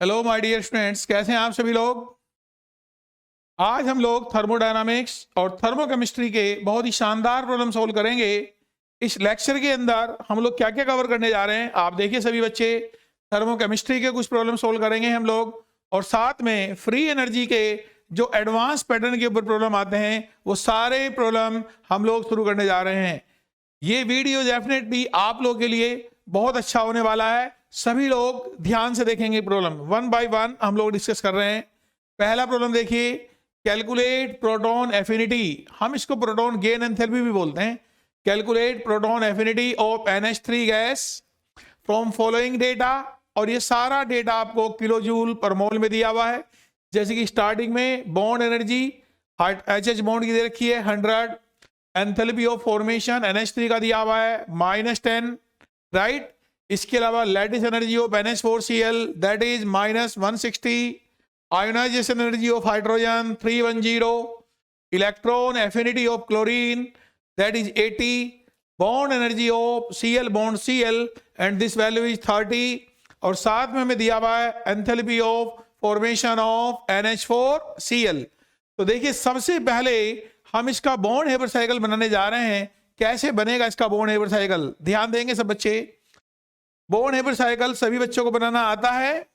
Hello my dear students, कैसे हैं आप सभी लोग। आज हम लोग थर्मोडायनामिक्स और थर्मोकेमिस्ट्री के बहुत ही शानदार प्रॉब्लम सॉल्व करेंगे। इस लेक्चर के अंदर हम लोग क्या क्या कवर करने जा रहे हैं आप देखिए सभी बच्चे। थर्मोकेमिस्ट्री के कुछ प्रॉब्लम सॉल्व करेंगे हम लोग, और साथ में फ्री एनर्जी के जो एडवांस पैटर्न के ऊपर प्रॉब्लम आते हैं वो सारे प्रॉब्लम हम लोग शुरू करने जा रहे हैं। ये वीडियो डेफिनेटली आप लोग के लिए बहुत अच्छा होने वाला है। सभी लोग ध्यान से देखेंगे प्रॉब्लम, वन बाय वन हम लोग डिस्कस कर रहे हैं। पहला प्रॉब्लम देखिए, कैलकुलेट प्रोटॉन एफिनिटी। हम इसको प्रोटॉन गेन एंथैल्पी भी बोलते हैं। Calculate proton affinity of NH3 gas from following data. और ये सारा डेटा आपको किलो जूल पर मोल में दिया हुआ है। जैसे कि स्टार्टिंग में बॉन्ड एनर्जी HH बॉन्ड की दे रखी है 100, एंथैल्पी ऑफ फॉर्मेशन NH3 का दिया हुआ है -10, राइट। इसके अलावा lattice energy of NH4Cl that is -160, ionization energy of hydrogen 310, electron affinity of chlorine that is 80, bond energy of Cl bond Cl and this value is 30, और साथ में हमें दिया हुआ है enthalpy of formation of NH4Cl। तो देखिए सबसे पहले हम इसका बॉन्ड हेबर साइकिल बनाने जा रहे हैं। कैसे बनेगा इसका बॉन्ड हेबर साइकिल, ध्यान देंगे सब बच्चे। बॉन्ड हेबर साइकिल सभी बच्चों को बनाना आता है।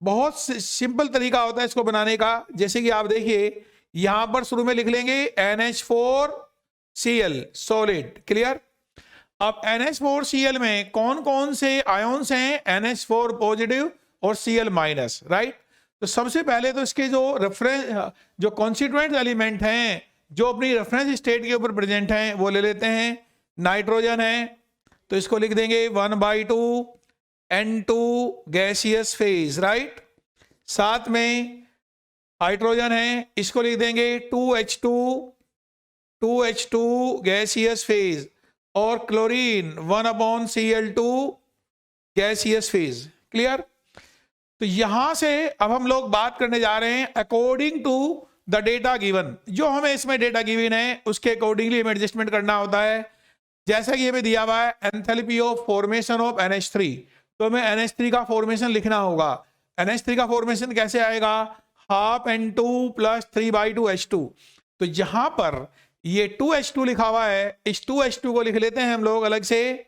बहुत सिंपल तरीका होता है इसको बनाने का। जैसे कि आप देखिए यहां पर शुरू में लिख लेंगे NH4Cl सॉलिड, क्लियर। अब NH4Cl में कौन कौन से आयन्स हैं, NH4 पॉजिटिव और Cl माइनस, राइट। तो सबसे पहले तो इसके जो कॉन्स्टिट्यूएंट एलिमेंट हैं जो अपनी रेफरेंस स्टेट के ऊपर प्रेजेंट हैं वो ले लेते हैं। नाइट्रोजन है तो इसको लिख देंगे 1/2 N2 गैसियस फेज, राइट। साथ में हाइड्रोजन है, इसको लिख देंगे 2H2 गैसियस फेज, और chlorine 1/Cl2 gaseous phase, clear. तो यहां से अब हम लोग बात करने जा रहे हैं according to the data given. जो हमें इसमें डेटा गिवन है उसके अकॉर्डिंगली हमें एडजस्टमेंट करना होता है। जैसा कि हमें दिया हुआ है enthalpy of formation of NH3, तो हमें NH3 का फॉर्मेशन लिखना होगा। NH3 का फॉर्मेशन कैसे आएगा, 12N2 + 3/2 H2। तो यहां पर ये 2H2 लिखा हुआ है, इस 2H2 को लिख लेते हैं हम लोग अलग से।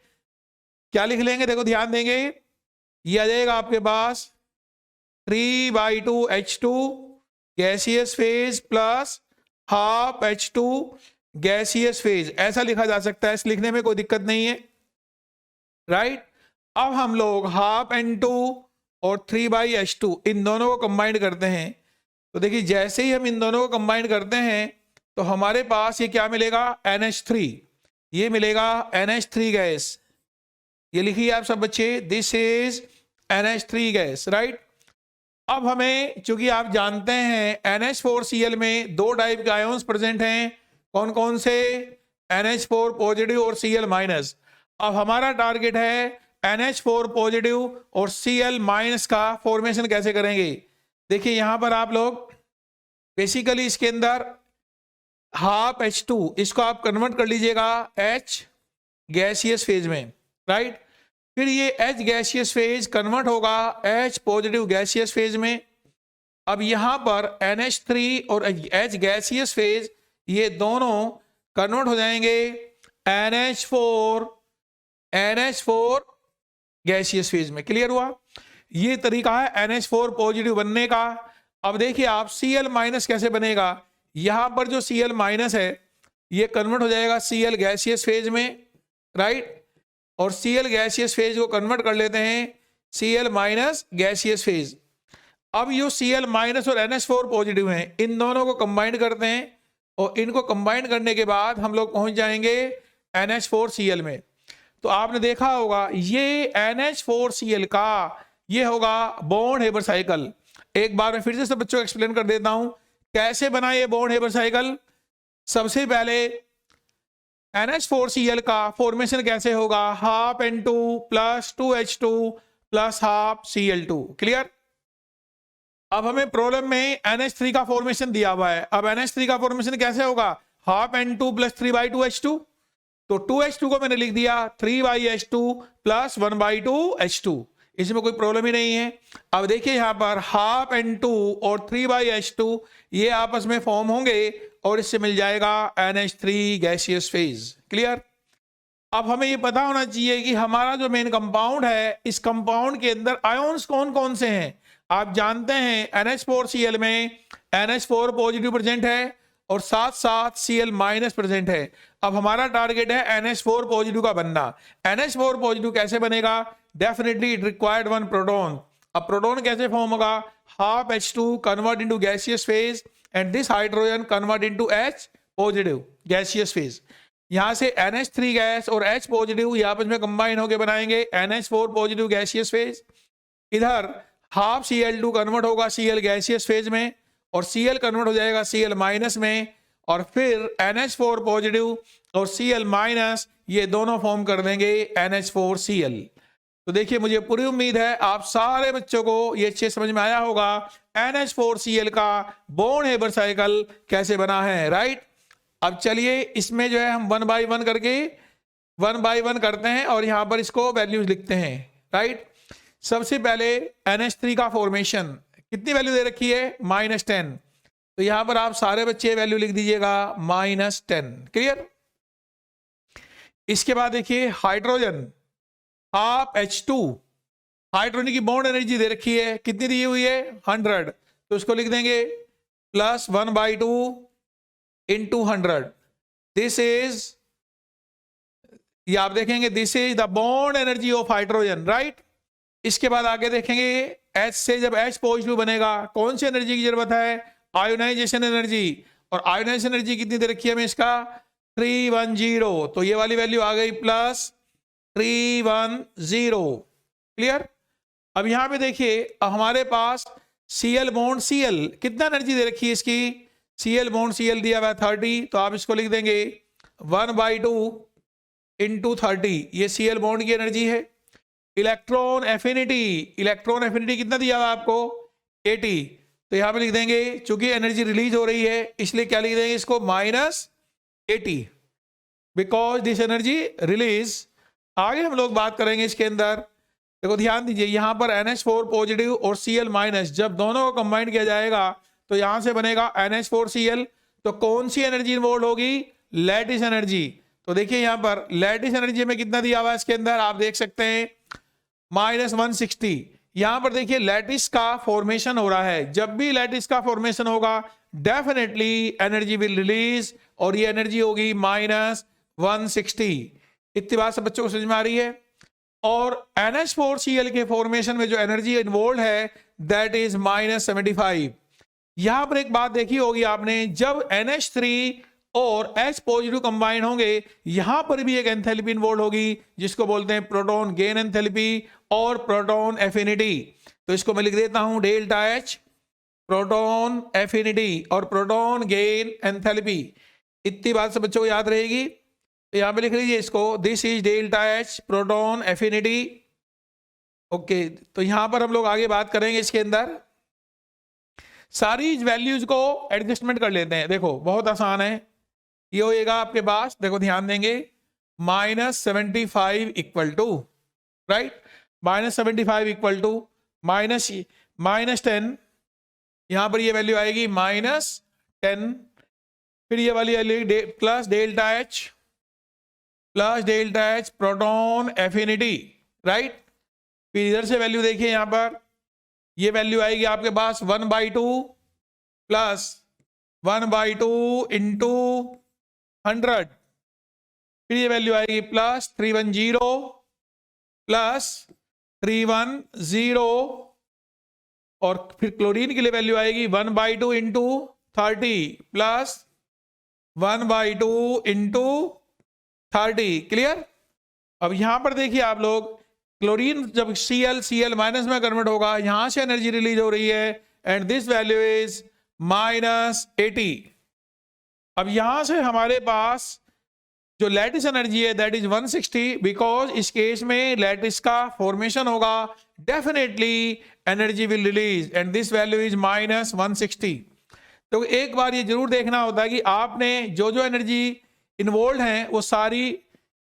क्या लिख लेंगे, देखो ध्यान देंगे, ये आ जाएगा आपके पास 3/2 H2 gaseous phase plus 12 H2 gaseous phase, ऐसा लिखा जा सकता है। इस लिखने में कोई दिक्कत नहीं है, राइट। अब हम लोग 12N2 और 3/H2 इन दोनों को कंबाइन करते हैं। तो देखिए जैसे ही हम इन दोनों को कंबाइन करते हैं तो हमारे पास ये क्या मिलेगा, NH3। ये मिलेगा NH3 गैस, ये लिखिए आप सब बच्चे, this is NH3 gas, right. अब हमें, चूंकि आप जानते हैं NH4Cl में दो टाइप के आयन्स प्रेजेंट हैं, कौन कौन से, NH4 पॉजिटिव और Cl माइनस। अब हमारा टारगेट है NH4 पॉजिटिव और Cl माइनस का फॉर्मेशन कैसे करेंगे। देखिए यहां पर आप लोग बेसिकली इसके अंदर 12H2 इसको आप कन्वर्ट कर लीजिएगा H गैसियस फेज में, राइट। फिर ये H गैसियस फेज कन्वर्ट होगा H पॉजिटिव गैसियस फेज में। अब यहां पर NH3 और H गैसियस फेज ये दोनों कन्वर्ट हो जाएंगे NH4 गैसियस फेज में, क्लियर हुआ। ये तरीका है NH4 पॉजिटिव बनने का। अब देखिए आप Cl माइनस कैसे बनेगा, यहां पर जो Cl माइनस है ये कन्वर्ट हो जाएगा Cl गैसियस फेज में, राइट। और Cl गैसियस फेज को कन्वर्ट कर लेते हैं Cl माइनस गैसियस फेज। अब ये Cl माइनस और NH4 पॉजिटिव हैं, इन दोनों को कंबाइन करते हैं, और इनको कंबाइन करने के बाद हम लोग पहुंच जाएंगे NH4Cl में। तो आपने देखा होगा ये NH4Cl का ये होगा बॉन्ड हेबर साइकिल। एक बार मैं फिर से सब बच्चों को एक्सप्लेन कर देता हूं कैसे बना ये बॉन्ड हेबर साइकिल। सबसे पहले NH4Cl का फॉर्मेशन कैसे होगा, 12N2 + 2H2 + 12Cl2, क्लियर। अब हमें प्रॉब्लम में NH3 का फॉर्मेशन दिया हुआ है। अब NH3 का फॉर्मेशन कैसे होगा, 12N2 + 3/2 H2। तो 2H2 को मैंने लिख दिया 3/H2 + 1/2 H2। इसमें कोई प्रॉब्लम ही नहीं है। अब देखिए यहाँ पर हाफ N2 और 3/H2 ये आपस में फॉर्म होंगे और इससे मिल जाएगा NH3 गैसियस फेज। क्लियर। अब हमें ये पता होना चाहिए कि हमारा जो मेन कंपाउंड है, इस कंपाउंड के अंदर आयोन्स कौन कौन से हैं। आप जानते हैं NH4Cl में NH4 पॉजिटिव प्रेजेंट है और साथ साथ Cl माइनस प्रेजेंट है। अब हमारा टारगेट है NH4 पॉजिटिव का बनना। NH4 पॉजिटिव कैसे बनेगा? Definitely it required one proton. अब प्रोटॉन कैसे फॉर्म होगा? Half H2 convert into gaseous phase and this hydrogen convert into H positive gaseous phase. यहां से NH3 गैस और H पॉजिटिव ये आपस में कंबाइन होकर बनाएंगे NH4 पॉजिटिव गैसियस फेज। इधर हाफ Cl2 कन्वर्ट होगा Cl गैसियस फेज में और Cl कन्वर्ट हो जाएगा Cl माइनस में, और फिर NH4 पॉजिटिव और Cl माइनस ये दोनों फॉर्म कर देंगे NH4Cl। तो देखिए मुझे पूरी उम्मीद है आप सारे बच्चों को ये अच्छे समझ में आया होगा NH4Cl का बॉन्ड हेबर साइकिल कैसे बना है। राइट। अब चलिए इसमें जो है हम 1 बाय 1 करके 1 बाय 1 करते हैं और यहां पर इसको वैल्यूज लिखते हैं। राइट। सबसे पहले NH3 का फॉर्मेशन कितनी वैल्यू दे रखी है? -10। तो यहां पर आप सारे बच्चे वैल्यू लिख दीजिएगा -10। क्लियर। इसके बाद देखिए हाइड्रोजन हाफ H2, हाइड्रोजन की बॉन्ड एनर्जी दे रखी है, कितनी दी हुई है? 100। तो इसको लिख देंगे +1/2 into 100। दिस इज, ये आप देखेंगे this is the bond energy of hydrogen. Right. इसके बाद आगे देखेंगे H से जब H पॉजिटिव बनेगा कौन सी एनर्जी की जरूरत है? Ionization energy. और आयोनाइजेशन एनर्जी कितनी दे रखी है हमें? इसका 310। तो ये वाली वैल्यू आ गई +310। क्लियर। अब यहां पे देखिए हमारे पास Cl बॉन्ड Cl कितना एनर्जी दे रखी है इसकी? Cl बॉन्ड Cl दिया हुआ है 30। तो आप इसको लिख देंगे 1/2 into 30। ये Cl बॉन्ड की एनर्जी है। इलेक्ट्रॉन एफिनिटी, इलेक्ट्रॉन एफिनिटी कितना दिया हुआ आपको? 80। तो यहां पे लिख देंगे चूंकि एनर्जी रिलीज हो रही है इसलिए क्या लिख देंगे इसको? -80 बिकॉज दिस एनर्जी रिलीज। आगे हम लोग बात करेंगे इसके अंदर। देखो ध्यान दीजिए यहां पर NH4 पॉजिटिव और Cl माइनस जब दोनों को कंबाइन किया जाएगा तो यहां से बनेगा NH4Cl। तो कौन सी एनर्जी इन्वॉल्व होगी? Lattice energy. तो देखिए यहां पर लैटिस एनर्जी में कितना दिया हुआ है इसके अंदर? आप देख सकते हैं -160। यहां पर देखिए लैटिस का फॉर्मेशन हो रहा है। जब भी लैटिस का फॉर्मेशन होगा डेफिनेटली एनर्जी विल रिलीज और ये एनर्जी होगी -160। इतनी बात सब बच्चों को समझ में आ रही है। और NH4Cl के फॉर्मेशन में जो एनर्जी इन्वॉल्व है दैट इज -75। यहां पर एक बात देखी होगी आपने, जब NH3 और H पॉजिटिव कंबाइन होंगे यहां पर भी एक एंथैल्पी इन्वॉल्व होगी जिसको बोलते हैं प्रोटॉन गेन एंथैल्पी और प्रोटॉन एफिनिटी। तो इसको मैं लिख देता हूं ΔH प्रोटॉन एफिनिटी और प्रोटॉन गेन एंथैल्पी। इतनी बात सब बच्चों को याद रहेगी। तो यहां पे लिख लीजिए इसको this is ΔH proton affinity. Okay. तो यहां पर हम लोग आगे बात करेंगे इसके अंदर सारी वैल्यूज को एडजस्टमेंट कर लेते हैं। देखो बहुत आसान है। ये होएगा आपके पास, देखो ध्यान देंगे -75 equal to, right, -75 equal to -10। यहां पर ये वैल्यू आएगी -10। फिर ये वाली value +ΔH proton affinity. Right. फिर इधर से वैल्यू देखिए यहां पर ये वैल्यू आएगी आपके पास 1/2 प्लस 1/2 इंटू 100। फिर ये वैल्यू आएगी +310 प्लस 310। और फिर क्लोरीन के लिए वैल्यू आएगी 1/2 इंटू 30 प्लस 1/2 इंटू 30। क्लियर। अब यहां पर देखिए आप लोग क्लोरीन जब Cl माइनस में कन्वर्ट होगा यहां से एनर्जी रिलीज हो रही है एंड दिस वैल्यू इज -80। अब यहां से हमारे पास जो लैटिस एनर्जी है दैट इज 160 बिकॉज इस केस में लैटिस का फॉर्मेशन होगा definitely energy will release and this value is -160। तो एक बार ये जरूर देखना होता है कि आपने जो जो एनर्जी इन्वॉल्व है वो सारी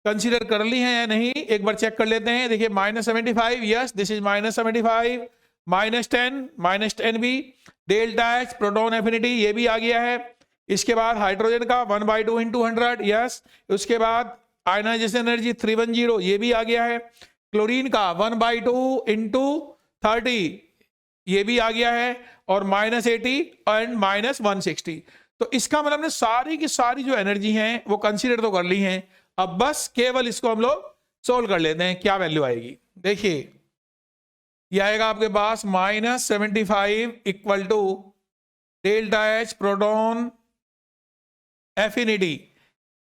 कंसीडर कर ली है या नहीं, एक बार चेक कर लेते हैं। देखिए -75, यस दिस इज -75, -10 भी, डेल्टा एच प्रोटॉन एफिनिटी ये भी आ गया है। इसके बाद हाइड्रोजन का 1/2 × 100, यस। उसके बाद आयनाइजेशन एनर्जी 310 ये भी आ गया है। क्लोरीन का 1/2 × 30 ये भी आ गया है, और -80 एंड -160। तो इसका मतलब ने सारी की सारी जो एनर्जी है वो कंसीडर तो कर ली है। अब बस केवल इसको हम लोग सोल्व कर लेते हैं, क्या वैल्यू आएगी। देखिए ये आएगा आपके पास -75 equal to delta H proton affinity.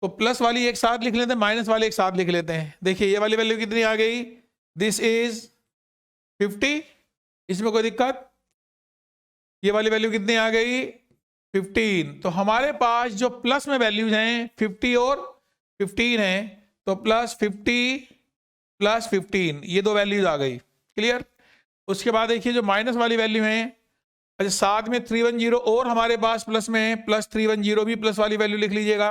तो प्लस वाली एक साथ लिख लेते हैं, माइनस वाली एक साथ लिख लेते हैं। देखिए ये वाली वैल्यू कितनी आ गई, दिस इज 50, इसमें कोई दिक्कत। ये वाली वैल्यू कितनी आ गई, 15। तो हमारे पास जो प्लस में वैल्यूज हैं 50 और 15 हैं, तो +50 +15 ये दो वैल्यूज आ गई, क्लियर। उसके बाद देखिए जो माइनस वाली वैल्यू है, अच्छा साथ में 310 और हमारे पास प्लस में है, +310 भी प्लस वाली वैल्यू लिख लीजिएगा,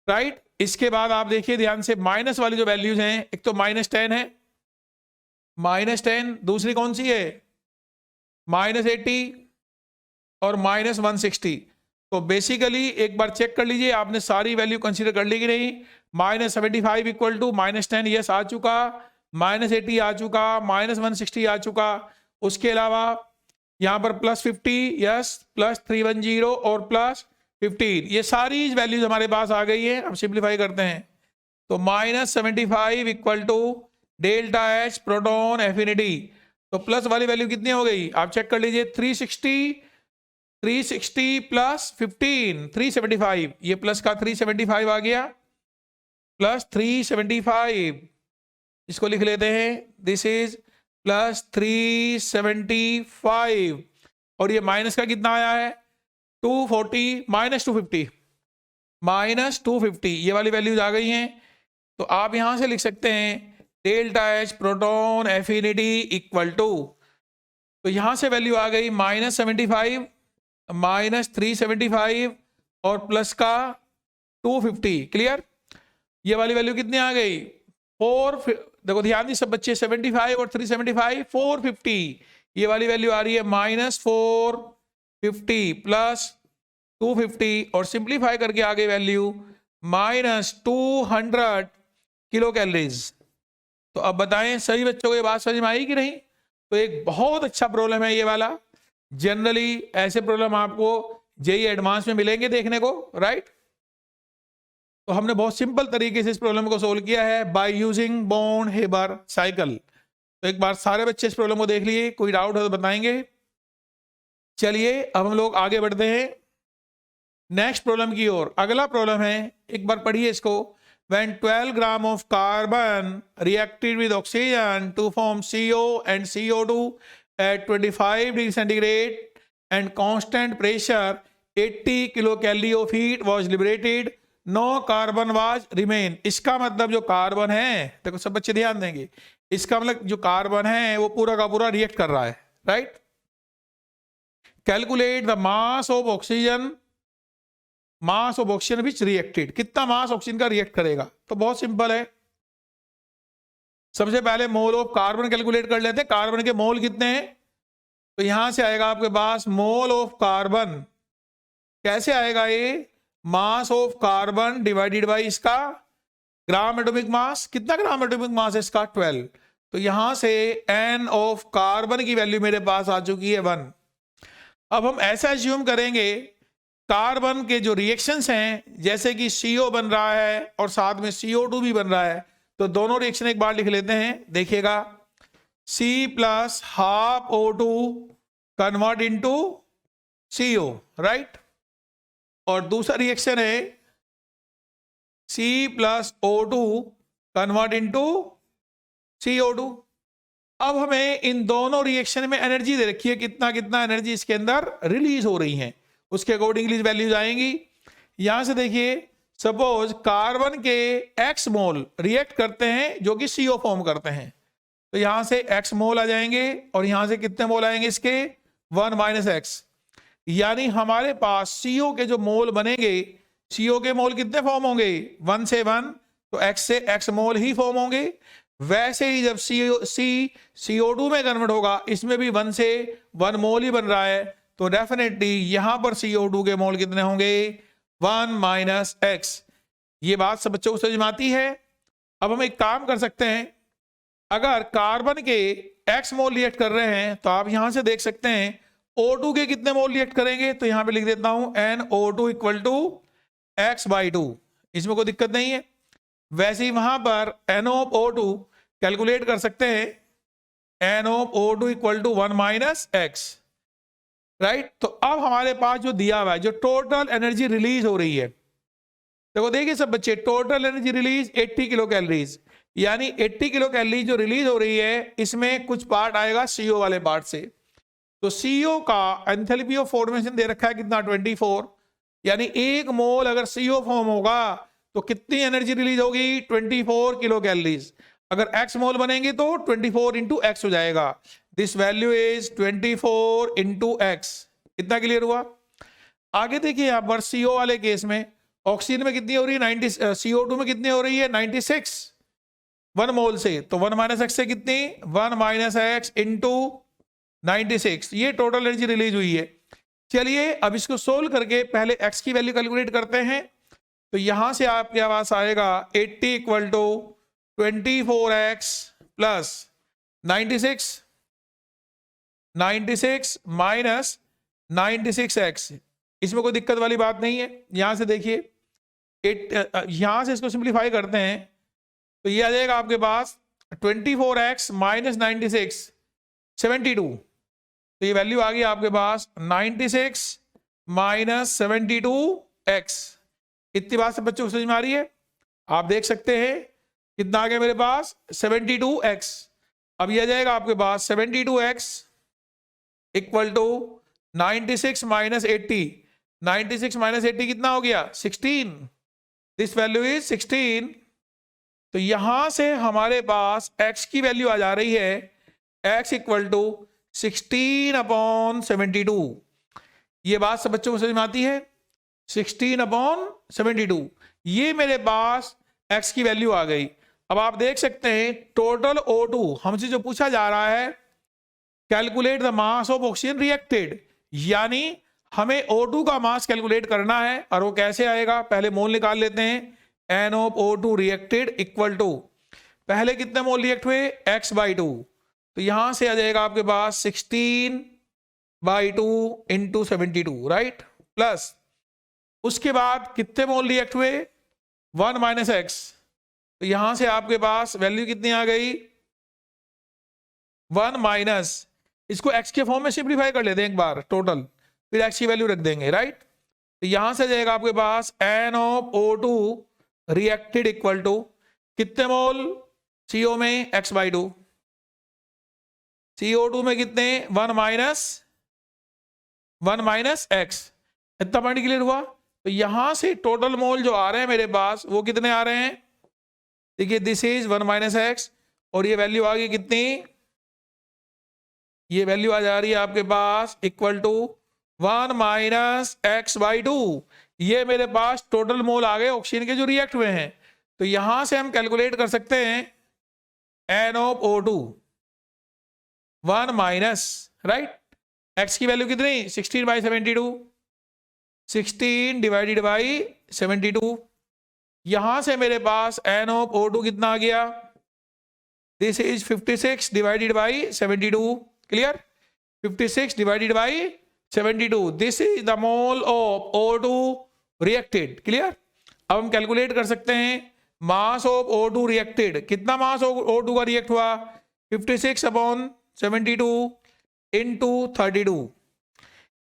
राइट। इसके बाद आप देखिए ध्यान से माइनस वाली जो वैल्यूज हैं, एक तो -10 है, -10, दूसरी कौन सी है -80 और -160। तो बेसिकली एक बार चेक कर लीजिए आपने सारी वैल्यू कंसीडर कर ली कि नहीं। -75 इक्वल टू -10 यस आ चुका, -80 आ चुका, -160 आ चुका। उसके अलावा यहाँ पर +50 यस, +310 और +15 ये सारी वैल्यूज हमारे पास आ गई है। अब सिंप्लीफाई करते हैं, तो -75 equal to delta H proton affinity. तो प्लस वाली वैल्यू कितनी हो गई आप चेक कर लीजिए, 360 + 15 375, ये प्लस का 375 आ गया, +375 इसको लिख लेते हैं, दिस इज +375। और ये माइनस का कितना आया है 240 -250 ये वाली वैल्यूज आ गई हैं। तो आप यहां से लिख सकते हैं delta H proton affinity equal to, तो यहां से वैल्यू आ गई -75 -375 और प्लस का 250, क्लियर। ये वाली वैल्यू कितनी आ गई 4, देखो ध्यान दी सब बच्चे, 75 और 375 450, ये वाली वैल्यू आ रही है -450 प्लस 250 और सिंप्लीफाई करके आ गई वैल्यू -200 किलो कैलोरीज। तो अब बताएं सही बच्चों को ये बात समझ में आई कि नहीं। तो एक बहुत अच्छा प्रॉब्लम है ये वाला, जनरली ऐसे प्रॉब्लम आपको जेई एडवांस में मिलेंगे देखने को, राइट। तो हमने बहुत सिंपल तरीके से इस प्रॉब्लम को सोल्व किया है by using Born Haber cycle. तो एक बार सारे बच्चे इस प्रॉब्लम को देख लिए, कोई डाउट हो तो बताएंगे। चलिए अब हम लोग आगे बढ़ते हैं नेक्स्ट प्रॉब्लम की ओर। अगला प्रॉब्लम है, एक बार पढ़िए इसको। When 12 grams of carbon reacted with oxygen to form CO and CO2 at 25 degrees centigrade and constant pressure 80 kilocalorie of heat was liberated, no carbon was remain। इसका मतलब जो कार्बन है, देखो सब बच्चे ध्यान देंगे, इसका मतलब जो कार्बन है वो पूरा का पूरा रिएक्ट कर रहा है, right. Calculate the mass of oxygen, mass of oxygen which reacted, कितना मास ऑक्सीजन का रिएक्ट करेगा। तो बहुत सिंपल है, सबसे पहले मोल ऑफ कार्बन कैलकुलेट कर लेते हैं। कार्बन के मोल कितने हैं, तो यहां से आएगा आपके पास मोल ऑफ कार्बन, कैसे आएगा ये, मास ऑफ कार्बन डिवाइडेड बाय इसका ग्राम एटॉमिक मास। कितना ग्राम एटॉमिक मास है इसका 12। तो यहां से एन ऑफ कार्बन की वैल्यू मेरे पास आ चुकी है 1। अब हम ऐसा एज्यूम करेंगे कार्बन के जो रिएक्शंस हैं, जैसे कि CO बन रहा है और साथ में CO2 भी बन रहा है, तो दोनों रिएक्शन एक बार लिख लेते हैं। देखिएगा C + ½ O2 convert into CO, right. और दूसरा रिएक्शन है C + O2 convert into CO2। अब हमें इन दोनों रिएक्शन में एनर्जी दे रखी है, कितना कितना एनर्जी इसके अंदर रिलीज हो रही है, उसके अकॉर्डिंगली वैल्यूज आएंगी। यहां से देखिए सपोज कार्बन के x मोल रिएक्ट करते हैं जो कि CO फॉर्म करते हैं, तो यहां से x मोल आ जाएंगे और यहां से कितने मोल आएंगे इसके 1 - x। यानी हमारे पास CO के जो मोल बनेंगे, CO के मोल कितने फॉर्म होंगे 1 से 1, तो x से x मोल ही फॉर्म होंगे। वैसे ही जब CO2 में कन्वर्ट होगा, इसमें भी 1 से 1 मोल ही बन रहा है, तो डेफिनेटली यहां पर CO2 के मोल कितने होंगे? 1 - x। ये बात सब बच्चों को समझ में आती है। अब हम एक काम कर सकते हैं, अगर कार्बन के x मोल रिएक्ट कर रहे हैं तो आप यहां से देख सकते हैं O2 के कितने मोल रिएक्ट करेंगे, तो यहां पे लिख देता हूं NO2 = x/2। इसमें कोई दिक्कत नहीं है। वैसे ही वहां पर NO2 कैलकुलेट कर सकते हैं, NO2 = 1 - x, राइट। तो अब हमारे पास जो दिया हुआ है, जो टोटल एनर्जी रिलीज हो रही है, देखो देखिए सब बच्चे, total energy release 80 kilo calories, यानी 80 किलो कैलोरीज जो रिलीज हो रही है, इसमें कुछ पार्ट आएगा CO वाले पार्ट से। तो CO का एंथैल्पी ऑफ फॉर्मेशन दे रखा है कितना? 24, यानी 1 मोल अगर CO फॉर्म होगा तो कितनी एनर्जी रिलीज होगी? 24 किलो कैलोरीज। अगर x मोल बनेंगे तो 24 × x हो जाएगा। This value is 24 × x। कितना क्लियर हुआ? आगे देखिए यहाँ पर CO वाले केस में ऑक्सीजन में कितनी हो रही है? 90। CO2 में कितनी हो रही है? 96, 1 मोल से। तो 1 - x से कितनी? 1 - x × 96। ये टोटल एनर्जी रिलीज हुई है। चलिए अब इसको सोल्व करके पहले x की वैल्यू कैलकुलेट करते हैं। तो यहां से आपके पास आएगा 80 = 24x + 96 - 96x। इसमें कोई दिक्कत वाली बात नहीं है। यहां से देखिए, यहां से इसको सिंप्लीफाई करते हैं तो ये आ जाएगा आपके पास 24x - 96 72। तो ये वैल्यू आ गई आपके पास 96 - 72x। इतनी बात से बच्चों को समझ में आ रही है? आप देख सकते हैं कितना आ गया मेरे पास? 72x। अब ये आ जाएगा आपके पास 72x = 96 - 80। 96 - 80 कितना हो गया? 16। This value is 16। तो यहां से हमारे पास x की वैल्यू आ जा रही है, x = 16/72। ये बात सब बच्चों को समझ में आती है? 16/72। ये मेरे पास x की वैल्यू आ गई। अब आप देख सकते हैं टोटल O2 हमसे जो पूछा जा रहा है, calculate the mass of oxygen reacted, यानी हमें O2 का मास कैलकुलेट करना है। और वो कैसे आएगा? पहले मोल निकाल लेते हैं। NO2 रिएक्टेड = पहले कितने मोल रिएक्ट हुए? x/2। तो यहां से आ जाएगा आपके पास 16/2 × 72, राइट। प्लस उसके बाद कितने मोल रिएक्ट हुए? 1 - x। तो यहां से आपके पास वैल्यू कितनी आ गई? 1 - इसको x के फॉर्म में सिंप्लीफाई कर लेते हैं एक बार टोटल, फिर x की वैल्यू रख देंगे, राइट। तो यहां से जाएगा आपके पास NO2 रिएक्टेड = कितने मोल CO में? x/2। CO2 में कितने? 1 - x। इतना पॉइंट क्लियर हुआ? तो यहां से टोटल मोल जो आ रहे हैं मेरे पास, वो कितने आ रहे हैं? देखिए, दिस इज 1 - x, और ये वैल्यू आ गई कितनी? ये वैल्यू आ जा रही है आपके पास = 1 - x/2। ये मेरे पास टोटल मोल आ गए ऑक्सीजन के जो रिएक्ट हुए हैं। तो यहां से हम कैलकुलेट कर सकते हैं NO2 1 - राइट, x की वैल्यू कितनी? 16/72। 16 / 72। यहां से मेरे पास NO2 कितना आ गया? This is 56 / 72। Clear? 56 / 72। This is the mole of O2 reacted. Clear? अब हम कैलकुलेट कर सकते हैं मास ऑफ O2 रिएक्टेड। कितना मास O2 का रिएक्ट हुआ? 56/72 × 32।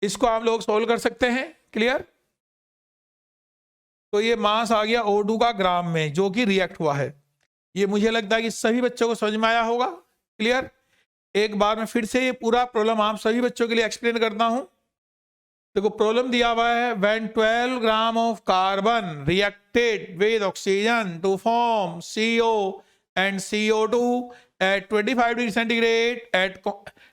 इसको आप लोग सोल्व कर सकते हैं। क्लियर? तो ये मास आ गया O2 का ग्राम में, जो कि रिएक्ट हुआ है। ये मुझे लगता है कि सभी बच्चों को समझ में आया होगा। क्लियर? एक बार मैं फिर से ये पूरा प्रॉब्लम आप सभी बच्चों के लिए एक्सप्लेन करता हूं। देखो, प्रॉब्लम दिया हुआ है, when 12 gram of carbon reacted with oxygen to form CO and CO2 at 25 degree centigrade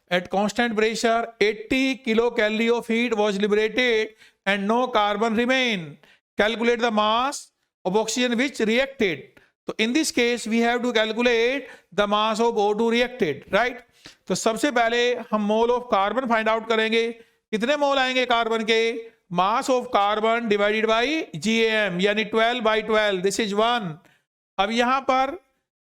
at constant pressure, 80 kilocalorie of heat was liberated and no carbon remain. Calculate the mass of oxygen which reacted. तो in this case we have to calculate the mass of O2 reacted, right. तो सबसे पहले हम mole of carbon find out करेंगे। कितने mole आएंगे carbon के? Mass of carbon divided by GAM, यानी 12/12, दिस इज 1। अब यहां पर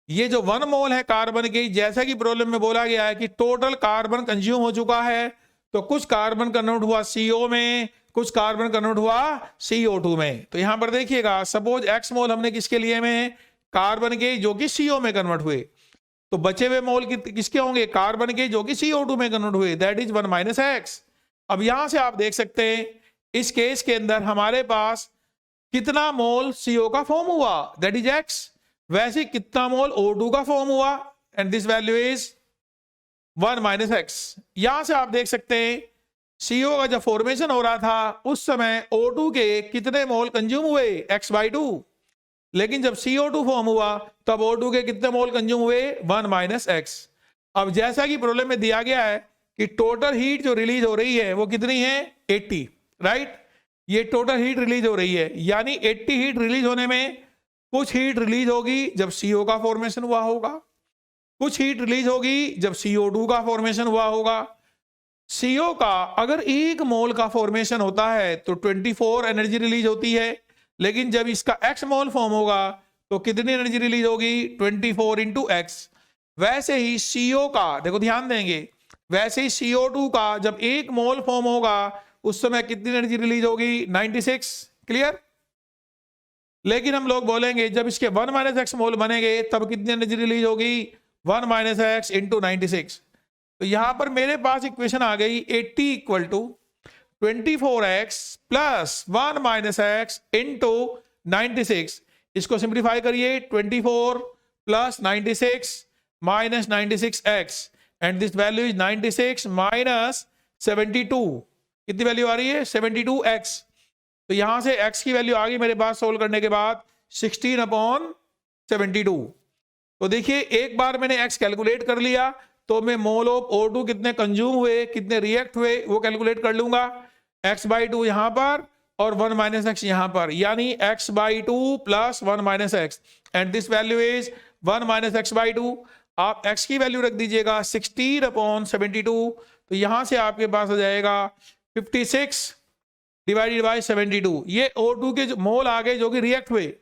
ये जो 1 मोल है कार्बन की, जैसा कि प्रॉब्लम में बोला गया है कि टोटल कार्बन कंज्यूम हो चुका है, तो कुछ कार्बन कन्वर्ट हुआ CO में, कुछ कार्बन कन्वर्ट हुआ CO2 में। तो यहां पर देखिएगा, सपोज X मोल हमने किसके लिए में? कार्बन के, जो कि CO में कन्वर्ट हुए। तो बचे हुए मोल किसके होंगे? कार्बन के, जो कि CO2 में कन्वर्ट हुए, दैट इज 1 - X। अब यहां से आप देख सकते हैं इस केस के अंदर हमारे पास कितना मोल CO का फॉर्म हुआ, दैट इज X। वैसे कितना मोल O2 का फॉर्म हुआ, and this value is 1 - X। यहां से आप देख सकते हैं CO का जब फॉर्मेशन हो रहा था उस समय O2 के कितने मोल कंज्यूम हुए? X/2। लेकिन जब CO2 फॉर्म हुआ तब O2 के कितने मोल कंज्यूम हुए? 1 - X। अब जैसा कि प्रॉब्लम में दिया गया है कि टोटल हीट जो रिलीज हो रही है वो कितनी है? 80, राइट। ये टोटल हीट रिलीज हो रही है, यानी 80 हीट रिलीज होने में कुछ हीट रिलीज होगी जब CO का फॉर्मेशन हुआ होगा, कुछ हीट रिलीज होगी जब CO2 का फॉर्मेशन हुआ होगा। CO का अगर 1 मोल का फॉर्मेशन होता है तो 24 एनर्जी रिलीज होती है, लेकिन जब इसका X मोल फॉर्म होगा तो कितनी एनर्जी रिलीज होगी? 24 × X। वैसे ही CO का, देखो ध्यान देंगे, वैसे ही CO2 का जब 1 मोल फॉर्म होगा उस समय कितनी एनर्जी रिलीज होगी? 96। क्लियर? लेकिन हम लोग बोलेंगे जब इसके 1 - X मोल बनेंगे तब कितनी एनर्जी रिलीज होगी? 1 - X × 96। तो यहां पर मेरे पास इक्वेशन आ गई 80 = 24x प्लस 1 - X × 96। इसको सिंप्लीफाई करिए, 24 plus 96 minus 96x, and this value is 96 minus 72। कितनी वैल्यू आ रही है? 72x। तो यहां से x की वैल्यू आ गई मेरे पास सोल्व करने के बाद 16/72। तो देखिए एक बार मैंने x कैलकुलेट कर लिया तो मैं मोल ऑफ O2 कितने कंज्यूम हुए, कितने रिएक्ट हुए, वो कैलकुलेट कर लूंगा। x/2 यहां पर और 1 - X यहां पर, यानी x/2 plus 1 - X, and this value is 1 - X/2। आप x की वैल्यू रख दीजिएगा 16/72। तो यहां से आपके पास आ जाएगा 56 डिवाइडेड बाय 72। ये O2 के जो मोल आ गए जो कि रिएक्ट हुए।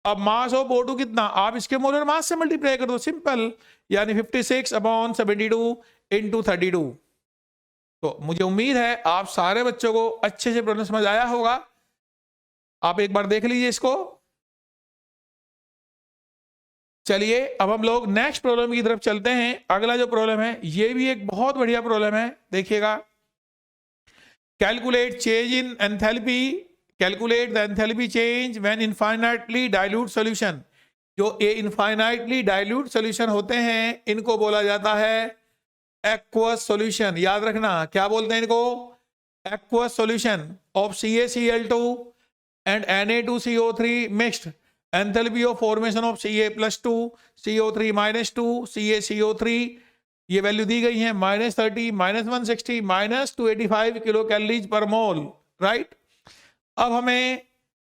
अब मास ऑफ O2 कितना? आप इसके मोलर मास से मल्टीप्लाई कर दो, सिंपल, यानी 56/72 × 32। तो मुझे उम्मीद है आप सारे बच्चों को अच्छे से प्रॉब्लम समझ आया होगा। आप एक बार देख लीजिए इसको। चलिए अब हम लोग नेक्स्ट प्रॉब्लम की तरफ चलते हैं। अगला जो प्रॉब्लम है ये भी एक बहुत बढ़िया प्रॉब्लम है, देखिएगा। Calculate change in enthalpy, calculate the enthalpy change when infinitely dilute solution. जो ये इनफाइनाइटली डाइल्यूट सॉल्यूशन होते हैं इनको बोला जाता है एक्वस सॉल्यूशन। याद रखना क्या बोलते हैं इनको? Aqueous solution of CaCl2 and Na2CO3 mixed. Enthalpy of formation of Ca+2 CO3 -2 CaCO3। ये वैल्यू दी गई है -30 -160 -285 किलो कैलोरीज पर मोल, राइट। अब हमें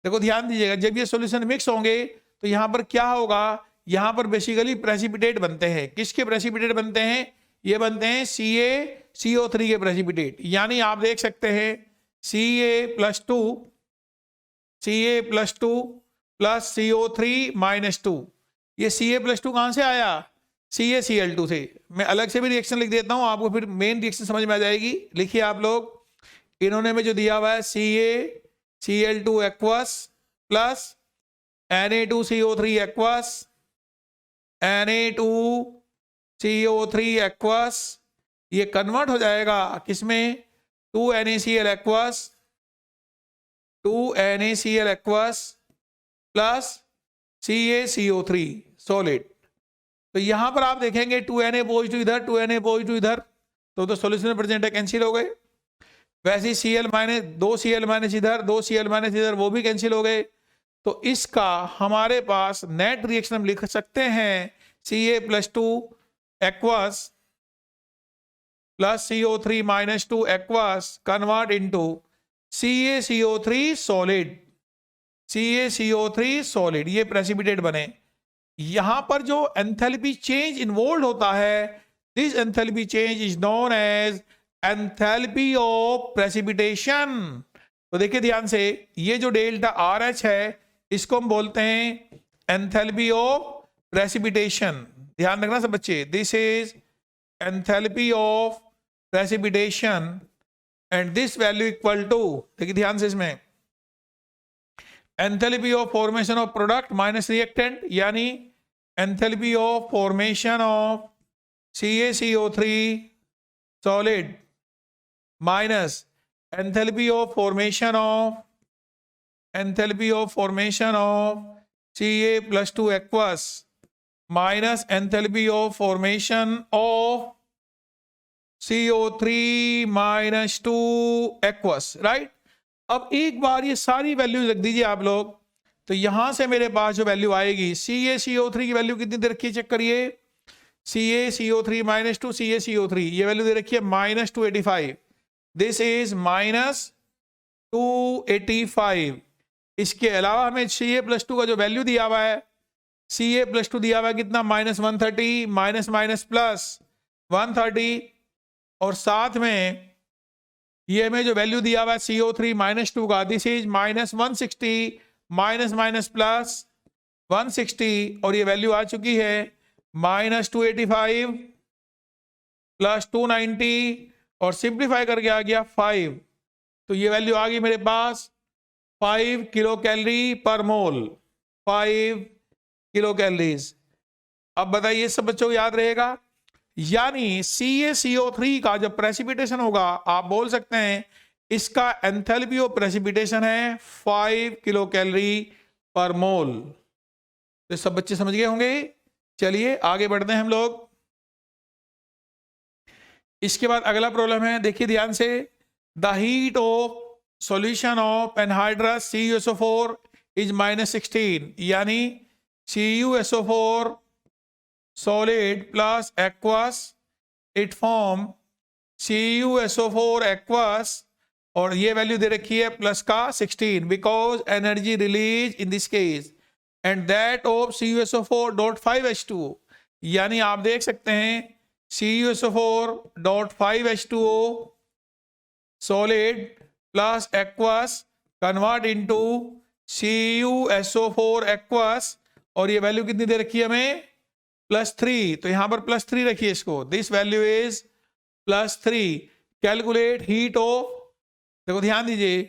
देखो ध्यान दीजिएगा, जब ये सॉल्यूशन मिक्स होंगे तो यहां पर क्या होगा? यहां पर बेसिकली प्रेसिपिटेट बनते हैं। किसके प्रेसिपिटेट बनते हैं? ये बनते हैं CaCO3 के प्रेसिपिटेट। यानी आप देख सकते हैं Ca+2 प्लस CO3 -2। ये Ca+2 कहां से आया? CaCl2 से। मैं अलग से भी रिएक्शन लिख देता हूं, आपको फिर मेन रिएक्शन समझ में आ जाएगी। लिखिए आप लोग, इन्होंने में जो दिया हुआ है CaCl2 aqueous plus Na2CO3 aqueous, Na2CO3 aqueous, ये कन्वर्ट हो जाएगा किसमें? 2NaCl aqueous, 2NaCl aqueous plus CaCO3 solid. तो यहां पर आप देखेंगे 2Na पॉजिटिव इधर, 2Na पॉजिटिव इधर, तो सॉल्यूशन में प्रेजेंट है, कैंसिल हो गए। वैसे ही दो Cl- इधर, 2 Cl- इधर, वो भी कैंसिल हो गए। तो इसका हमारे पास नेट रिएक्शन हम लिख सकते हैं Ca+2 aqueous plus CO3 -2 aqueous convert into CaCO3 solid. CaCO3 solid ये प्रेसिपिटेट बने। यहां पर जो एंथैल्पी चेंज इन्वॉल्व होता है, this enthalpy change is known as enthalpy of precipitation. तो देखिए ध्यान से, ये जो डेल्टा आर एच है इसको हम बोलते हैं एंथैल्पी ऑफ प्रेसिपिटेशन। ध्यान रखना सब बच्चे, this is enthalpy of precipitation and this value equal to, देखिए ध्यान से इसमें, enthalpy of formation of product minus reactant, यानी enthalpy of formation of CaCO3 solid minus enthalpy of formation of Ca+2 aqueous minus enthalpy of formation of CO3-2 aqueous, right. अब एक बार ये सारी वैल्यूज रख दीजिए आप लोग, तो यहां से मेरे पास जो वैल्यू आएगी, CaCO3 की वैल्यू कितनी दे रखी है चेक करिए, CaCO3-2 CaCO3 ये वैल्यू दे रखी है -285, दिस इज -285। इसके अलावा हमें Ca+2 का जो वैल्यू दिया हुआ है, Ca+2 दिया हुआ है कितना, -130, माइनस प्लस 130, और साथ में ये हमें जो वैल्यू दिया हुआ है CO3-2 का, दिस इज -160, माइनस प्लस 160, और ये वैल्यू आ चुकी है -285 प्लस 290, और सिंप्लीफाई करके आ गया 5। तो ये वैल्यू आ गई मेरे पास 5 किलो कैलोरी पर मोल, 5 किलो कैलोरीज। अब बताइए सब बच्चों को याद रहेगा, यानी CaCO3 का जब प्रेसिपिटेशन होगा, आप बोल सकते हैं इसका एंथैल्पी ऑफ प्रेसिपिटेशन है 5 किलो कैलोरी पर मोल। तो सब बच्चे समझ गए होंगे। चलिए आगे बढ़ते हैं हम लोग। इसके बाद अगला प्रॉब्लम है, देखिए ध्यान से, the heat of solution of anhydrous CuSO4 is -16, यानी CuSO4 solid plus aqueous, it form CuSO4 aqueous, और ये वैल्यू दे रखी है प्लस का 16, because energy release in this case and that of CuSO4.5H2O, यानी आप देख सकते हैं CuSO4.5H2O solid plus aqueous convert into CuSO4 aqueous, और ये वैल्यू कितनी दे रखी है हमें, +3, तो यहां पर +3 रखिए इसको, this value is +3। Calculate heat of, देखो ध्यान दीजिए,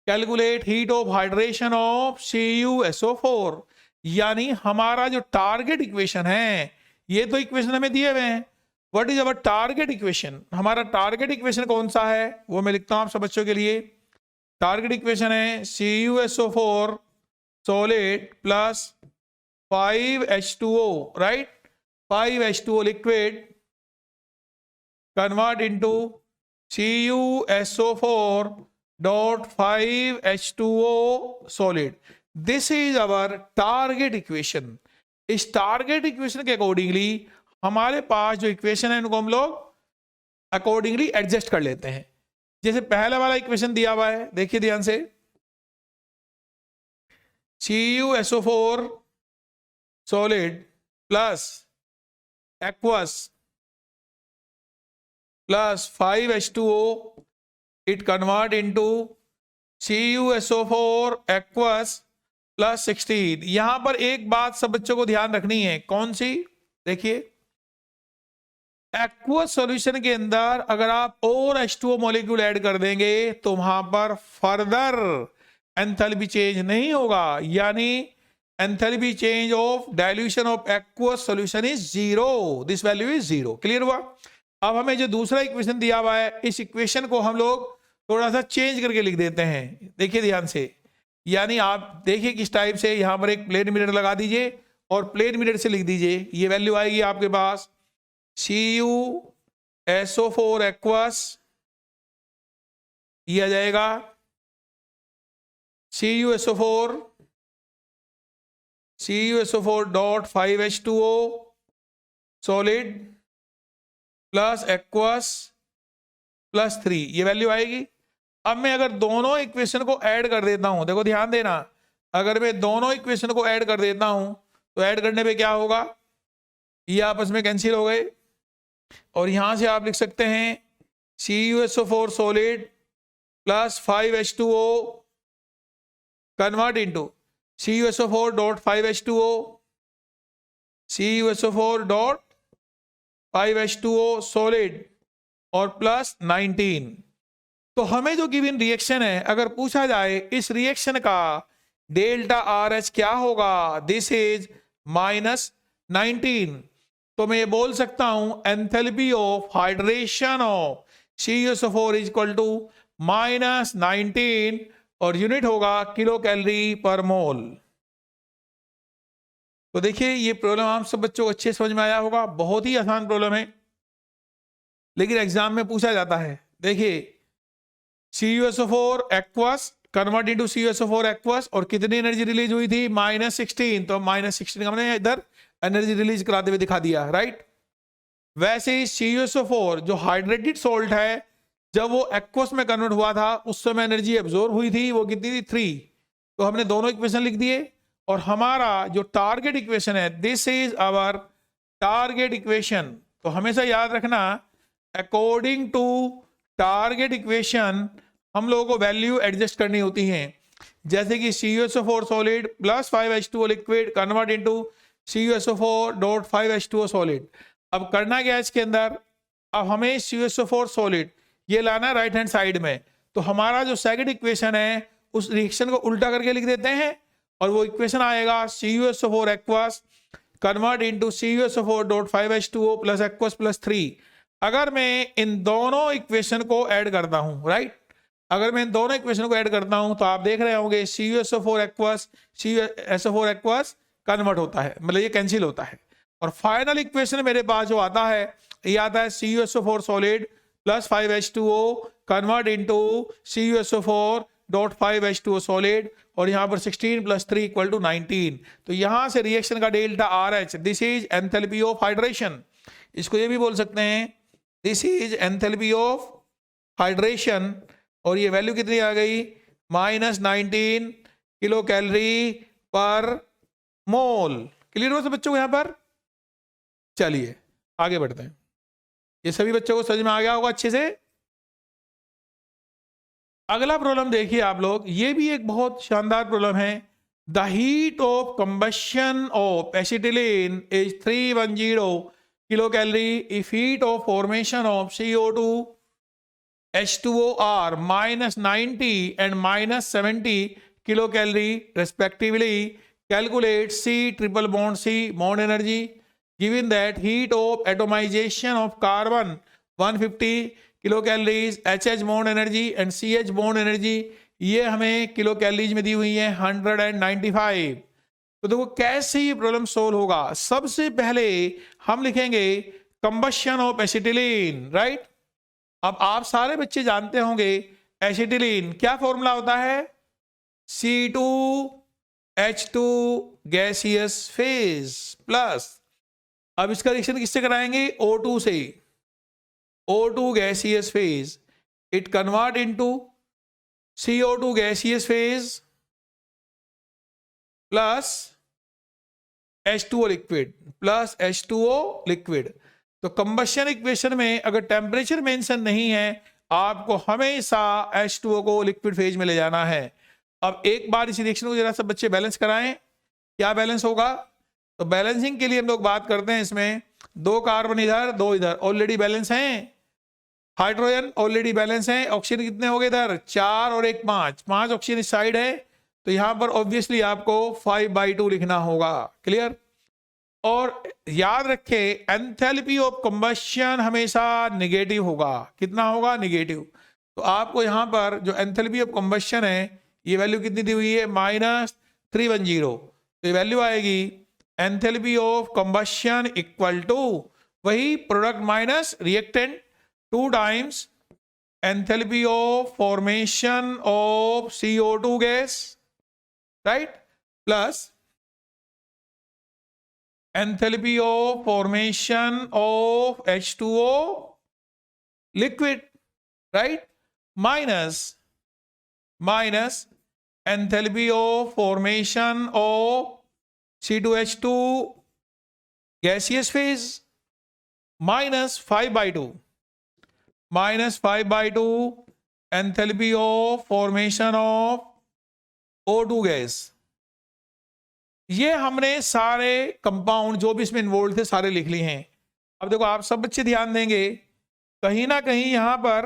calculate heat of hydration of CuSO4, यानी हमारा जो टारगेट इक्वेशन है, ये तो इक्वेशन हमें दिए हुए हैं, what is our target equation, हमारा टारगेट इक्वेशन कौन सा है वो मैं लिखता हूं आप सब बच्चों के लिए। टारगेट इक्वेशन है CuSO4 solid plus 5H2O, right, 5H2O liquid convert into CuSO4.5H2O solid. This is our target equation. इस टारगेट इक्वेशन के अकॉर्डिंगली हमारे पास जो इक्वेशन है उनको हम लोग अकॉर्डिंगली एडजस्ट कर लेते हैं। जैसे पहला वाला इक्वेशन दिया हुआ है, देखिए ध्यान से, CuSO4 solid plus aqueous plus 5H2O, it convert into CuSO4 aqueous plus 16। यहां पर एक बात सब बच्चों को ध्यान रखनी है, कौन सी, देखिए एक्वस सॉल्यूशन के अंदर अगर आप और H2O मॉलिक्यूल ऐड कर देंगे तो वहां पर फर्दर एंथैल्पी चेंज नहीं होगा, यानी enthalpy change of dilution of aqueous solution is 0, this value is 0। Clear हुआ। अब हमें जो दूसरा इक्वेशन दिया हुआ है, इस इक्वेशन को हम लोग थोड़ा सा चेंज करके लिख देते हैं, देखिए ध्यान से, यानी आप देखिए किस टाइप से, यहां पर एक प्लेन मीटर लगा दीजिए और प्लेन मीटर से लिख दीजिए, ये वैल्यू आएगी आपके पास CuSO4 एक्वस, ये आ जाएगा CuSO4.5H2O solid plus aqueous plus 3, ये वैल्यू आएगी। अब मैं अगर दोनों इक्वेशन को ऐड कर देता हूं, देखो ध्यान देना, अगर मैं दोनों इक्वेशन को ऐड कर देता हूं तो ऐड करने पे क्या होगा, ये आपस में कैंसिल हो गए और यहां से आप लिख सकते हैं CuSO4 solid plus 5H2O convert into CuSO4 dot 5H2O CuSO4 dot 5H2O solid और प्लस 19। तो हमें जो गिवन रिएक्शन है, अगर पूछा जाए इस रिएक्शन का डेल्टा RH क्या होगा, दिस इज -19। तो मैं ये बोल सकता हूं enthalpy of hydration of CuSO4 is equal to -19 और यूनिट होगा किलो कैलोरी पर मोल। तो देखिए ये प्रॉब्लम आप सब बच्चों को अच्छे समझ में आया होगा, बहुत ही आसान प्रॉब्लम है लेकिन एग्जाम में पूछा जाता है। देखिए CuSO4 aqueous convert into CuSO4 aqueous और कितनी एनर्जी रिलीज हुई थी, -16। तो -16 हमने इधर एनर्जी रिलीज कराते हुए दिखा दिया, राइट। वैसे ही CuSO4 जो हाइड्रेटेड सॉल्ट है, जब वो एक्वस में कन्वर्ट हुआ था उस समय एनर्जी एब्जॉर्ब हुई थी, वो कितनी थी 3। तो हमने दोनों इक्वेशन लिख दिए और हमारा जो टारगेट इक्वेशन है, this is our target equation. तो हमेशा याद रखना अकॉर्डिंग टू टारगेट इक्वेशन हम लोगों को वैल्यू एडजस्ट करनी होती है। जैसे कि CuSO4 solid plus 5H2O liquid convert into CuSO4 dot 5H2O solid. अब करना क्या है इसके अंदर, अब हमें CuSO4 सॉलिड ये लाना है राइट हैंड साइड में। तो हमारा जो सेकंड इक्वेशन है उस रिएक्शन को उल्टा करके लिख देते हैं और वो इक्वेशन आएगा CuSO4 aqueous convert into CuSO4 dot 5H2O plus aqueous plus 3। अगर मैं इन दोनों इक्वेशन को ऐड करता हूं, राइट, अगर मैं इन दोनों इक्वेशन को ऐड करता हूं तो आप देख रहे होंगे CuSO4 aqueous CuSO4 aqueous convert होता है, मतलब ये कैंसिल होता है। और फाइनल इक्वेशन मेरे पास जो आता है, ये आता है CuSO4 solid plus 5H2O convert into CuSO4 dot 5H2O solid और यहां पर 16 प्लस 3 इक्वल टू 19। तो यहां से रिएक्शन का delta RH, this is enthalpy of hydration. इसको ये भी बोल सकते हैं this is enthalpy of hydration और ये वैल्यू कितनी आ गई, -19 किलो कैलोरी पर मोल। क्लियर हो सब बच्चों को यहां पर। चलिए आगे बढ़ते हैं, ये सभी बच्चों को समझ में आ गया होगा अच्छे से। अगला प्रॉब्लम देखिए आप लोग, ये भी एक बहुत शानदार प्रॉब्लम है। The heat of combustion of acetylene is 310 kilo calorie if heat of formation of CO2 H2O are -90 and -70 kilo calorie respectively. Calculate C triple bond C bond energy given that heat of atomization of carbon 150 kilo calories, HH bond energy and CH bond energy ये हमें kilo calories में दी हुई है 195। तो देखो कैसे ये problem solve होगा। सबसे पहले हम लिखेंगे कंबशन ऑफ एसिटिलीन, राइट। अब आप सारे बच्चे जानते होंगे एसिटिलीन क्या फॉर्मूला होता है, C2H2 गैसियस फेज प्लस, अब इसका रिएक्शन किससे कराएंगे, O2 से, O2 gaseous phase, it convert into CO2 gaseous phase plus H2O liquid plus H2O liquid। तो कंबशन इक्वेशन में अगर टेम्परेचर मेंशन नहीं है, आपको हमेशा H2O को लिक्विड फेज में ले जाना है। अब एक बार इस रिएक्शन को जरा सब बच्चे बैलेंस कराएं, क्या बैलेंस होगा। तो बैलेंसिंग के लिए हम लोग बात करते हैं, इसमें 2 कार्बन इधर 2 इधर ऑलरेडी बैलेंस हैं, हाइड्रोजन ऑलरेडी बैलेंस है, ऑक्सीजन कितने हो गए इधर 4 और 1 5 ऑक्सीजन इस साइड है। तो यहां पर ऑब्वियसली आपको 5/2 लिखना होगा, क्लियर। और याद रखें एंथैल्पी ऑफ कंबशन हमेशा नेगेटिव होगा, कितना होगा, नेगेटिव। तो आपको यहां पर जो एंथैल्पी ऑफ कंबशन है ये वैल्यू कितनी दी हुई है, -310। तो ये वैल्यू आएगी enthalpy of combustion equal to वही product minus reactant 2 times enthalpy of formation of CO2 gas, right, plus enthalpy of formation of H2O liquid, right, minus enthalpy of formation of C2H2 gaseous phase minus 5/2 enthalpy of formation of O2 gas. ये हमने सारे compound जो भी इसमें involve थे सारे लिख लिए हैं। अब देखो आप सब बच्चे ध्यान देंगे, कहीं ना कहीं यहां पर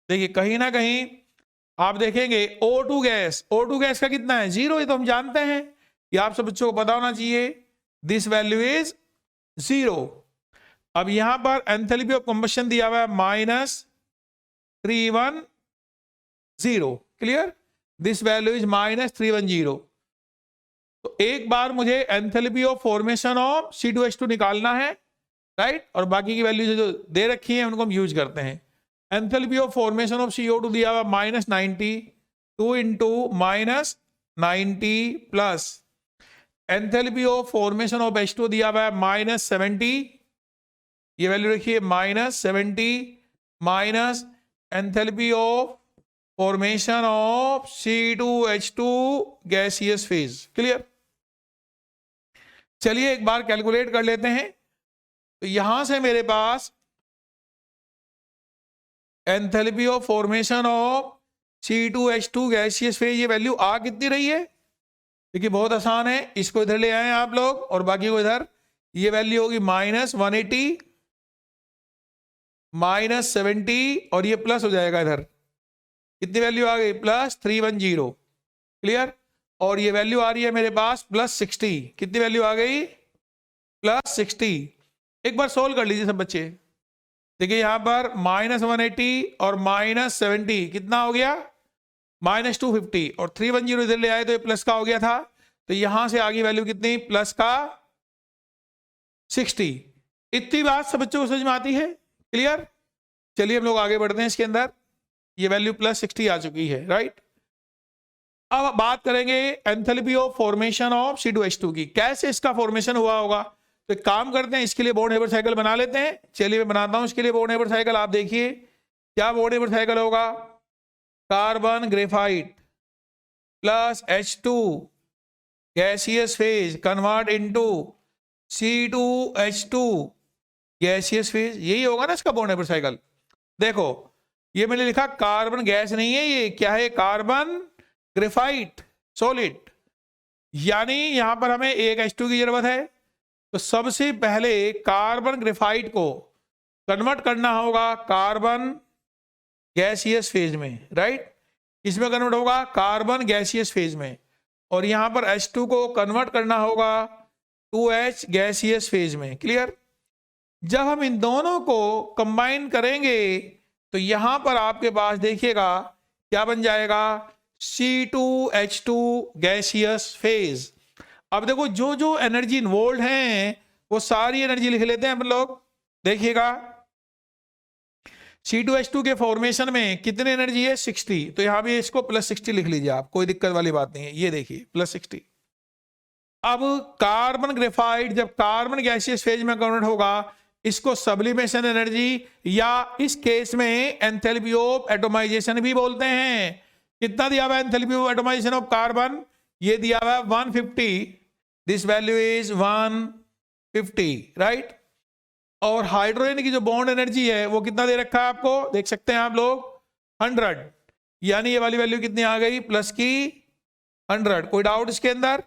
देखिए, कहीं ना कहीं आप देखेंगे O2 गैस का कितना है 0, ये तो हम जानते हैं, ये आप सब बच्चों को पता होना चाहिए, दिस वैल्यू इज 0। अब यहां पर एंथैल्पी ऑफ कंबशन दिया हुआ है -310, क्लियर, दिस वैल्यू इज -310। तो एक बार मुझे enthalpy of formation of C2H2 निकालना है, राइट, और बाकी की वैल्यू जो दे रखी है उनको हम यूज करते हैं। Enthalpy of formation of CO2 दिया हुआ -90, 2 into -90 plus enthalpy of formation of H2 दिया हुआ है -70, ये वैल्यू रखिए -70 minus enthalpy of formation of C2H2 gaseous phase. Clear, चलिए एक बार कैलकुलेट कर लेते हैं। तो यहां से मेरे पास enthalpy of formation of C2H2 gaseous phase, ये वैल्यू आ कितनी रही है, देखिए बहुत आसान है, इसको इधर ले आए आप लोग और बाकी को इधर, ये वैल्यू होगी -180 -70 और ये प्लस हो जाएगा इधर, कितनी वैल्यू आ गई +310, क्लियर, और ये वैल्यू आ रही है मेरे पास +60, कितनी वैल्यू आ गई +60। एक बार सोल्व कर लीजिए सब बच्चे, देखिए यहां पर -180 और -70 कितना हो गया -250 और 310 इधर ले आए तो ये प्लस का हो गया था, तो यहां से आगे वैल्यू कितनी प्लस का 60। इतनी बात सब बच्चों को समझ में आती है, क्लियर। चलिए हम लोग आगे बढ़ते हैं, इसके अंदर ये वैल्यू +60 आ चुकी है, राइट। अब बात करेंगे enthalpy of formation of C2H2 की, कैसे इसका फॉर्मेशन हुआ होगा। तो एक काम करते हैं, इसके लिए बॉन्ड हेबर साइकिल बना लेते हैं। चलिए मैं बनाता हूं इसके लिए बॉन्ड हेबर साइकिल। आप देखिए क्या बॉन्ड हेबर साइकिल होगा, carbon graphite plus H2 gaseous phase convert into C2H2 gaseous phase, यही होगा ना इसका बॉन्ड हेबर साइकिल। देखो ये मैंने लिखा कार्बन गैस नहीं है, ये क्या है कार्बन ग्रेफाइट सॉलिड, यानी यहां पर हमें एक H2 की जरूरत है। तो सबसे पहले कार्बन ग्रेफाइट को कन्वर्ट करना होगा कार्बन गैसियस फेज में, राइट, इसमें कन्वर्ट होगा कार्बन गैसियस फेज में, और यहां पर H2 को कन्वर्ट करना होगा 2H गैसियस फेज में, क्लियर। जब हम इन दोनों को कंबाइन करेंगे तो यहां पर आपके पास देखिएगा क्या बन जाएगा C2H2 गैसियस फेज। अब देखो जो जो एनर्जी इन्वॉल्व हैं वो सारी एनर्जी लिख लेते हैं हम लोग। देखिएगा C2H2 के फॉर्मेशन में कितनी एनर्जी है 60, तो यहां भी इसको +60 लिख लीजिए आप, कोई दिक्कत वाली बात नहीं है, ये देखिए +60। अब कार्बन ग्रेफाइट जब कार्बन गैसियस फेज में कन्वर्ट होगा, इसको सब्लिमेशन एनर्जी या इस केस में एंथैल्पी ऑफ एटोमाइजेशन भी बोलते हैं। कितना दिया हुआ है enthalpy of atomization of carbon, ये दिया हुआ है 150, दिस वैल्यू इज 150, राइट। और हाइड्रोजन की जो बॉन्ड एनर्जी है वो कितना दे रखा है आपको, देख सकते हैं आप लोग 100, यानी ये वाली वैल्यू कितनी आ गई +100। कोई डाउट इसके अंदर।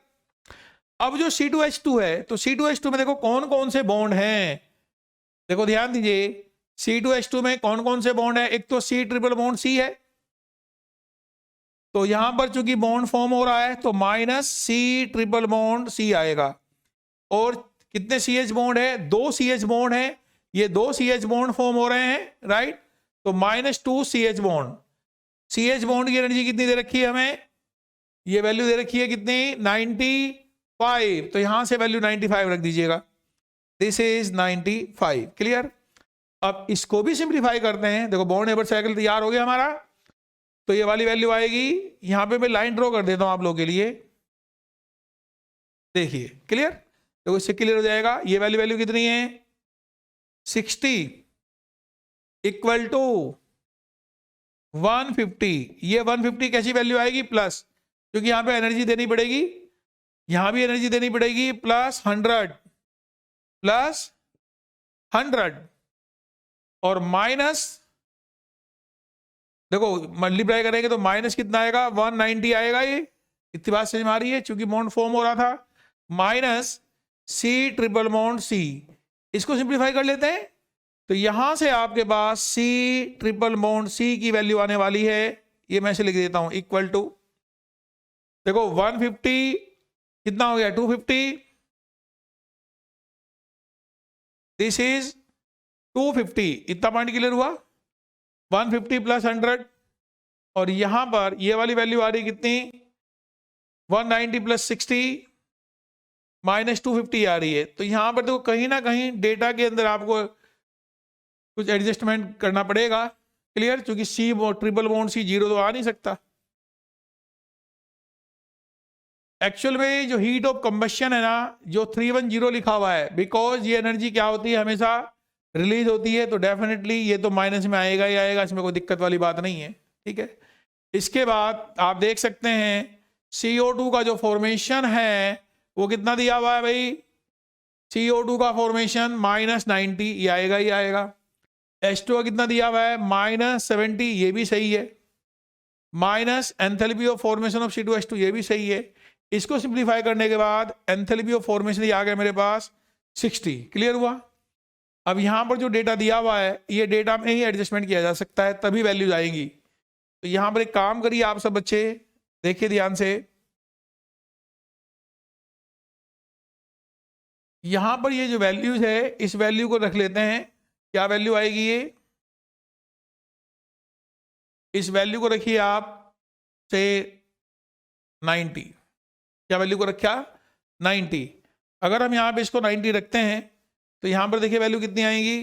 अब जो C2H2 है, तो C2H2 में देखो कौन कौन से बॉन्ड हैं, देखो ध्यान दीजिए C2H2 में कौन कौन से बॉन्ड है। एक तो C ट्रिपल बॉन्ड C है, तो यहां पर चूंकि बॉन्ड फॉर्म हो रहा है तो -C ट्रिपल बॉन्ड C आएगा। और कितने CH बॉन्ड है, 2 CH बॉन्ड है, ये 2 CH बॉन्ड फॉर्म हो रहे हैं, राइट। तो -2 CH बॉन्ड, CH बॉन्ड की एनर्जी कितनी दे रखी है हमें, ये वैल्यू दे रखी है कितनी 95, तो यहां से वैल्यू 95 रख दीजिएगा, दिस इज 95, क्लियर। अब इसको भी सिंप्लीफाई करते हैं, देखो बॉन्ड हेबर साइकिल तैयार हो गया हमारा, तो ये वाली वैल्यू आएगी, यहां पे मैं लाइन ड्रॉ कर देता हूं आप लोगों के लिए, देखिए क्लियर, तो इससे क्लियर हो जाएगा। ये वैल्यू कितनी है 60 इक्वल टू 150, ये 150 कैसी वैल्यू आएगी प्लस, क्योंकि यहां पे एनर्जी देनी पड़ेगी, यहां भी एनर्जी देनी पड़ेगी प्लस 100 और माइनस, देखो मल्टीप्लाई करेंगे तो माइनस कितना आएगा 190 आएगा। ये इतनी बात समझ में आ रही है, क्योंकि बॉन्ड फॉर्म हो रहा था minus C triple bond C। इसको सिंप्लीफाई कर लेते हैं तो यहां से आपके पास C ट्रिपल बॉन्ड C की वैल्यू आने वाली है, ये मैं से लिख देता हूं इक्वल टू, देखो 150 कितना हो गया 250, दिस इज 250, इतना पॉइंट क्लियर हुआ 150 प्लस 100 और यहां पर ये वाली वैल्यू आ रही कितनी 190 प्लस 60 माइनस 250 आ रही है। तो यहां पर देखो कहीं ना कहीं डेटा के अंदर आपको कुछ एडजस्टमेंट करना पड़ेगा, क्लियर, क्योंकि C ट्रिपल बॉन्ड C 0 तो आ नहीं सकता। एक्चुअल में जो हीट ऑफ कंबशन है ना, जो 310 लिखा हुआ है, बिकॉज ये एनर्जी क्या होती है हमेशा रिलीज होती है, तो डेफिनेटली ये तो माइनस में आएगा ही आएगा, इसमें कोई दिक्कत वाली बात नहीं है, ठीक है। इसके बाद आप देख सकते हैं CO2 का जो फॉर्मेशन है वो कितना दिया हुआ है भाई, CO2 का फॉर्मेशन -90, ये आएगा ही आएगा। H2 का कितना दिया हुआ है -70, ये भी सही है। Minus enthalpy of formation of C2H2, ये भी सही है। इसको सिंप्लीफाई करने के बाद एंथैल्पी ऑफ फॉर्मेशन ये आ गया मेरे पास 60, क्लियर हुआ। अब यहां पर जो डेटा दिया हुआ है ये डेटा में ही एडजस्टमेंट किया जा सकता है, तभी वैल्यूज आएंगी। तो यहां पर एक काम करिए आप सब बच्चे, देखिए ध्यान से, यहां पर ये जो वैल्यूज है इस वैल्यू को रख लेते हैं, क्या वैल्यू आएगी ये, इस वैल्यू को रखिए आप से 90, क्या वैल्यू को रखा 90। अगर हम यहां पे इसको 90 रखते हैं तो यहां पर देखिए वैल्यू कितनी आएगी,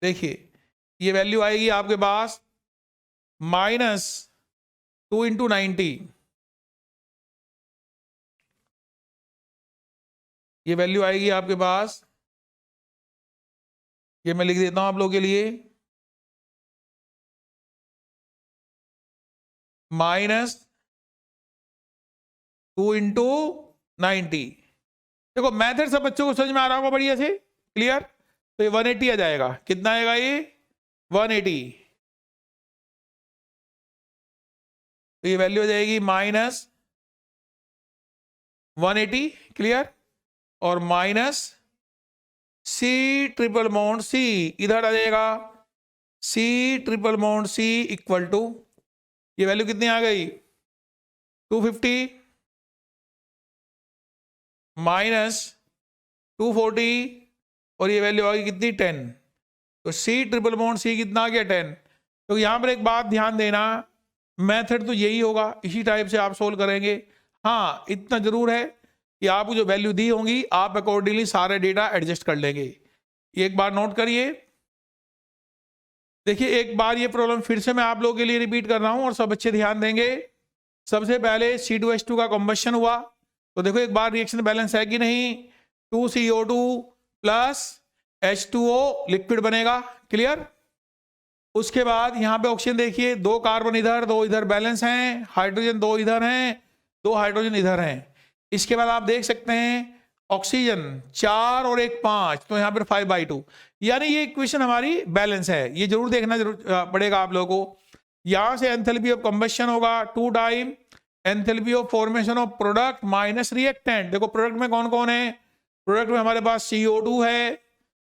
देखिए ये वैल्यू आएगी आपके पास -2 × 90, ये वैल्यू आएगी आपके पास, ये मैं लिख देता हूं आप लोगों के लिए, -2 × 90। देखो मैथड सब बच्चों को समझ में आ रहा होगा बढ़िया से, क्लियर। तो ये 180 आ जाएगा, कितना आएगा ये 180, तो ये वैल्यू आ जाएगी -180, क्लियर। और minus C triple bond C इधर आ जाएगा, C triple bond C equal to, ये वैल्यू कितनी आ गई 250 माइनस 240 और ये वैल्यू आ गई कितनी 10, तो C ट्रिपल बॉन्ड C कितना आ गया 10। तो यहां पर एक बात ध्यान देना, मेथड तो यही होगा, इसी टाइप से आप सोल्व करेंगे। हाँ इतना जरूर है कि आपको जो वैल्यू दी होंगी आप अकॉर्डिंगली सारे डेटा एडजस्ट कर लेंगे। एक बार नोट करिए, देखिए एक बार ये प्रॉब्लम फिर से मैं आप लोगों के लिए रिपीट कर रहा हूं और सब बच्चे ध्यान देंगे। सबसे पहले C2H2 का कॉम्बशन हुआ, तो देखो एक बार रिएक्शन बैलेंस है कि नहीं, 2CO2 प्लस H2O लिक्विड बनेगा, क्लियर। उसके बाद यहां पे ऑक्सीजन देखिए, 2 कार्बन इधर 2 इधर बैलेंस हैं, हाइड्रोजन 2 इधर हैं 2 हाइड्रोजन इधर हैं। इसके बाद आप देख सकते हैं ऑक्सीजन 4 और 1 5, तो यहां पर 5/2, यानी ये इक्वेशन हमारी बैलेंस है, ये जरूर देखना पड़ेगा आप लोगों को। यहां से एंथैल्पी ऑफ कंबशन होगा 2 time enthalpy of formation of product minus reactant. देखो प्रोडक्ट में कौन कौन है, प्रोडक्ट में हमारे पास CO2 है,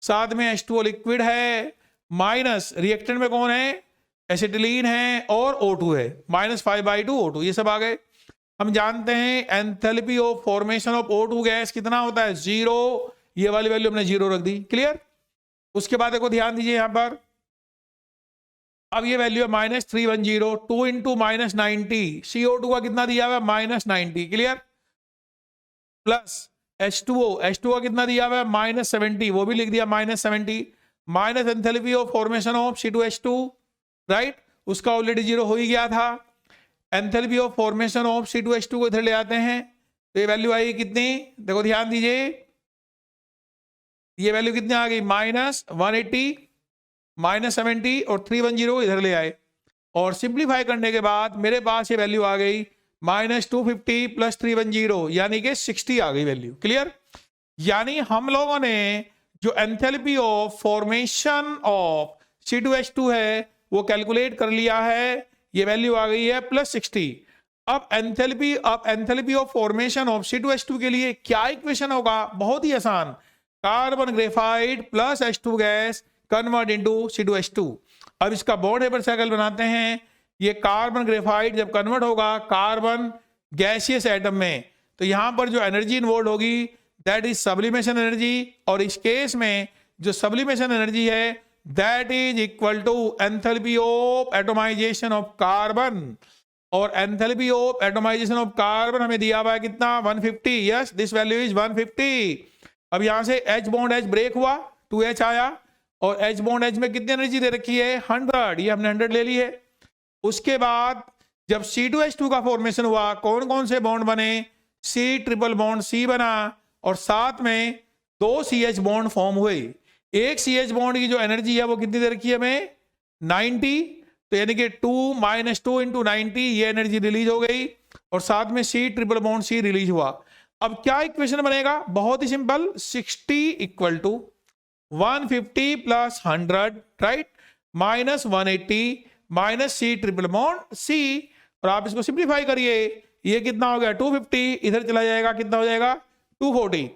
साथ में H2O लिक्विड है, माइनस रिएक्टेंट में कौन है एसिटिलीन है और O2 है, -5/2 O2, ये सब आ गए। हम जानते हैं enthalpy of formation of O2 gas कितना होता है 0, ये वाली वैल्यू हमने 0 रख दी, क्लियर। उसके बाद देखो ध्यान दीजिए यहां पर, अब ये वैल्यू है -310, 2 × -90, CO2 का कितना दिया हुआ है -90, क्लियर, प्लस H2O का कितना दिया हुआ है -70, वो भी लिख दिया -70, minus enthalpy of formation of C2H2, right, उसका ऑलरेडी 0 हो ही गया था। Enthalpy of formation of C2H2 को इधर ले आते हैं, तो ये वैल्यू आई कितनी, देखो ध्यान दीजिए, ये वैल्यू कितनी आ गई -180 -70 और 310 इधर ले आए, और सिंप्लीफाई करने के बाद मेरे पास ये वैल्यू आ गई -250 + 310 यानी कि 60 आ गई वैल्यू। क्लियर? यानी हम लोगों ने जो enthalpy of formation of C2H2 है वो कैलकुलेट कर लिया है, ये वैल्यू आ गई है +60। अब enthalpy of formation of C2H2 के लिए क्या इक्वेशन होगा? बहुत ही आसान, carbon graphite plus H2 gas convert into C2H2। अब इसका बॉन्ड हेबर साइकिल बनाते हैं। ये कार्बन ग्रेफाइट जब कन्वर्ट होगा कार्बन गैसियस एटम में, तो यहां पर जो एनर्जी इन्वॉल्व होगी दैट इज सब्लिमेशन एनर्जी, और इस केस में जो सब्लिमेशन एनर्जी है that is equal to enthalpy of atomization of carbon, और enthalpy of atomization of carbon हमें दिया हुआ है कितना? 150। Yes, this value is 150। अब यहां से H बॉन्ड H ब्रेक हुआ, 2H आया, और H बॉन्ड H में कितनी एनर्जी दे रखी है? 100। ये हमने 100 ले ली है। उसके बाद जब C2H2 का फॉर्मेशन हुआ, कौन कौन से बॉन्ड बने? C ट्रिपल बॉन्ड C बना, और साथ में 2 CH बॉन्ड फॉर्म हुए। एक CH बॉन्ड की जो एनर्जी है वो कितनी दे रखी है हमें? 90। तो यानी कि 2 - 2 × 90 ये एनर्जी रिलीज हो गई, और साथ में C triple bond C release हुआ। अब क्या इक्वेशन बनेगा? बहुत ही simple, 60 = 150 + 100, right, -180 -C triple bond C, और आप इसको सिंप्लीफाई करिए, ये कितना हो गया? 250, इधर चला जाएगा, कितना हो जाएगा? 240।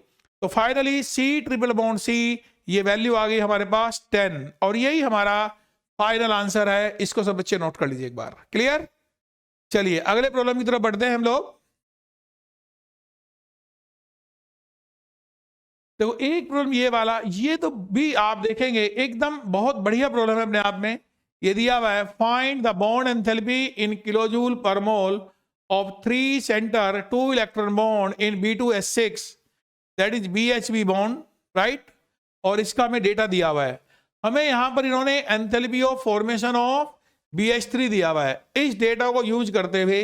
तो finally C triple bond C ये वैल्यू आ गई हमारे पास 10, और यही हमारा फाइनल आंसर है। इसको सब बच्चे नोट कर लीजिए एक बार। क्लियर? चलिए अगले प्रॉब्लम की तरफ बढ़ते हैं हम लोग। देखो एक प्रॉब्लम ये वाला, ये तो भी आप देखेंगे एकदम बहुत बढ़िया प्रॉब्लम है अपने आप में। ये दिया हुआ है, find the bond enthalpy in kilojoule per mole of 3 centre 2 electron bond in B2S6 that is BHB bond, right, और इसका हमें डेटा दिया हुआ है। हमें यहां पर इन्होंने enthalpy of formation of BH3 दिया हुआ है। इस डेटा को यूज करते हुए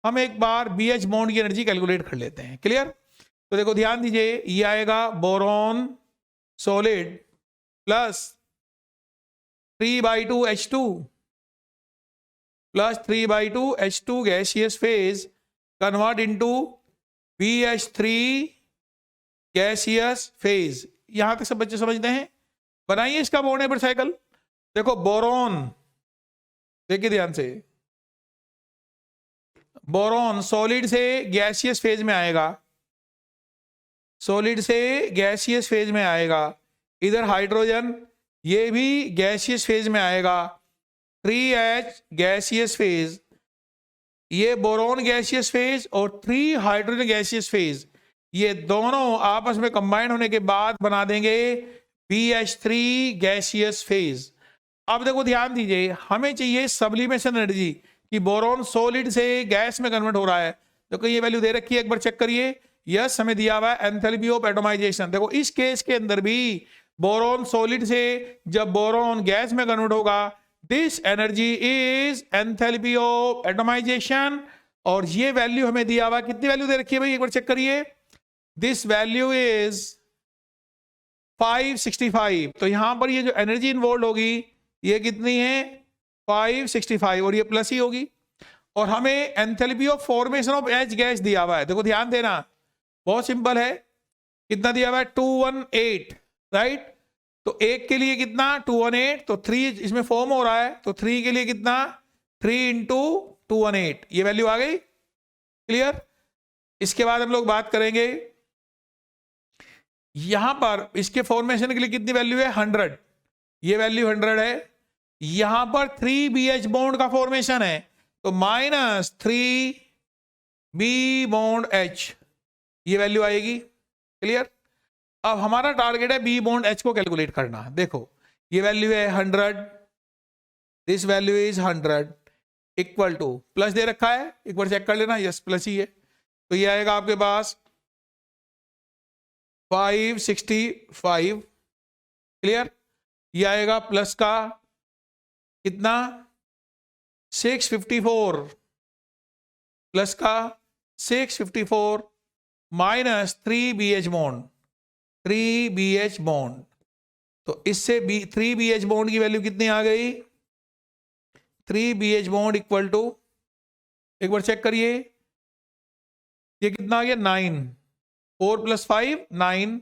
हम एक बार BH बॉन्ड की एनर्जी कैलकुलेट कर लेते हैं। क्लियर? तो देखो ध्यान दीजिए, ये आएगा boron solid plus 3/2 H2 plus 3/2 H2 gaseous phase convert into BH3 gaseous phase. यहां तक सब बच्चे समझते हैं? बनाइए इसका बॉन्ड हेबर साइकिल। देखो बोरॉन, देखिए ध्यान से, बोरॉन सॉलिड से गैसियस फेज में आएगा, सॉलिड से गैसियस फेज में आएगा। इधर हाइड्रोजन ये भी गैसियस फेज में आएगा, 3H गैसियस फेज, ये बोरॉन गैसियस फेज और 3 हाइड्रोजन गैसियस फेज, ये दोनों आपस में कंबाइन होने के बाद बना देंगे BH3 गैसियस फेज। अब देखो ध्यान दीजिए, हमें चाहिए सब्लिमेशन एनर्जी कि बोरॉन सॉलिड से गैस में कन्वर्ट हो रहा है। देखो ये वैल्यू दे रखी है, एक बार चेक करिए। यस, हमें दिया हुआ है एंथैल्पी ऑफ एटोमाइजेशन। देखो इस केस के अंदर भी बोरॉन सॉलिड से जब बोरॉन गैस में कन्वर्ट होगा, this energy is enthalpy of atomisation, और ये वैल्यू हमें दिया हुआ, कितनी वैल्यू दे रखी है भाई एक बार चेक करिए। This value is 565। तो यहां पर ये जो एनर्जी इन्वॉल्व होगी ये कितनी है? 565, और ये प्लस ही होगी। और हमें enthalpy of formation of H gas दिया हुआ है। देखो ध्यान देना, बहुत सिंपल है। कितना दिया हुआ है? 218, राइट। तो एक के लिए कितना? 218, तो 3 इसमें फॉर्म हो रहा है, तो 3 के लिए कितना? 3 × 218, ये वैल्यू आ गई। क्लियर? इसके बाद हम लोग बात करेंगे यहां पर इसके फॉर्मेशन के लिए कितनी वैल्यू है? 100, ये वैल्यू 100 है। यहां पर 3BH बॉन्ड का फॉर्मेशन है, तो -3B बॉन्ड H, ये वैल्यू आएगी। क्लियर? अब हमारा टारगेट है B बॉन्ड H को कैलकुलेट करना। देखो ये वैल्यू है 100, this value is 100 equal to, plus दे रखा है, एक बार चेक कर लेना, यस प्लस ही है। तो ये आएगा आपके पास 565। क्लियर? ये आएगा प्लस का कितना? 654, प्लस का 654 minus 3BH bond, 3BH bond, तो इससे 3BH बॉन्ड की वैल्यू कितनी आ गई? 3BH बॉन्ड इक्वल टू, एक बार चेक करिए, ये कितना आ गया 9, 4 + 5 9,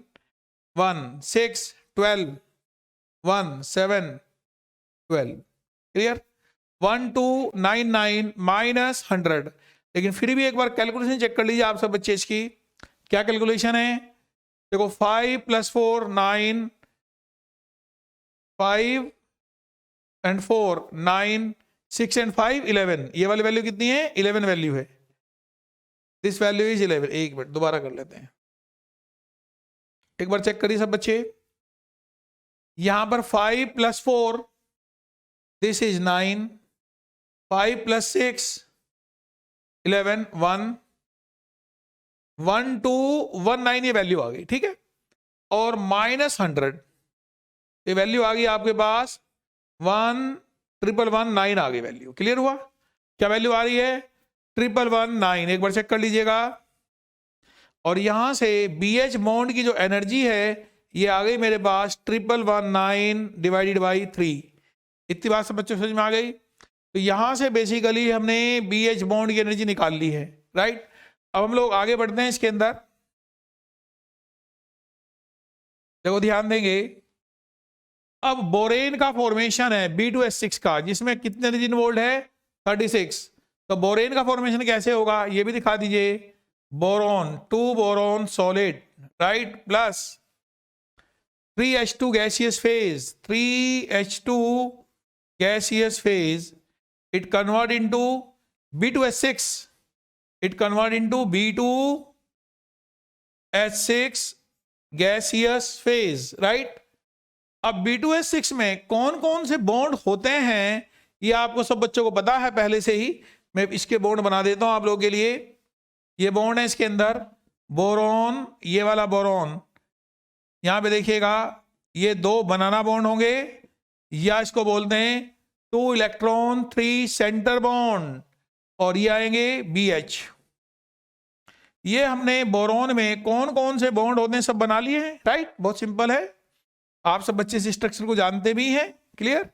1 6 12, 1 7 12, क्लियर। 1 2 9 9 माइनस 100। लेकिन फिर भी एक बार कैलकुलेशन चेक कर लीजिए आप सब बच्चे इसकी, क्या कैलकुलेशन है। देखो 5 + 4 9, 5 and 4 9, 6 and 5 11। ये वाली वैल्यू कितनी है? 11 वैल्यू है। This value is 11। एक मिनट दोबारा कर लेते हैं, एक बार चेक करिए सब बच्चे। यहां पर 5 + 4 दिस इज 9, 5 + 6 11, 1 1 2 1 9 ये वैल्यू आ गई, ठीक है। और माइनस 100 ये वैल्यू आ गई आपके पास 1 1 1 1 9 आ गई वैल्यू। क्लियर हुआ? क्या वैल्यू आ रही है? 1 1 1 9। एक बार चेक कर लीजिएगा। और यहां से BH बॉन्ड की जो एनर्जी है ये आ गई मेरे पास 1 1 1 9 डिवाइडेड बाई 3। इतनी बात सब बच्चों समझ में आ गई। तो यहां से बेसिकली हमने BH बॉन्ड की एनर्जी निकाल ली है, राइट। अब हम लोग आगे बढ़ते हैं इसके अंदर। देखो ध्यान देंगे, अब बोरेन का फॉर्मेशन है B2S6 का, जिसमें कितने एनर्जी इन्वॉल्व है? 36। तो बोरेन का फॉर्मेशन कैसे होगा ये भी दिखा दीजिए। Boron 2 boron solid, right, plus 3H2 gaseous phase, 3H2 gaseous phase, it convert into B2S6, it convert into B2H6 gaseous phase, right। अब B2S6 में कौन कौन से बॉन्ड होते हैं ये आपको सब बच्चों को पता है पहले से ही। मैं इसके बॉन्ड बना देता हूं आप लोगों के लिए। ये बॉन्ड है इसके अंदर बोरॉन, ये वाला बोरॉन, यहां पे देखिएगा ये 2 बनाना बॉन्ड होंगे, या इसको बोलते हैं 2 इलेक्ट्रॉन 3 सेंटर बॉन्ड, और ये आएंगे BH। ये हमने बोरॉन में कौन कौन से बॉन्ड होते हैं सब बना लिए हैं, राइट। बहुत सिंपल है, आप सब बच्चे इस स्ट्रक्चर को जानते भी हैं। क्लियर।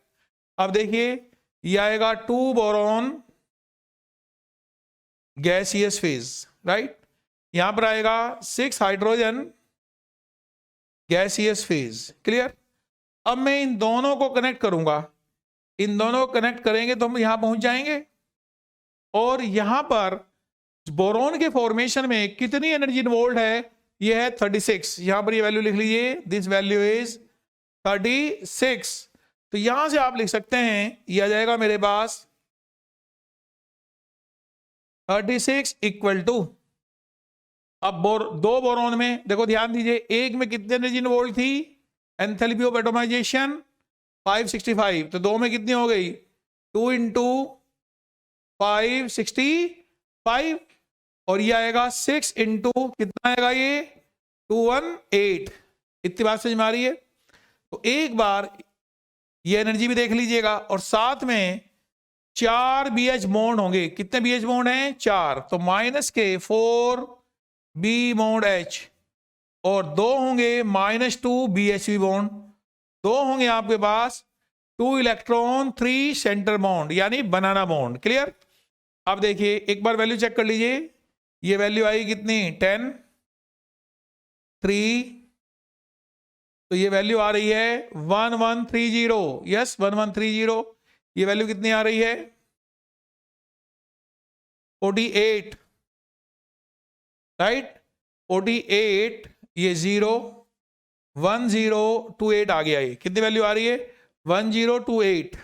अब देखिए ये आएगा 2 बोरॉन गैसियस फेज, राइट। यहां पर आएगा 6 हाइड्रोजन गैसियस फेज। क्लियर। अब मैं इन दोनों को कनेक्ट करूंगा, इन दोनों को कनेक्ट करेंगे तो हम यहां पहुंच जाएंगे। और यहां पर बोरॉन के फॉर्मेशन में कितनी एनर्जी इन्वॉल्व है? ये है 36। यहां पर ये वैल्यू लिख लीजिए, दिस वैल्यू इज 36। तो यहां से आप लिख सकते हैं ये आ जाएगा मेरे पास 36 इक्वल टू, अब 2 बोरॉन में देखो ध्यान दीजिए, एक में कितनी एनर्जी इन्वॉल्व थी? Enthalpy of atomisation 565। तो 2 में कितनी हो गई? 2 × 565, और ये आएगा 6 × कितना आएगा ये? 218। इतनी बात समझ में आ रही है? तो एक बार ये एनर्जी भी देख लीजिएगा। और साथ में 4 BH बॉन्ड होंगे। कितने BH बॉन्ड हैं? 4। तो -4 B बॉन्ड H, और 2 होंगे -2 BH बॉन्ड, 2 होंगे आपके पास 2 इलेक्ट्रॉन 3 सेंटर बॉन्ड, यानी बनाना बॉन्ड। क्लियर। अब देखिए एक बार वैल्यू चेक कर लीजिए, ये वैल्यू आई कितनी? 10 3। तो ये वैल्यू आ रही है 1130। यस 1130। ये वैल्यू कितनी आ रही है? 48, राइट। 48, ये 0 1028 आ गया। ये कितनी वैल्यू आ रही है? 1028।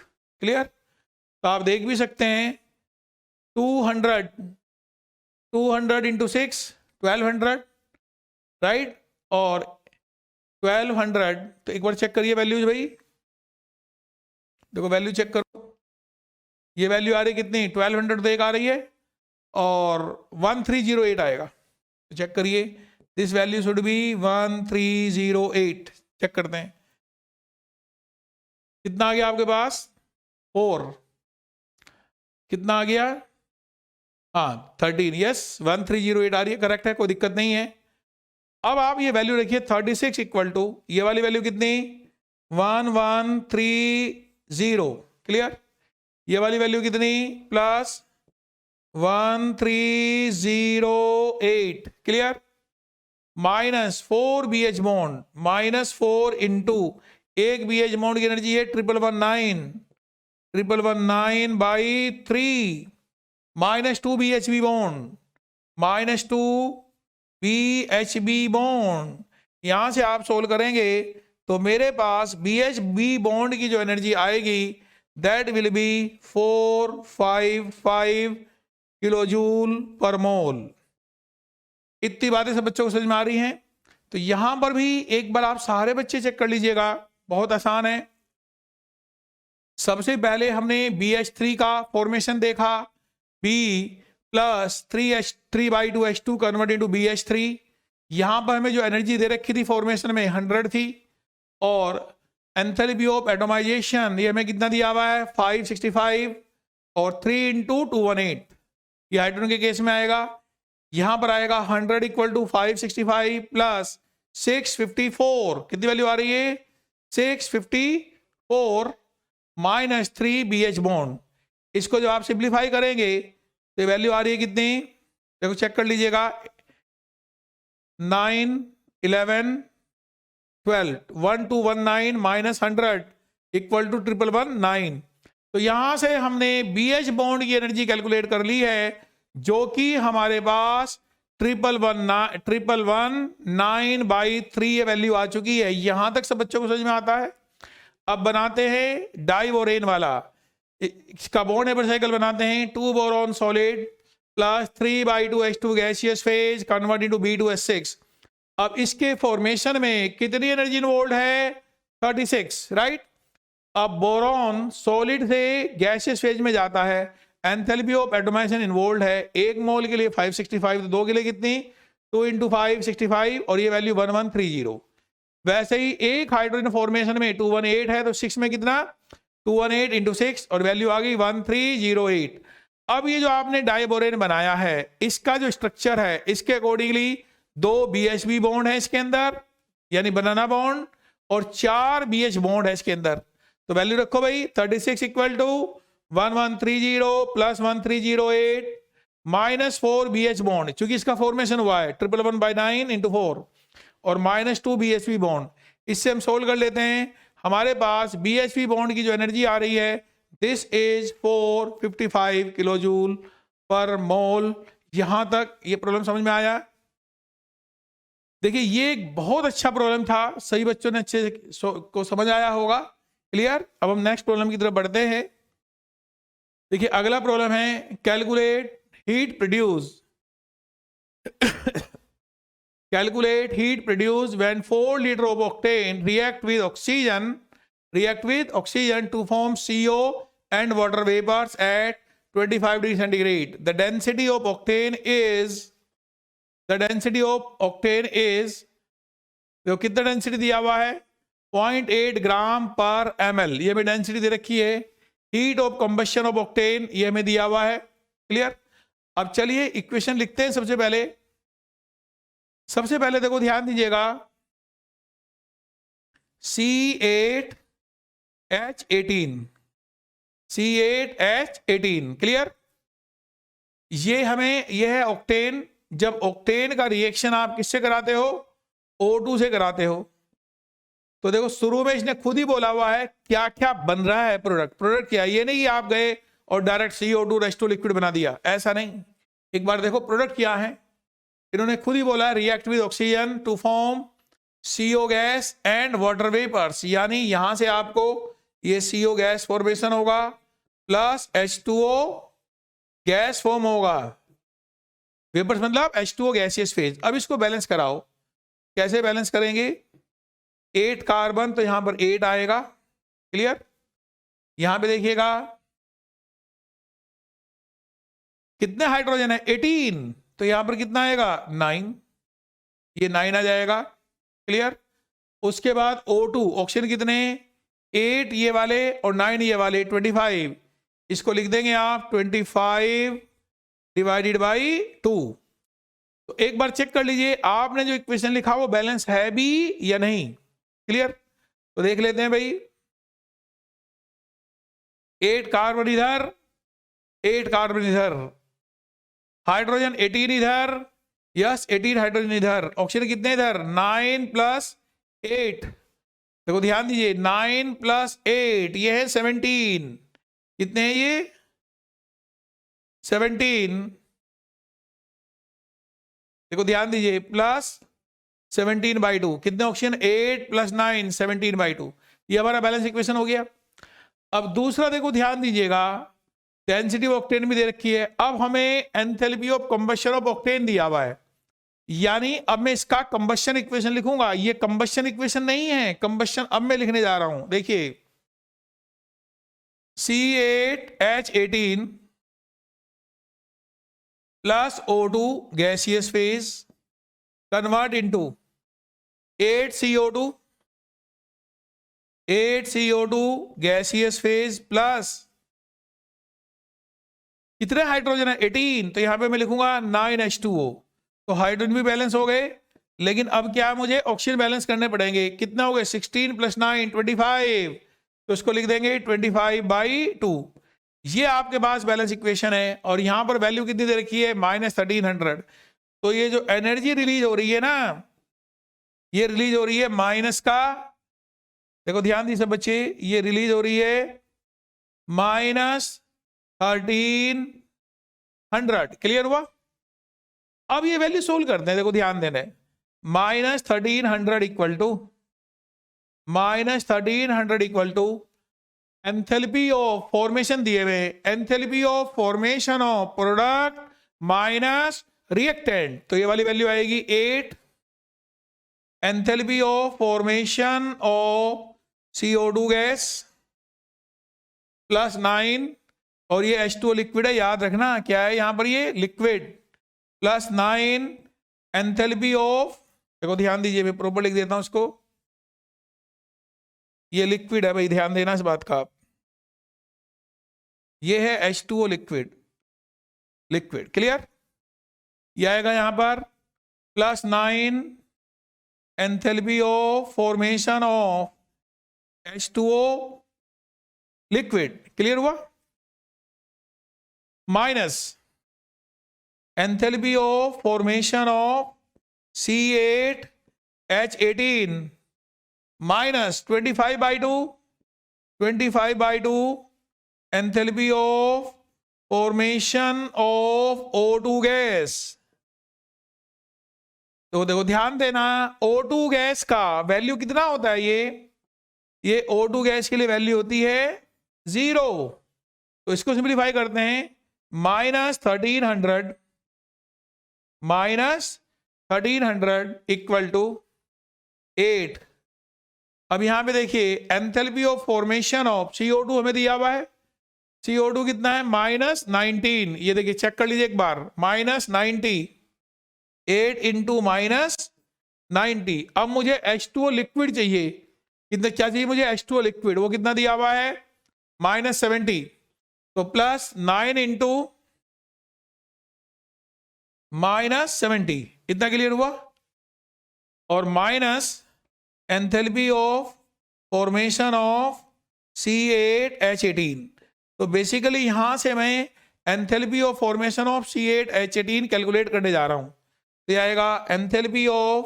क्लियर। तो आप देख भी सकते हैं 200 × 6 1200, राइट। और 1200, तो एक बार चेक करिए वैल्यूज भाई। देखो वैल्यू चेक करो, ये वैल्यू आ रही कितनी? 1200 तो एक आ रही है, और 1308 आएगा। तो चेक करिए, this value should be 1308। Check करते हैं कितना आ गया आपके पास? 4। कितना आ गया? हाँ 13। यस 1308 आ रही है, करेक्ट है, कोई दिक्कत नहीं है। अब आप ये वैल्यू रखिए 36 इक्वल टू, ये वाली वैल्यू कितनी? 1130। क्लियर। ये वाली वैल्यू कितनी? 1308 क्लियर, -4 BH बॉन्ड, -4 इंटू एक BH बॉन्ड की एनर्जी है 1119 by 3, -2 BHB bond, -2 BHB bond. यहां से आप सोल्व करेंगे तो मेरे पास BHB बॉन्ड की जो एनर्जी आएगी that will be 455 kilojoule per मोल। इतनी बातें सब बच्चों को समझ में आ रही हैं। तो यहां पर भी एक बार आप सारे बच्चे चेक कर लीजिएगा, बहुत आसान है। सबसे पहले हमने BH3 का फॉर्मेशन देखा, B plus 3H3/2H2 convert into BH3। यहां पर हमें जो एनर्जी दे रखी थी फॉर्मेशन में 100 थी, और एंथैल्पी ऑफ एटोमाइजेशन ये हमें कितना दिया हुआ है 565, और 3 इंटू 218 ये हाइड्रोजन के केस में आएगा। यहां पर आएगा 100 इक्वल टू 565 प्लस 654, कितनी वैल्यू आ रही है 654 माइनस 3 BH बॉन्ड। इसको जब आप सिंप्लीफाई करेंगे तो वैल्यू आ रही है कितनी, देखो चेक कर लीजिएगा, 9 11 12 1219 माइनस 100 इक्वल टू 1119। तो यहां से हमने BH बॉन्ड की एनर्जी कैलकुलेट कर ली है, जो कि हमारे पास 1119 बाई 3 ये वैल्यू आ चुकी है। यहां तक सब बच्चों को समझ में आता है। अब बनाते हैं डाइबोरेन वाला, इसका बॉन्ड नेबर साइकिल बनाते हैं। 2 boron solid plus 3/2H2 gaseous phase convert into B2S6। अब इसके फॉर्मेशन में कितनी एनर्जी इन्वॉल्व है 36, राइट। अब बोरॉन सॉलिड से गैसियस फेज में जाता है, एंथैल्पी ऑफ एटोमाइजेशन इन्वॉल्व है। 1 मोल के लिए 565, तो 2 के लिए कितनी 2 इंटू 565, और ये वैल्यू 1130। वैसे ही एक हाइड्रोजन फॉर्मेशन में 218 है, तो 6 में कितना 218 इंटू 6, और वैल्यू आ गई 1308। अब ये जो आपने डाइबोरेन बनाया है, इसका जो स्ट्रक्चर है इसके अकॉर्डिंगली 2 BHB बॉन्ड है इसके अंदर, यानी बनाना बॉन्ड, और 4 BH बॉन्ड है इसके अंदर। तो वैल्यू रखो भाई 36 equal to 1130 plus 1308 minus 4 BH bond, चूंकि इसका फॉर्मेशन हुआ है 111/9 इंटू 4, और -2 BHB बॉन्ड। इससे हम सोल्व कर लेते हैं। हमारे पास BHB बॉन्ड की जो एनर्जी आ रही है दिस इज 455 किलोजूल पर मोल। यहां तक ये प्रॉब्लम समझ में आया। देखिए ये एक बहुत अच्छा प्रॉब्लम था, सही बच्चों ने अच्छे को समझ आया होगा, क्लियर। अब हम नेक्स्ट प्रॉब्लम की तरफ बढ़ते हैं। देखिए अगला प्रॉब्लम है calculate heat produce calculate heat produced when 4 liter of octane react with oxygen to form CO and water vapors at 25 degree centigrade. The density of octane is तो कितना डेंसिटी दिया हुआ है 0.8 ग्राम पर ml, ये हमें डेंसिटी दे रखी है। Heat of combustion of octane ये हमें दिया हुआ है, क्लियर। अब चलिए इक्वेशन लिखते हैं। सबसे पहले देखो ध्यान दीजिएगा, C8H18 क्लियर। ये है ऑक्टेन। जब ऑक्टेन का रिएक्शन आप किससे कराते हो O2 से कराते हो, तो देखो शुरू में इसने खुद ही बोला हुआ है क्या क्या बन रहा है प्रोडक्ट क्या। ये नहीं आप गए और डायरेक्ट CO2 H2 लिक्विड बना दिया, ऐसा नहीं। एक बार देखो प्रोडक्ट क्या है, इन्होंने खुद ही बोला react with oxygen to form CO gas and water vapours, यानी यहां से आपको ये CO गैस फॉर्मेशन होगा प्लस H2O गैस फॉर्म होगा। वेपर्स मतलब H2O गैसियस फेज। अब इसको बैलेंस कराओ, कैसे बैलेंस करेंगे 8 कार्बन, तो यहां पर 8 आएगा, क्लियर। यहां पे देखिएगा कितने हाइड्रोजन है 18, तो यहां पर कितना आएगा 9, ये 9 आ जाएगा, क्लियर। उसके बाद O2 ऑक्सीजन कितने 8 ये वाले और 9 ये वाले 25, इसको लिख देंगे आप 25 डिवाइडेड बाई 2। तो एक बार चेक कर लीजिए आपने जो इक्वेशन लिखा वो बैलेंस है भी या नहीं, क्लियर। तो देख लेते हैं भाई, 8 कार्बन इधर 8 कार्बन इधर, हाइड्रोजन 18 इधर, यस 18 हाइड्रोजन इधर, ऑक्सीजन कितने इधर 9 + 8, देखो ध्यान दीजिए 9 + 8 ये है 17, कितने हैं ये 17, देखो ध्यान दीजिए प्लस 17/2, कितने ऑक्सीजन 8 + 9 17/2, ये हमारा बैलेंस इक्वेशन हो गया। अब दूसरा देखो ध्यान दीजिएगा, डेंसिटी ऑफ ऑक्टेन भी दे रखी है, अब हमें enthalpy of combustion of octane दिया हुआ है, यानी अब मैं इसका कंबशन इक्वेशन लिखूंगा, ये कंबशन इक्वेशन नहीं है, कंबशन अब मैं लिखने जा रहा हूं, देखिए C8H18 plus O2 gaseous phase convert into 8CO2 gaseous phase plus कितने हाइड्रोजन है 18, तो यहां पे मैं लिखूंगा 9H2O, तो हाइड्रोजन भी बैलेंस हो गए, लेकिन अब क्या मुझे ऑक्सीजन बैलेंस करने पड़ेंगे, कितना हो गए 16 + 9 25, तो इसको लिख देंगे 25/2, ये आपके पास बैलेंस इक्वेशन है, और यहां पर वैल्यू कितनी दे रखी है -1300, तो ये जो एनर्जी रिलीज हो रही है ना, ये रिलीज हो रही है माइनस का, देखो ध्यान दीजिए बच्चे, ये रिलीज हो रही है -1300, क्लियर हुआ। अब ये वैल्यू सोल्व करते हैं, देखो ध्यान देना है, -1300 equal to enthalpy of formation दिए हुए, enthalpy of formation of product minus reactant, तो ये वाली वैल्यू आएगी 8, enthalpy of formation of CO2 gas plus 9, और ये H2O लिक्विड है, याद रखना क्या है यहां पर, ये लिक्विड, प्लस 9 एंथैल्पी ऑफ, देखो ध्यान दीजिए मैं प्रॉपर लिख देता हूं इसको, ये लिक्विड है भाई, ध्यान देना इस बात का आप, ये है H2O लिक्विड, क्लियर, ये आएगा यहां पर plus 9 enthalpy of formation of H2O liquid, clear हुआ, minus enthalpy of formation of C8H18 minus 25/2 enthalpy of formation of O2 gas, तो देखो ध्यान देना O2 गैस का वैल्यू कितना होता है, ये O2 गैस के लिए वैल्यू होती है 0, तो इसको सिंप्लीफाई करते हैं, -1300 इक्वल टू 8, अब यहां पे देखिए enthalpy of formation of CO2 हमें दिया हुआ है, CO2 कितना है -19, ये देखिए चेक कर लीजिए एक बार, -90, 8 × -90, अब मुझे H2O लिक्विड चाहिए, कितना क्या चाहिए मुझे H2O लिक्विड, वो कितना दिया हुआ है -70, तो प्लस 9 × -70, इतना क्लियर हुआ, और minus enthalpy of formation of C8H18, तो बेसिकली यहां से मैं enthalpy of formation of C8H18 calculate करने जा रहा हूं, तो ये आएगा enthalpy of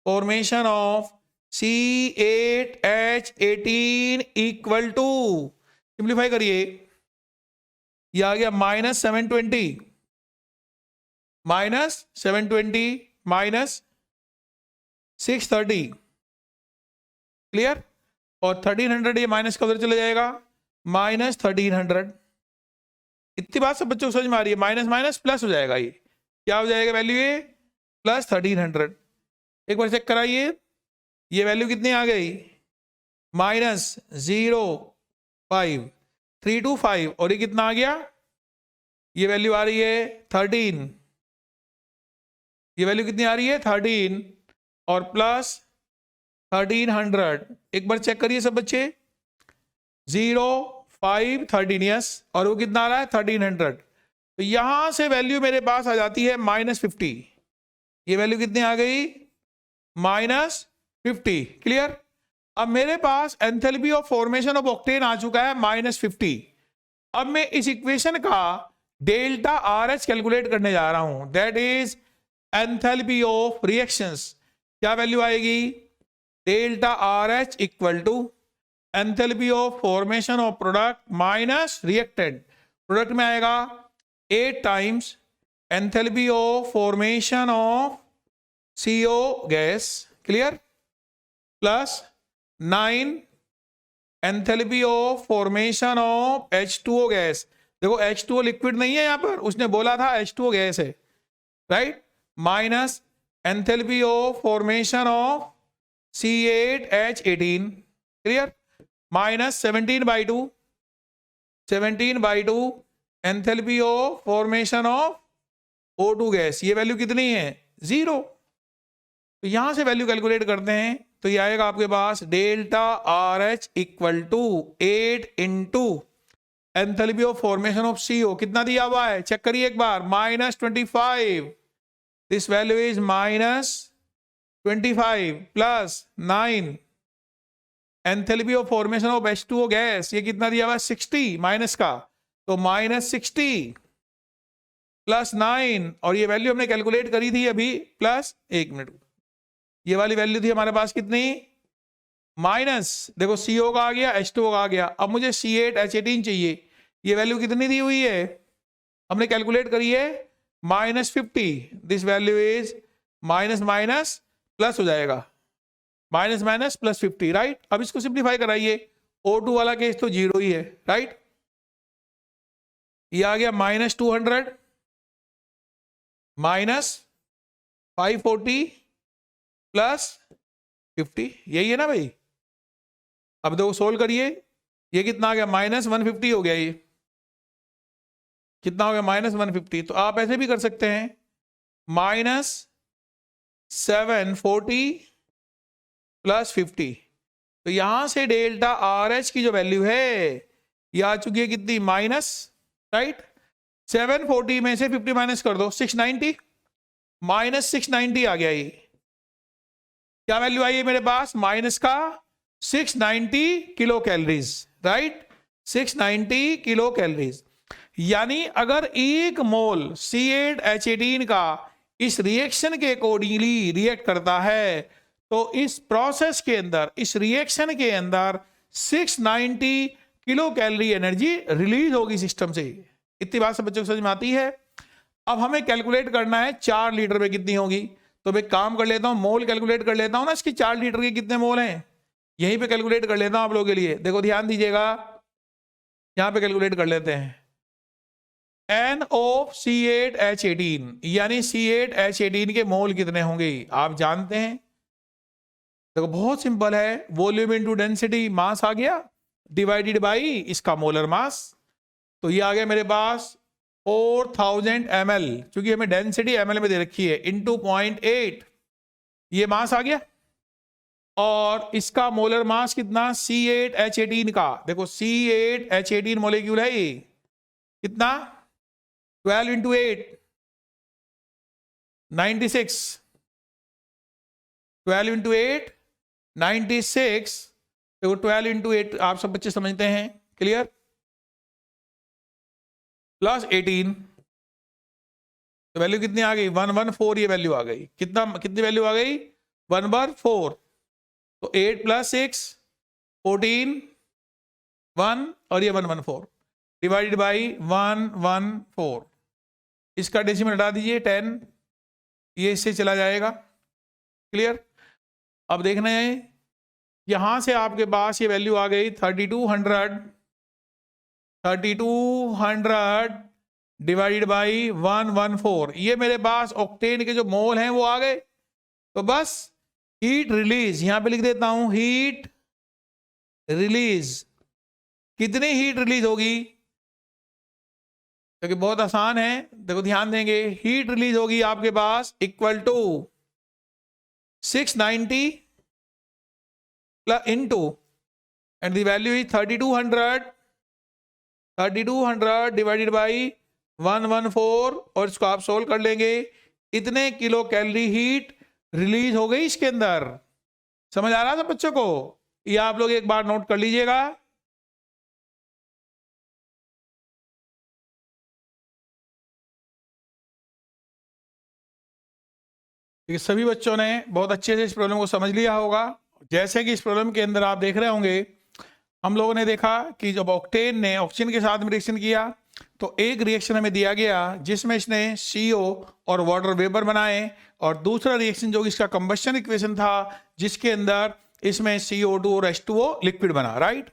formation of C8H18 equal to, simplify करिए, ये आ गया -720 -630, क्लियर, और 1300 ये माइनस का उधर चले जाएगा, -1300, इतनी बात सब बच्चों को समझ में आ रही है, माइनस माइनस प्लस हो जाएगा, ये क्या हो जाएगा वैल्यू, ये +1300, एक बार चेक कराइए, ये वैल्यू कितनी आ गई -0.5325, और ये कितना आ गया, ये वैल्यू आ रही है 13, ये वैल्यू कितनी आ रही है 13, और प्लस 1300, एक बार चेक करिए सब बच्चे, 0.513, यस, और वो कितना आ रहा है 1300, तो यहां से वैल्यू मेरे पास आ जाती है -50, ये वैल्यू कितनी आ गई -50, क्लियर। अब मेरे पास enthalpy of formation of octane आ चुका है -50, अब मैं इस इक्वेशन का डेल्टा आर एच कैलकुलेट करने जा रहा हूं, that is enthalpy of reactions. क्या वैल्यू आएगी? Delta R H equal to enthalpy of formation of product minus reactant. Product में आएगा 8 times enthalpy of formation of CO gas, clear, plus 9 enthalpy of formation of H2O gas. देखो H2O liquid नहीं है यहां पर, उसने बोला था H2O गैस है, right, minus enthalpy of formation of C8H18, clear, minus 17/2 enthalpy of formation of O2 gas. ये वैल्यू कितनी है? 0। तो यहां से वैल्यू कैलकुलेट करते हैं तो ये आएगा आपके पास delta R H equal to 8 into enthalpy of formation of CO कितना दिया हुआ है, चेक करिए एक बार, -25। This value is -25 plus 9 enthalpy of formation of H2O gas, ये कितना दिया हुआ है? 60 माइनस का, तो -60 प्लस 9, और ये वैल्यू हमने कैलकुलेट करी थी अभी, प्लस 1 मिनट, ये वाली वैल्यू थी हमारे पास कितनी, माइनस, देखो CO का आ गया, H2O का आ गया, अब मुझे C8H18 चाहिए। ये वैल्यू कितनी दी हुई है, हमने कैलकुलेट करी है -50। This value is minus minus plus हो जाएगा, माइनस माइनस प्लस 50, राइट। अब इसको सिंप्लीफाई कराइए, O2 वाला केस तो 0 ही है, राइट। ये आ गया -200 माइनस 540 प्लस 50, यही है ना भाई। अब देखो सोल्व करिए, ये कितना आ गया, -150 हो गया, ये कितना हो गया, -150। तो आप ऐसे भी कर सकते हैं, -740 प्लस 50। तो यहां से डेल्टा आर एच की जो वैल्यू है ये आ चुकी है कितनी, माइनस, राइट। 740 में से 50 माइनस कर दो, 690, -690 आ गया। ये क्या वैल्यू आई है मेरे पास, माइनस का 690 kilo calories, right, 690 kilo calories. यानी अगर 1 मोल C8H18 का इस रिएक्शन के अकॉर्डिंगली रिएक्ट करता है तो इस प्रोसेस के अंदर, इस रिएक्शन के अंदर 690 किलो कैलोरी एनर्जी रिलीज होगी सिस्टम से। इतनी बात सब बच्चों को समझ में आती है। अब हमें कैलकुलेट करना है 4 लीटर में कितनी होगी, तो मैं काम कर लेता हूं, मोल कैलकुलेट कर लेता हूं ना, इसकी 4 लीटर के कितने मोल हैं यहीं पे कैलकुलेट कर लेता हूं आप लोगों के लिए। देखो ध्यान दीजिएगा, यहां पे कैलकुलेट कर लेते हैं। N ऑफ C8H18 यानी C8H18 के मोल कितने होंगे आप जानते हैं। देखो बहुत सिंपल है, वॉल्यूम इनटू डेंसिटी, मास आ गया डिवाइडेड बाई इसका मोलर मास। तो ये आ गया मेरे पास 4000 ml, क्योंकि हमें डेंसिटी ml में दे रखी है, इंटू 0.8, ये मास आ गया। और इसका मोलर मास कितना, C8H18 का, देखो C8H18 मॉलिक्यूल है ये, कितना, 12 इंटू 8 96, 12 इंटू 8 96, देखो 12 इंटू 8 आप सब बच्चे समझते हैं, क्लियर, प्लस 18, तो वैल्यू कितनी आ गई, 114, ये वैल्यू आ गई, कितना, कितनी वैल्यू आ गई, 1/4। तो 8 प्लस 6 14, 1 और ये 114 डिवाइडेड बाई 114, इसका डेसिमल हटा दीजिए 10, ये इससे चला जाएगा, क्लियर। अब देखना है यहां से आपके पास ये वैल्यू आ गई 3200 डिवाइडेड बाई 114, ये मेरे पास ऑक्टेन के जो मोल हैं वो आ गए। तो बस हीट रिलीज यहां पे लिख देता हूं, हीट रिलीज, कितनी हीट रिलीज होगी, क्योंकि बहुत आसान है, देखो ध्यान देंगे, हीट रिलीज होगी आपके पास equal to 690 plus into, and the value is 3200 divided by 114, और इसको आप सोल्व कर लेंगे, इतने किलो कैलोरी हीट रिलीज हो गई इसके अंदर। समझ आ रहा था बच्चों को, ये आप लोग एक बार नोट कर लीजिएगा। ये सभी बच्चों ने बहुत अच्छे से इस प्रॉब्लम को समझ लिया होगा। जैसे कि इस प्रॉब्लम के अंदर आप देख रहे होंगे, हम लोगों ने देखा कि जब ऑक्टेन ने ऑक्सीजन के साथ में रिएक्शन किया तो एक रिएक्शन हमें दिया गया जिसमें इसने CO और वाटर वेपर बनाए, और दूसरा रिएक्शन जो इसका कंबशन इक्वेशन था जिसके अंदर इसमें CO2 और H2O लिक्विड बना, राइट।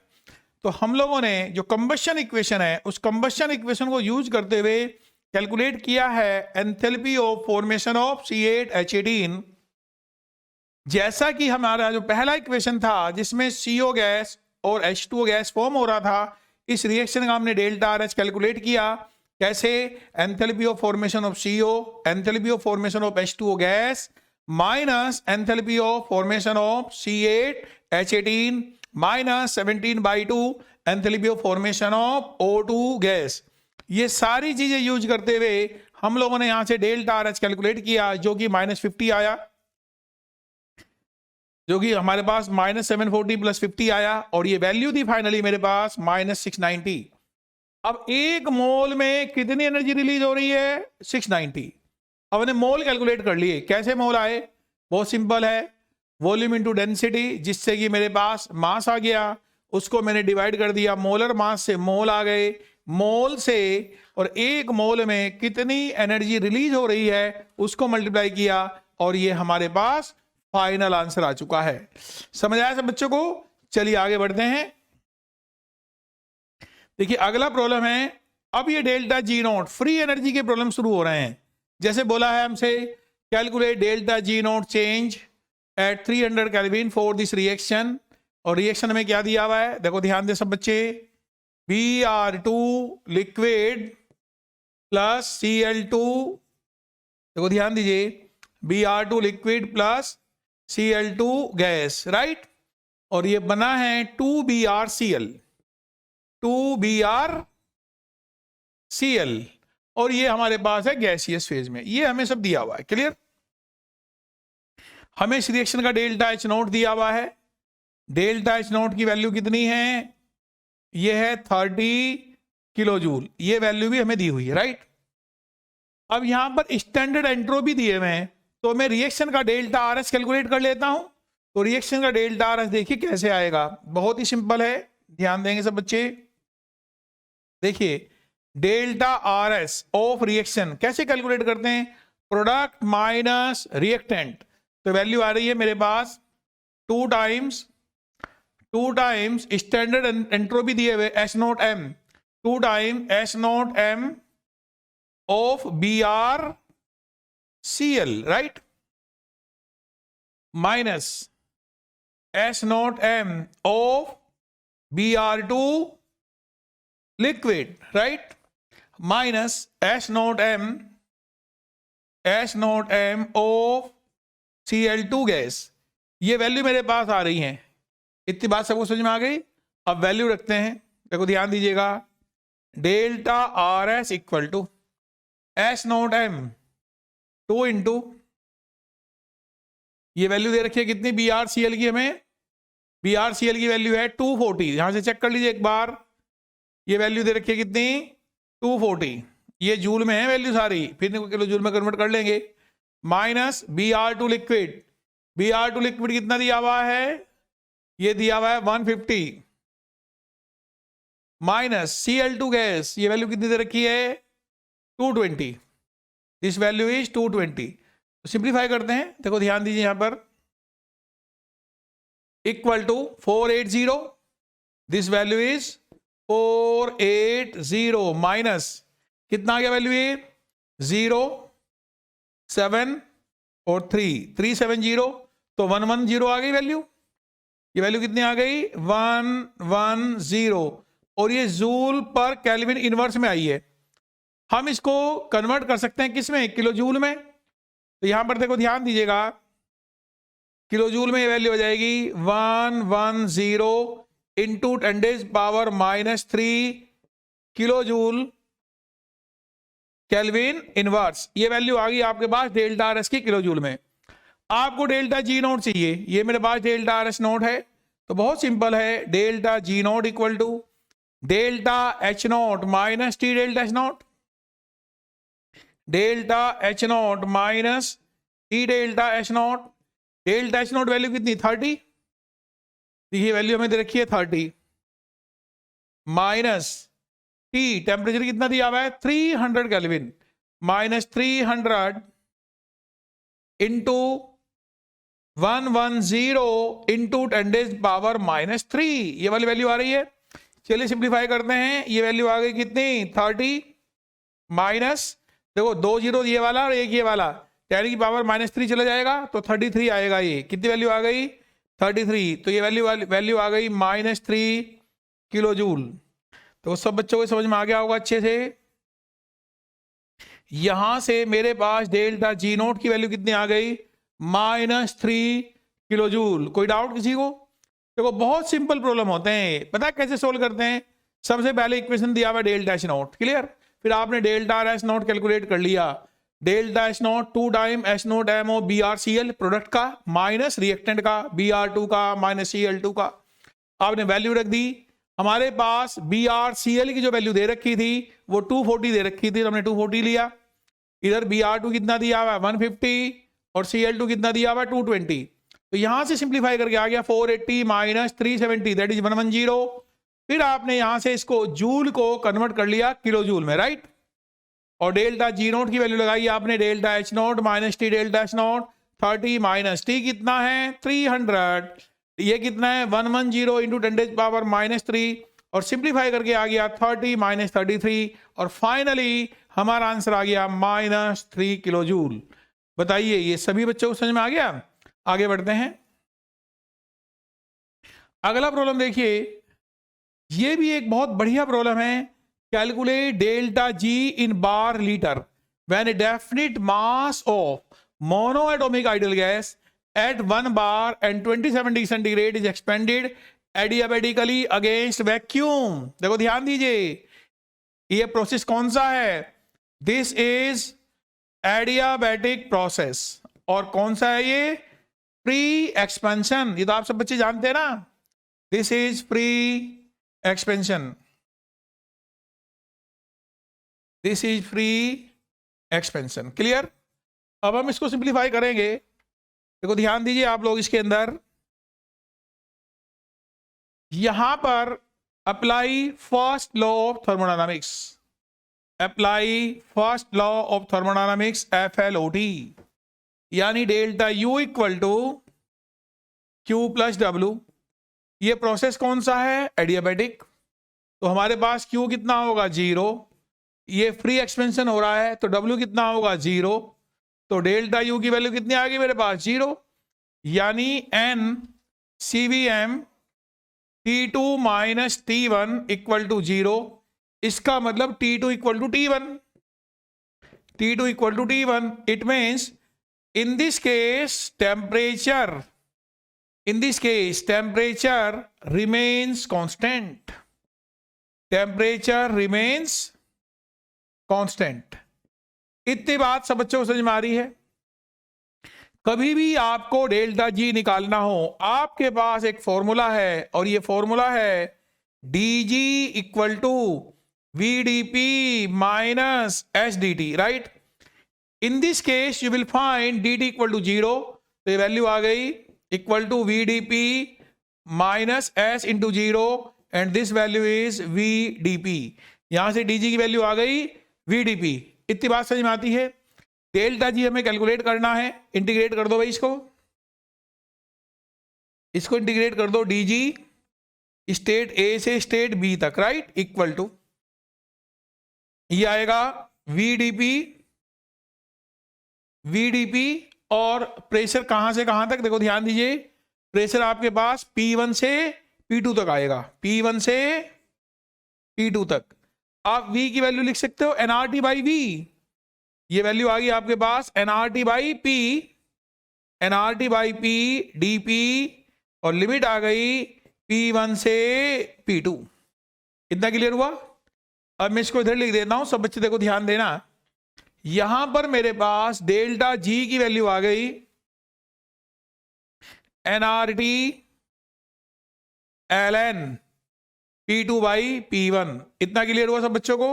तो हम लोगों ने जो कंबशन इक्वेशन है उस कंबशन इक्वेशन को यूज करते हुए कैलकुलेट किया है enthalpy of formation of C8H18। जैसा कि हमारा जो पहला इक्वेशन था जिसमें CO गैस और H2O गैस फॉर्म हो रहा था, इस रिएक्शन का हमने डेल्टा RH कैलकुलेट किया। कैसे? Enthalpy of formation of CO, enthalpy of formation of H2O gas minus enthalpy of formation of C8H18 minus 17/2 enthalpy of formation of O2 gas. ये सारी चीजें यूज करते हुए हम लोगों ने यहां से डेल्टा RH कैलकुलेट किया जो कि -50 आया, जो कि हमारे पास -740 + 50 आया, और ये वैल्यू थी फाइनली मेरे पास -690। अब एक मोल में कितनी एनर्जी रिलीज हो रही है? 690। अब मैंने मोल कैलकुलेट कर लिए। कैसे मोल आए? बहुत सिंपल है, वॉल्यूम इंटू डेंसिटी, जिससे कि मेरे पास मास आ गया, उसको मैंने डिवाइड कर दिया, मोलर मास से मोल आ गए, मोल से और एक मोल में कितनी एनर्जी रिलीज हो रही है उसको मल्टीप्लाई किया, और ये हमारे पास फाइनल आंसर आ चुका है। समझ आया सब बच्चों को? चलिए आगे बढ़ते हैं। देखिए अगला प्रॉब्लम है, अब ये डेल्टा G0 फ्री एनर्जी के प्रॉब्लम शुरू हो रहे हैं। जैसे बोला है हमसे calculate delta G0 change at 300 kelvin for this reaction, और रिएक्शन में क्या दिया हुआ है? देखो ध्यान दे सब बच्चे, Br2 लिक्विड प्लस Cl2, देखो ध्यान दीजिए, Br2 liquid plus Cl2 gas, right. और ये बना है 2BrCl, 2BrCl, और ये हमारे पास है गैसियस फेज में। ये हमें सब दिया हुआ है, क्लियर। हमें इस रिएक्शन का डेल्टा H0 दिया हुआ है। डेल्टा H0 की वैल्यू कितनी है? ये है 30 किलो जूल, ये वैल्यू भी हमें दी हुई है, राइट। अब यहां पर स्टैंडर्ड एंट्रोपी दिए हुए हैं, तो मैं रिएक्शन का डेल्टा RH कैलकुलेट कर लेता हूं। तो रिएक्शन का डेल्टा RH देखिए कैसे आएगा, बहुत ही सिंपल है, ध्यान देंगे सब बच्चे। देखिए डेल्टा RH ऑफ रिएक्शन कैसे कैलकुलेट करते हैं? प्रोडक्ट माइनस रिएक्टेंट, तो वैल्यू आ रही है मेरे पास 2 टाइम्स स्टैंडर्ड एंट्रोपी दिए हुए H0m, 2 times H0m of BrCl, right, minus H0m of Br2 liquid, right, minus H0m of Cl2 gas. ये वैल्यू मेरे पास आ रही है। इतनी बात सबको समझ में आ गई? अब वैल्यू रखते हैं, देखो ध्यान दीजिएगा, delta RH equal to H0m 2 into, ये वैल्यू दे रखी है कितनी BrCl की, हमें BrCl की वैल्यू है 240, यहां से चेक कर लीजिए एक बार, ये वैल्यू दे रखी है कितनी 240, ये जूल में है वैल्यू सारी, फिर किलो जूल में कन्वर्ट कर लेंगे, minus Br2 liquid, Br2 liquid कितना दिया हुआ है? ये दिया हुआ है 150, माइनस Cl2 गैस, ये वैल्यू कितनी दे रखी है 220, दिस वैल्यू इज 220। तो सिंप्लीफाई करते हैं, देखो ध्यान दीजिए यहां पर, equal to 480, this value is 480 minus कितना आ गया वैल्यू? ये 0 7 और 370, तो 110 आ गई वैल्यू। ये वैल्यू कितनी आ गई? 110, और ये जूल पर केल्विन इनवर्स में आई है। हम इसको कन्वर्ट कर सकते हैं किस में? किलो जूल में। तो यहां पर देखो ध्यान दीजिएगा, किलो जूल में ये वैल्यू हो जाएगी 110 into 10⁻³ kilo joule kelvin inverse. ये वैल्यू आ गई आपके पास डेल्टा RH की किलो जूल में। आपको डेल्टा G0 चाहिए, ये मेरे पास डेल्टा RH0 है, तो बहुत सिंपल है, delta G0 equal to delta H0 minus T delta H0, delta H0 minus T delta H nought, delta H nought value कितनी 30, ये वैल्यू हमें दे रखी है 30, माइनस टी टेम्परेचर कितना दिया हुआ है 300 केल्विन, माइनस 300 इंटू 110 इंटू 10⁻³ ये वाली वैल्यू आ रही है। चलिए सिंप्लीफाई करते हैं, ये वैल्यू आ गई कितनी 30 माइनस, देखो 2 जीरो ये वाला और एक ये वाला, 10⁻³ चला जाएगा तो 33 आएगा। ये कितनी वैल्यू आ गई 33, तो ये वैल्यू आ गई -3 किलो जूल। तो सब बच्चों को समझ में आ गया होगा अच्छे से। यहां से मेरे पास डेल्टा जी नोट की वैल्यू कितनी आ गई -3 किलो जूल। कोई डाउट किसी को? देखो बहुत सिंपल प्रॉब्लम होते हैं, पता है कैसे सोल्व करते हैं? सबसे पहले इक्वेशन दिया हुआ डेल्टा एच नॉट, क्लियर, फिर आपने डेल्टा एच नॉट कैलकुलेट कर लिया, delta H nought 2 time H nought M BrCl product का माइनस रिएक्टेंट का Br2 का माइनस Cl2 का, आपने वैल्यू रख दी। हमारे पास BrCl की जो वैल्यू दे रखी थी वो 240 दे रखी थी, तो हमने 240 लिया। इधर Br2 कितना दिया हुआ 150 और Cl2 कितना दिया हुआ 220, तो यहां से सिंप्लीफाई करके आ गया 480 माइनस 370 दैट इज 110। फिर आपने यहां से इसको जूल को कन्वर्ट कर लिया किलो जूल में, राइट, और डेल्टा जी नोट की वैल्यू लगाई आपने, delta H note minus T delta H note 30 minus T कितना है 300, ये कितना है 110 इंटू 10⁻³ और सिंप्लीफाई करके आ गया 30 माइनस 33 और फाइनली हमारा आंसर आ गया -3 किलो जूल। बताइए ये सभी बच्चों को समझ में आ गया? आगे बढ़ते हैं, अगला प्रॉब्लम देखिए, ये भी एक बहुत बढ़िया प्रॉब्लम है। Calculate delta G in bar litre when a definite mass of monoatomic ideal gas at 1 bar and 27 degree centigrade is expanded adiabatically against vacuum. देखो ध्यान दीजिए, ये प्रोसेस कौन सा है? This is adiabatic process. और कौन सा है ये? Pre expansion. ये तो आप सब बच्चे जानते हैं ना, this is pre expansion, this is pre expansion, clear. अब हम इसको सिंप्लीफाई करेंगे, देखो ध्यान दीजिए आप लोग, इसके अंदर यहां पर apply first law of thermodynamics, apply first law of thermodynamics FLOT, यानी delta U equal to Q plus W। ये प्रोसेस कौन सा है? एडियाबेटिक। तो हमारे पास Q कितना होगा 0, ये फ्री एक्सपेंशन हो रहा है तो W कितना होगा 0, तो डेल्टा U की वैल्यू कितनी आ गई मेरे पास 0, यानी N CVM T2 minus T1 equal to 0। इसका मतलब T2 equal to T1, T2 equal to T1। It means in this case temperature remains constant, temperature remains constant। इतनी बात सब बच्चों को समझ में आ रही है? कभी भी आपको डेल्टा जी निकालना हो, आपके पास एक फॉर्मूला है और ये फॉर्मूला है dg equal to VdP minus SdT, right. In this case you will find dt equal to 0, तो ये वैल्यू आ गई equal to VdP minus S into 0 and this value is VdP। यहां से dg की वैल्यू आ गई VdP। इतनी बात समझ में आती है? डेल्टा जी हमें कैलकुलेट करना है, इंटीग्रेट कर दो भाई, इसको इंटीग्रेट कर दो, dg स्टेट A से स्टेट B तक, राइट, इक्वल टू ये आएगा VdP और प्रेशर कहां से कहां तक? देखो ध्यान दीजिए, प्रेशर आपके पास P1 से P2 तक आएगा, P1 से P2 तक। आप V की वैल्यू लिख सकते हो nRT बाई V, ये वैल्यू आ गई आपके पास nRT बाई P dP और लिमिट आ गई P1 से P2। इतना क्लियर हुआ? अब मैं इसको इधर लिख देता हूं, सब बच्चे देखो ध्यान देना, यहां पर मेरे पास डेल्टा जी की वैल्यू आ गई nRT ln P2 by P1। इतना क्लियर हुआ सब बच्चों को?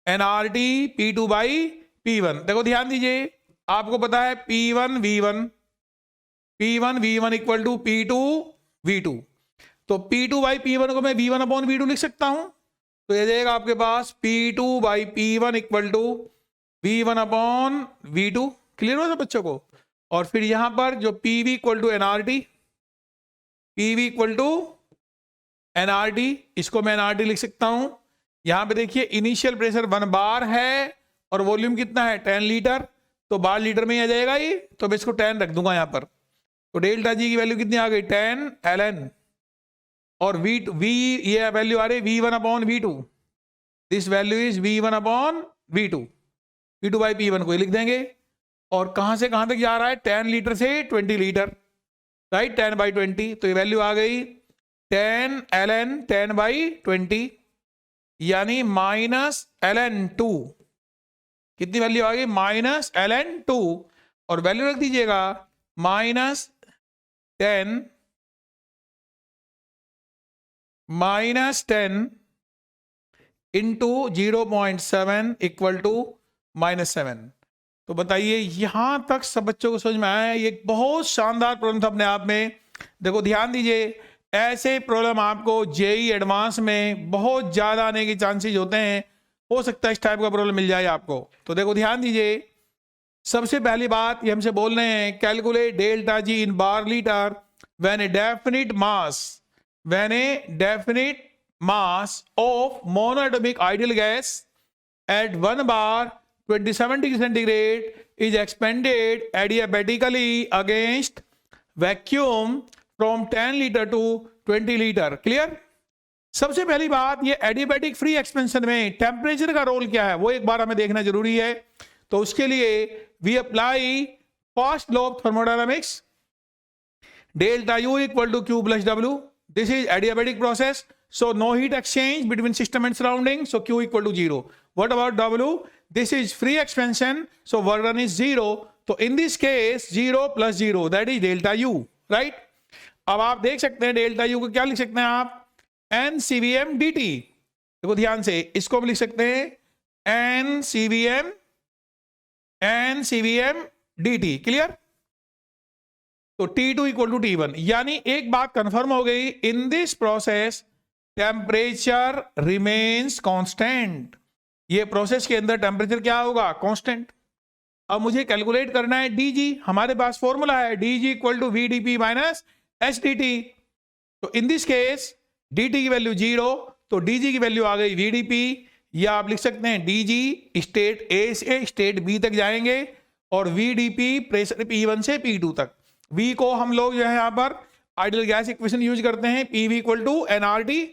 nRT P2 by P1। देखो ध्यान दीजिए, आपको पता है P1 V1 equal to P2 V2, तो P2 बाई P1 को मैं V1 अपॉन V2 लिख सकता हूं। तो ये जाएगा आपके पास P2 by P1 equal to V1 upon V2। Clear हो सब बच्चों को? और फिर यहां पर जो PV equal to NRT, PV equal to NRT, इसको मैं NRT लिख सकता हूं। यहां पे देखिए इनिशियल प्रेशर 1 बार है और वॉल्यूम कितना है 10 लीटर, तो बार लीटर में ही आ जाएगा ये, तो मैं इसको 10 रख दूंगा यहां पर। तो डेल्टा जी की वैल्यू कितनी आ गई 10 ln, और V ये वैल्यू आ रही V1 upon V2, this value is V1 upon V2, P2 by P1 को ही लिख देंगे। और कहां से कहां तक जा रहा है 10 लीटर से 20 लीटर, राइट, 10 बाई 20, तो ये वैल्यू आ गई 10 ln 10 बाई 20, यानी माइनस ln2, कितनी वैल्यू आ गई -ln2, और वैल्यू रख दीजिएगा -10 इंटू 0.7 इक्वल टू -7। तो बताइए यहां तक सब बच्चों को समझ में आया? ये एक बहुत शानदार प्रॉब्लम था अपने आप में। देखो ध्यान दीजिए, ऐसे प्रॉब्लम आपको जेई एडवांस में बहुत ज्यादा आने के चांसेस होते हैं, हो सकता है इस टाइप का प्रॉब्लम मिल जाए आपको। तो देखो ध्यान दीजिए, सबसे पहली बात ये हमसे बोल रहे हैं calculate delta G in bar litre when a definite mass of monoatomic ideal gas at 1 bar 27 degree centigrade is expanded adiabatically against vacuum from 10 litre to 20 litre. Clear? सबसे पहली बात, ये एडियाबैटिक फ्री एक्सपेंशन में temperature का role क्या है वो एक बार हमें देखना जरूरी है। तो उसके लिए we apply first law of thermodynamics, delta U equal to Q plus W, this is adiabatic process, so no heat exchange between system and surrounding, so Q equal to 0। What about W? This is free expansion, so work done is 0, तो in this case 0 plus 0 that is delta U, right. अब आप देख सकते हैं delta U को क्या लिख सकते हैं आप, NCVM dt। देखो ध्यान से, इसको हम लिख सकते हैं NCVM dt। क्लियर? तो T2 इक्वल टू T1, यानी एक बात कंफर्म हो गई, in this process temperature remains constant. ये प्रोसेस के अंदर टेम्परेचर क्या होगा, कांस्टेंट। अब मुझे कैलकुलेट करना है dg, हमारे पास फॉर्मूला है dg equal to VdP minus SdT। तो इन दिस केस dt की वैल्यू 0, तो dg की वैल्यू आ गई VdP, या आप लिख सकते हैं dg स्टेट A से स्टेट B तक जाएंगे, और VdP प्रेशर P1 से P2 तक। V को हम लोग जो है यहां पर आइडियल गैस इक्वेशन यूज करते हैं, PV equal to NRT,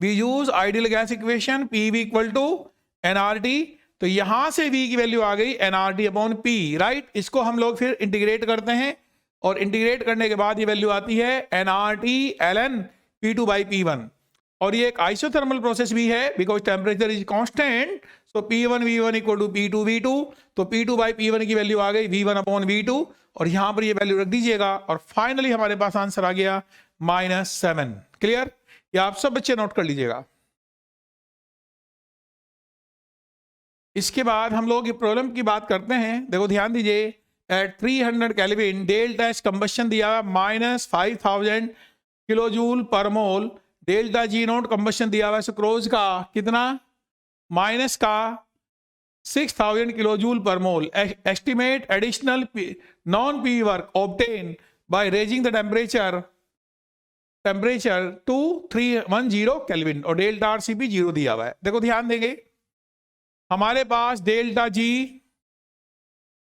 we use ideal gas equation PV equal to NRT। तो यहां से V की वैल्यू आ गई NRT अपॉन P, राइट। इसको हम लोग फिर इंटीग्रेट करते हैं, और इंटीग्रेट करने के बाद ये वैल्यू आती है NRT ln P2 by P1। और ये एक आइसोथर्मल प्रोसेस भी है because temperature is constant, so P1 V1 equal to P2 V2, तो P2 बाई P1 की वैल्यू आ गई V1 अपॉन V2, और यहां पर ये वैल्यू रख दीजिएगा, और फाइनली हमारे पास आंसर आ गया -7। क्लियर? ये आप सब बच्चे नोट कर लीजिएगा। इसके बाद हम लोग ये प्रॉब्लम की बात करते हैं। देखो ध्यान दीजिए, at 300 kelvin delta H combustion दिया -5000 kilo joule per mole, delta G nought combustion दिया हुआ सुक्रोज का कितना, माइनस का 6000 kilo joule per mole. Estimate additional non P work obtain by raising the temperature to 310 kelvin, और delta RCP 0 दिया हुआ है। देखो ध्यान देंगे, हमारे पास डेल्टा जी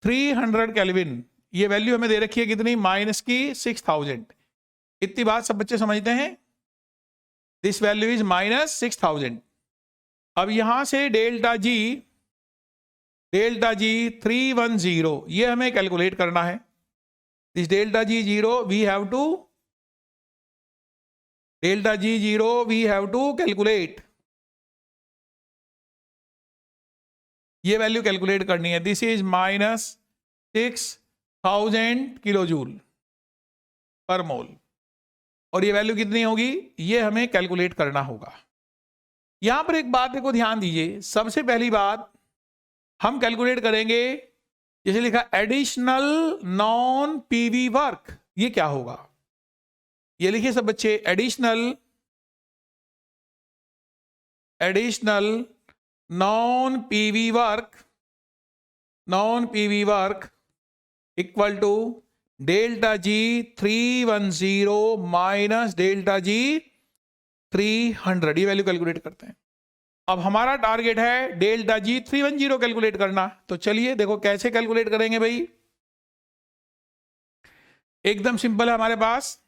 300 केल्विन, ये वैल्यू हमें दे रखी है कितनी, माइनस की 6000। इतनी बात सब बच्चे समझते हैं, दिस वैल्यू इज -6000। अब यहां से डेल्टा जी 310 ये हमें कैलकुलेट करना है। This delta G 0 we have to calculate, ये वैल्यू कैलकुलेट करनी है। This is -6000 kilo joule per मोल, और ये वैल्यू कितनी होगी, ये हमें कैलकुलेट करना होगा। यहां पर एक बात देखो ध्यान दीजिए, सबसे पहली बात हम कैलकुलेट करेंगे, जैसे लिखा एडिशनल नॉन पीवी वर्क, ये क्या होगा? ये लिखिए सब बच्चे, additional non PV work equal to delta G 310 minus delta G 300। ये वैल्यू कैलकुलेट करते हैं। अब हमारा टारगेट है डेल्टा जी 310 कैलकुलेट करना। तो चलिए देखो कैसे कैलकुलेट करेंगे भाई। एकदम सिंपल है हमारे पास।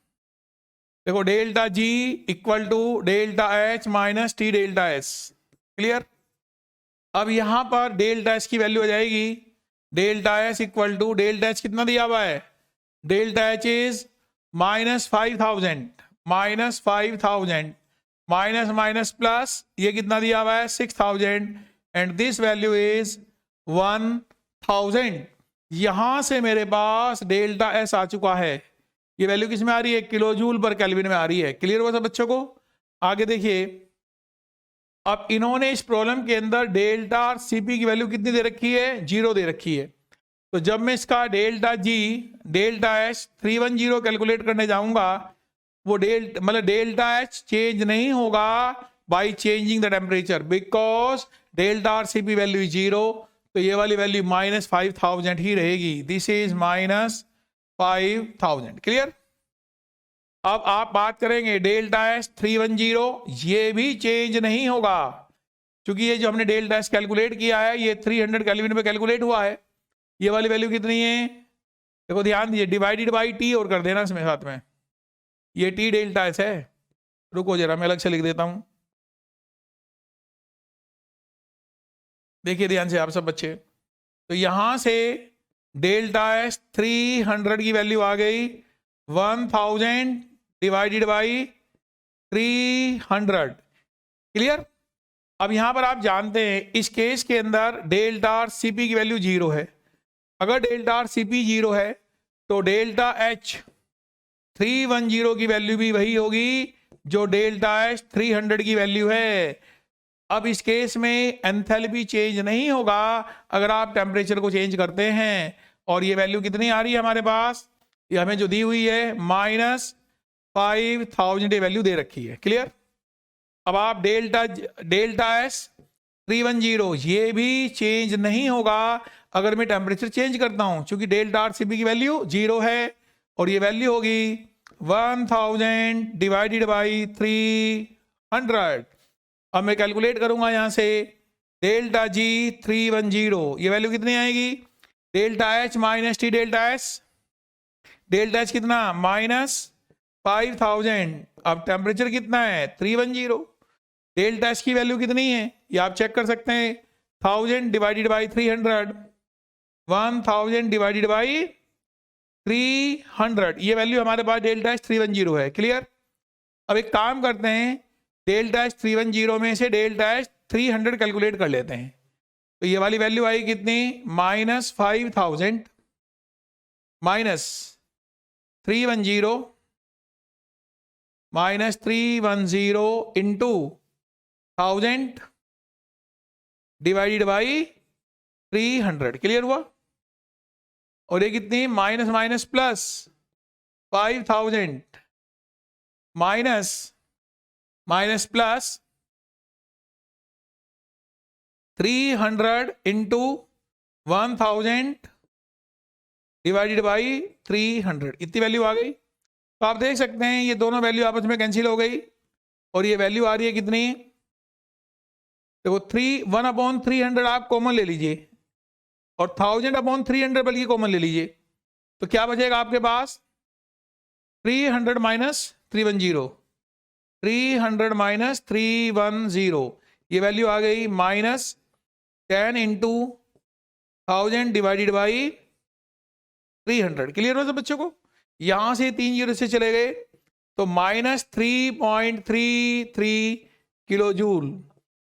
देखो delta G equal to delta H minus T delta S. Clear? अब यहां पर डेल्टा एस की वैल्यू आ जाएगी delta S equal to delta H कितना दिया हुआ है, delta H is -5000 minus minus plus ये कितना दिया हुआ है 6000 एंड दिस वैल्यू इज 1000। यहां से मेरे पास डेल्टा एस आ चुका है। ये वैल्यू किस में आ रही है, किलो जूल पर केल्विन में आ रही है। क्लियर हुआ सब बच्चों को? आगे देखिए, अब इन्होंने इस प्रॉब्लम के अंदर डेल्टा और सीपी की वैल्यू कितनी दे रखी है, 0 दे रखी है। तो जब मैं इसका delta G delta H 310 calculate करने जाऊंगा, वो डेल्टा एच चेंज नहीं होगा by changing the temperature, because delta R CP value 0। तो ये वाली वैल्यू -5000 ही रहेगी। This is -5000। क्लियर? अब आप बात करेंगे डेल्टा एस 310, ये भी चेंज नहीं होगा क्योंकि ये जो हमने डेल्टा एस कैलकुलेट किया है ये 300 केल्विन पे कैलकुलेट हुआ है। ये वाली वैल्यू कितनी है, देखो ध्यान दीजिए, डिवाइडेड बाई टी और कर देना इसमें साथ में। ये टी डेल्टा एस है। रुको जरा मैं अलग से लिख देता हूं, देखिए ध्यान से आप सब बच्चे। तो यहां से डेल्टा एस 300 की वैल्यू आ गई 1000 डिवाइडेड बाई 300। क्लियर? अब यहां पर आप जानते हैं इस केस के अंदर डेल्टा आर सीपी की वैल्यू 0 है। अगर डेल्टा आर सीपी 0 है तो डेल्टा एच 310 की वैल्यू भी वही होगी जो डेल्टा एच 300 की वैल्यू है। अब इस केस में एंथैल्पी चेंज नहीं होगा अगर आप टेम्परेचर को चेंज करते हैं। और ये वैल्यू कितनी आ रही है हमारे पास, ये हमें जो दी हुई है -5000 ये वैल्यू दे रखी है। क्लियर? अब आप डेल्टा एस 310 ये भी चेंज नहीं होगा अगर मैं टेम्परेचर चेंज करता हूं, क्योंकि डेल्टा आर सीपी की वैल्यू 0 है और ये वैल्यू होगी 1000 डिवाइडेड बाई 300। अब मैं कैलकुलेट करूंगा यहां से डेल्टा जी 310, ये वैल्यू कितनी आएगी, delta H minus T delta S. Delta H कितना -5000। अब टेम्परेचर कितना है 310। डेल्टा एच की वैल्यू कितनी है ये आप चेक कर सकते हैं, 1000 डिवाइडेड बाई 300, 1000 डिवाइडेड बाई 300। ये वैल्यू हमारे पास डेल्टा एच 310 है। क्लियर? अब एक काम करते हैं, डेल्टा एच 310 में से डेल्टा एच 300 कैलकुलेट कर लेते हैं। तो ये वाली वैल्यू आई कितनी, -5000 minus 310 into 1000 divided by 300। Clear हुआ? और ये कितनी, minus minus plus 5000 minus minus plus 300 into 1000 divided by 300, इतनी वैल्यू आ गई। तो आप देख सकते हैं ये दोनों वैल्यू आपस में कैंसिल हो गई और ये वैल्यू आ रही है कितनी, देखो 1/300 आप कॉमन ले लीजिए और 1000/300 बल्कि कॉमन ले लीजिए। तो क्या बचेगा आपके पास, 300 माइनस 310, 300 माइनस 310, ये वैल्यू आ गई -10 इंटू 1000 डिवाइडेड बाई 300। क्लियर हो सब बच्चों को? यहां से 3 जीरो से चले गए तो -3.33 किलो जूल।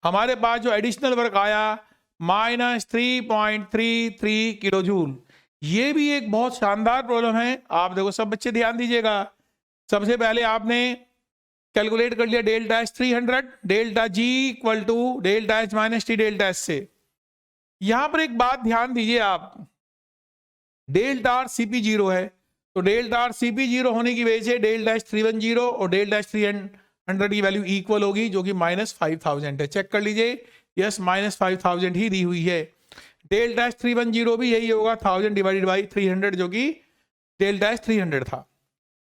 हमारे पास जो एडिशनल वर्क आया -3.33 किलो जूल। ये भी एक बहुत शानदार प्रॉब्लम है। आप देखो सब बच्चे ध्यान दीजिएगा। सबसे पहले आपने कैलकुलेट कर लिया delta H 300, delta G equal to delta H minus T delta H से। यहां पर एक बात ध्यान दीजिए आप, डेल टार सीपी 0 है, तो डेल टार सीपी 0 होने की वजह से डेल डैश 310 और डेल डैश 300 की वैल्यू इक्वल होगी, जो कि -5000 है। चेक कर लीजिए, यस -5000 ही दी हुई है। डेल डैश 310 भी यही होगा, 1000 डिवाइडेड बाई 300, जो कि डेल डैश 300 था।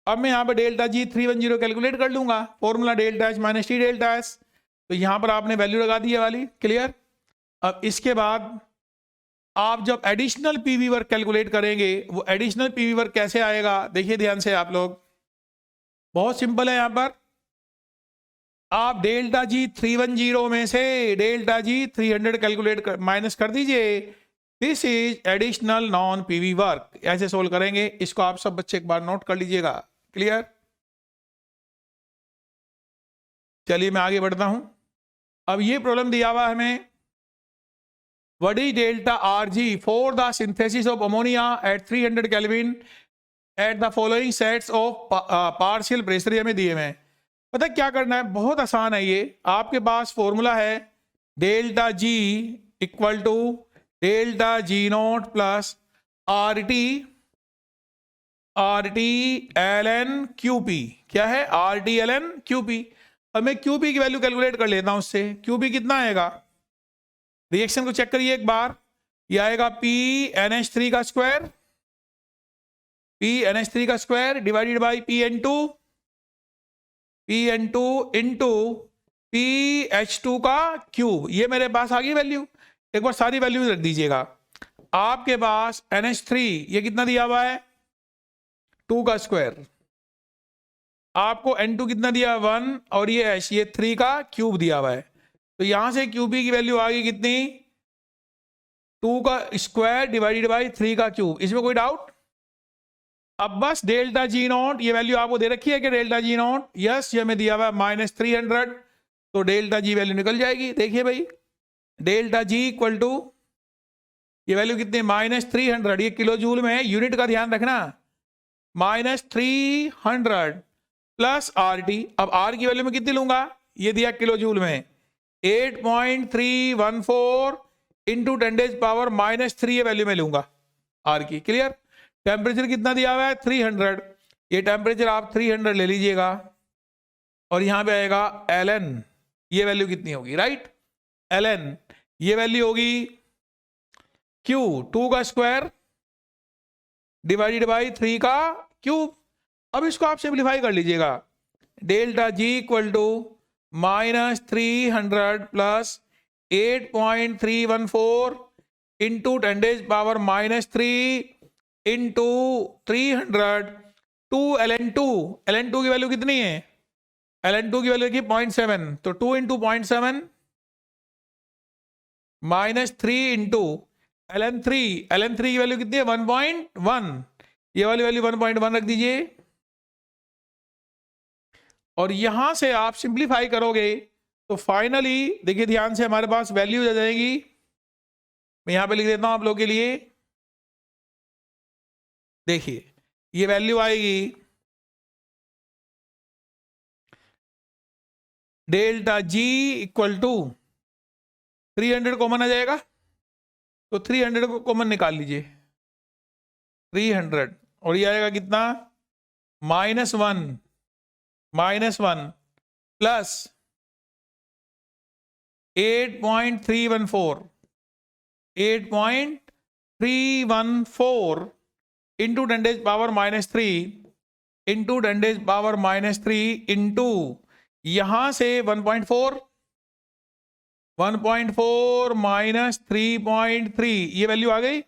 अब मैं यहाँ पे डेल्टा जी 310 कैलकुलेट कर लूंगा, formula del dash minus T del dash, तो यहाँ पर आपने वैल्यू लगा दी है वाली, क्लियर। अब इसके बाद आप जब एडिशनल पीवी वर्क कैलकुलेट करेंगे, वो एडिशनल पीवी वर्क कैसे आएगा, देखिए ध्यान से आप लोग, बहुत सिंपल है। यहाँ पर आप डेल्टा जी 310 में से डेल्टा जी 300 कैलकुलेट कर माइनस कर दीजिए, this is additional non PV work, ऐसे सोल्व करेंगे। इसको आप सब बच्चे एक बार नोट कर लीजिएगा, क्लियर। चलिए मैं आगे बढ़ता हूं। अब ये प्रॉब्लम दिया हुआ है हमें, what is delta R G for the synthesis of ammonia at 300 kelvin at the following sets of partial pressure, ये हमें दिए हुए हैं। पता क्या करना है, बहुत आसान है ये। आपके पास फॉर्मूला है delta G equal to delta G naught plus R T L N Q P. क्या है, R T L N Q P. अब मैं क्यू पी की वैल्यू कैलकुलेट कर लेता हूं उससे। क्यू पी कितना आएगा, रिएक्शन को चेक करिए एक बार, ये आएगा पी एन एच थ्री का square, P N H three का square divided by P N two into P H two का क्यूब। ये मेरे पास आ गई वैल्यू, एक बार सारी वैल्यू रख दीजिएगा। आपके पास एन एच थ्री ये कितना दिया हुआ है, 2 का स्क्वायर, आपको N2 कितना दिया 1, और ये H ये 3 का क्यूब दिया हुआ है। तो यहां से क्यूबी की वैल्यू आ गई कितनी, 2 का स्क्वायर डिवाइडेड बाई 3 का क्यूब। इसमें कोई डाउट। अब बस डेल्टा जी नॉट, ये वैल्यू आपको दे रखी है कि डेल्टा जी नॉट, यस ये हमें दिया हुआ है -300, तो डेल्टा जी वैल्यू निकल जाएगी। देखिए भाई, डेल्टा जी इक्वल टू ये वैल्यू कितनी -300, ये किलो जूल में है, यूनिट का ध्यान रखना, -300 प्लस आर टी। अब आर की वैल्यू में कितनी लूंगा, ये दिया किलो जूल में, 8.314 इंटू 10⁻³ ये वैल्यू में लूंगा आर की, क्लियर। टेम्परेचर कितना दिया हुआ है 300, ये टेम्परेचर आप 300 ले लीजिएगा, और यहां पे आएगा एल एन, ये वैल्यू कितनी होगी, राइट, एल एन ये वैल्यू होगी क्यू 2 का स्क्वायर डिवाइडेड बाई 3 का क्यूब। अब इसको आप सिंप्लीफाई कर लीजिएगा, delta G equal to -300 plus 8.314 into 10⁻³ into 300 2 ln2 की वैल्यू कितनी है, ln2 की वैल्यू की 0.7, तो 2 इंटू 0.7 -3 इंटू ln3 की वैल्यू कितनी है 1.1, ये वाली वैल्यू 1.1 रख दीजिए, और यहां से आप सिंप्लीफाई करोगे तो फाइनली देखिए ध्यान से, हमारे पास वैल्यू आ जाएगी, मैं यहां पे लिख देता हूं आप लोगों के लिए, देखिए ये वैल्यू आएगी delta G equal to 300 common आ जाएगा, तो 300 को कॉमन निकाल लीजिए, 300, और ये आएगा कितना -1 प्लस 8.314 इंटू 10⁻³ इंटू 10⁻³ इंटू यहां से 1.4 माइनस 3.3, ये वैल्यू आ गई।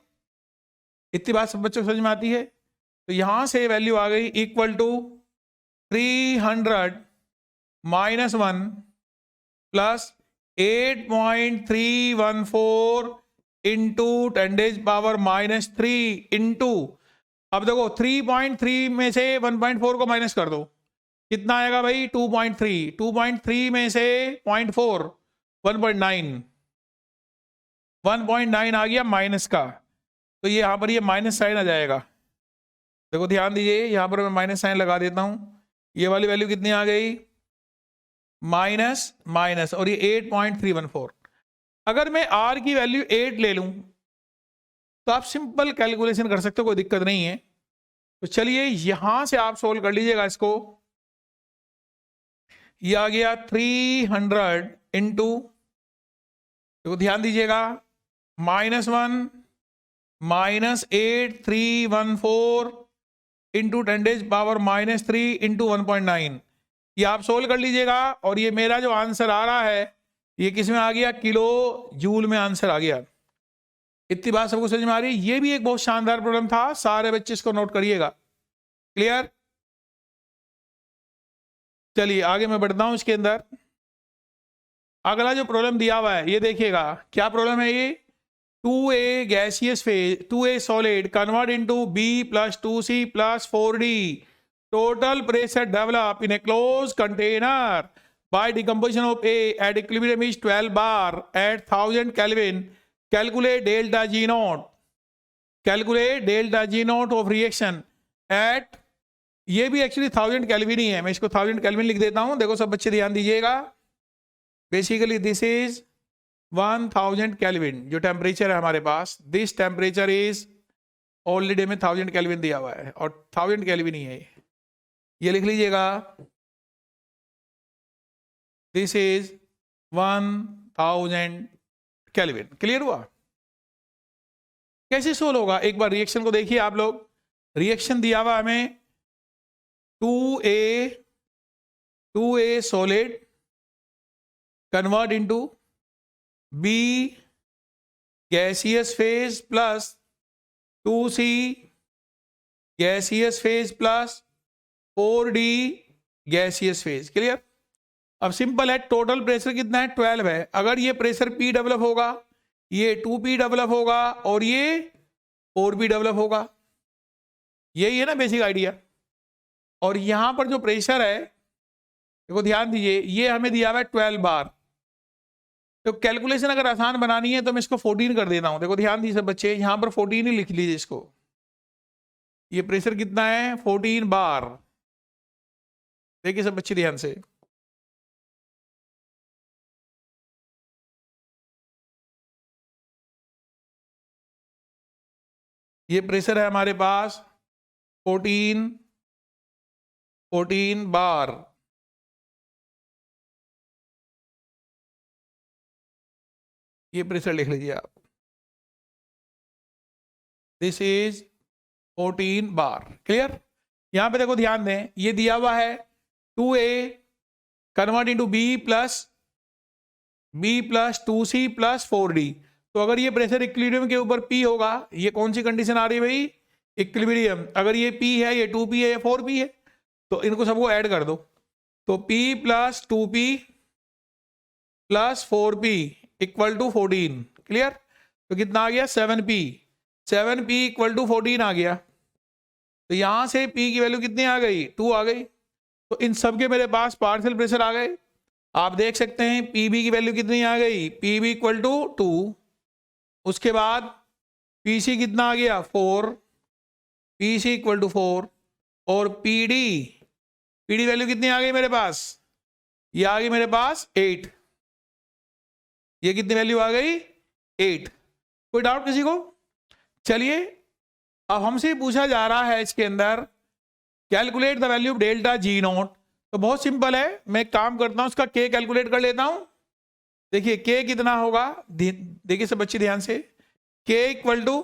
इतनी बात सब बच्चों को समझ में आती है। तो यहां से वैल्यू आ गई equal to 300 minus 1 plus 8.314 into 10⁻³ into, अब देखो 3.3 में से 1.4 को माइनस कर दो, कितना आएगा भाई 2.3, 2.3 में से 0.4 1.9 आ गया माइनस का, तो ये यहां पर ये माइनस साइन आ जाएगा। देखो ध्यान दीजिए, यहां पर मैं माइनस साइन लगा देता हूं, ये वाली वैल्यू कितनी आ गई माइनस, और ये 8.314। अगर मैं R की वैल्यू 8 ले लूं तो आप सिंपल कैलकुलेशन कर सकते हो, कोई दिक्कत नहीं है। तो चलिए यहां से आप सोल्व कर लीजिएगा इसको। ये आ गया 300 इंटू, तो ध्यान दीजिएगा, -1 -8314 इंटू 10⁻³ इंटू 1.9। ये आप सोल्व कर लीजिएगा और ये मेरा जो आंसर आ रहा है ये किस में आ गया, किलो जूल में आंसर आ गया। इतनी बात सबको समझ में आ रही है? ये भी एक बहुत शानदार प्रॉब्लम था, सारे बच्चे इसको नोट करिएगा। क्लियर? चलिए आगे मैं बढ़ता हूं इसके अंदर। अगला जो प्रॉब्लम दिया हुआ है ये देखिएगा, क्या प्रॉब्लम है ये, 2A gaseous phase, 2A solid convert into B plus 2C plus 4D. Total pressure developed in a closed container by decomposition of A at equilibrium is 12 bar at 1000 Kelvin. Calculate delta G naught. Calculate delta G naught of reaction at, ये भी actually 1000 kelvin ही है, मैं इसको 1000 kelvin लिख देता हूं। देखो सब बच्चे ध्यान दीजिएगा, बेसिकली दिस इज 1000 केल्विन जो टेम्परेचर है हमारे पास। दिस टेम्परेचर इज ऑलरेडी में 1000 केल्विन दिया हुआ है और 1000 केल्विन ही है, ये लिख लीजिएगा। This is 1000 kelvin. क्लियर हुआ? कैसे सोल्व होगा, एक बार रिएक्शन को देखिए आप लोग। रिएक्शन दिया हुआ हमें 2A solid convert into B gaseous phase plus 2C gaseous phase plus 4D gaseous phase। Clear? अब सिंपल है, टोटल प्रेशर कितना है, 12 है। अगर ये प्रेशर P डेवलप होगा, ये 2P डेवलप होगा और ये 4P डेवलप होगा। यही है ना बेसिक आइडिया। और यहां पर जो प्रेशर है, देखो ध्यान दीजिए, ये हमें दिया हुआ है 12 बार। तो कैलकुलेशन अगर आसान बनानी है तो मैं इसको 14 कर देता हूं। देखो ध्यान दीजिए सब बच्चे, यहां पर 14 ही लिख लीजिए इसको। ये प्रेशर कितना है, 14 बार। देखिए सब बच्चे ध्यान से, ये प्रेशर है हमारे पास 14 बार। ये प्रेशर लिख लीजिए आप, दिस इज 14 बार। क्लियर? यहां पे देखो ध्यान दें, ये दिया हुआ है 2A convert into B plus 2C plus 4D। तो अगर ये प्रेशर इक्विलिब्रियम के ऊपर P होगा, ये कौन सी कंडीशन आ रही है भाई, इक्विलिब्रियम। अगर ये P है, ये 2P है, ये 4P है, तो इनको सबको ऐड कर दो। तो P plus 2P plus 4P equal to 14। Clear? तो कितना आ गया, 7P। 7P इक्वल टू 14 आ गया। तो यहां से P की वैल्यू कितनी आ गई, 2 आ गई। तो इन सब के मेरे पास पार्शियल प्रेशर आ गए। आप देख सकते हैं PB की वैल्यू कितनी आ गई, PB इक्वल टू 2। उसके बाद PC कितना आ गया, 4। PC इक्वल टू 4 और PD वैल्यू कितनी आ गई मेरे पास, ये आ गई मेरे पास 8। ये कितनी वैल्यू आ गई, 8। कोई डाउट किसी को? चलिए अब हमसे पूछा जा रहा है इसके अंदर, calculate the value of delta G not. तो बहुत सिंपल है, मैं एक काम करता हूं, उसका K कैलकुलेट कर लेता हूं। देखिए K कितना होगा, देखिए सब बच्चे ध्यान से, K equal to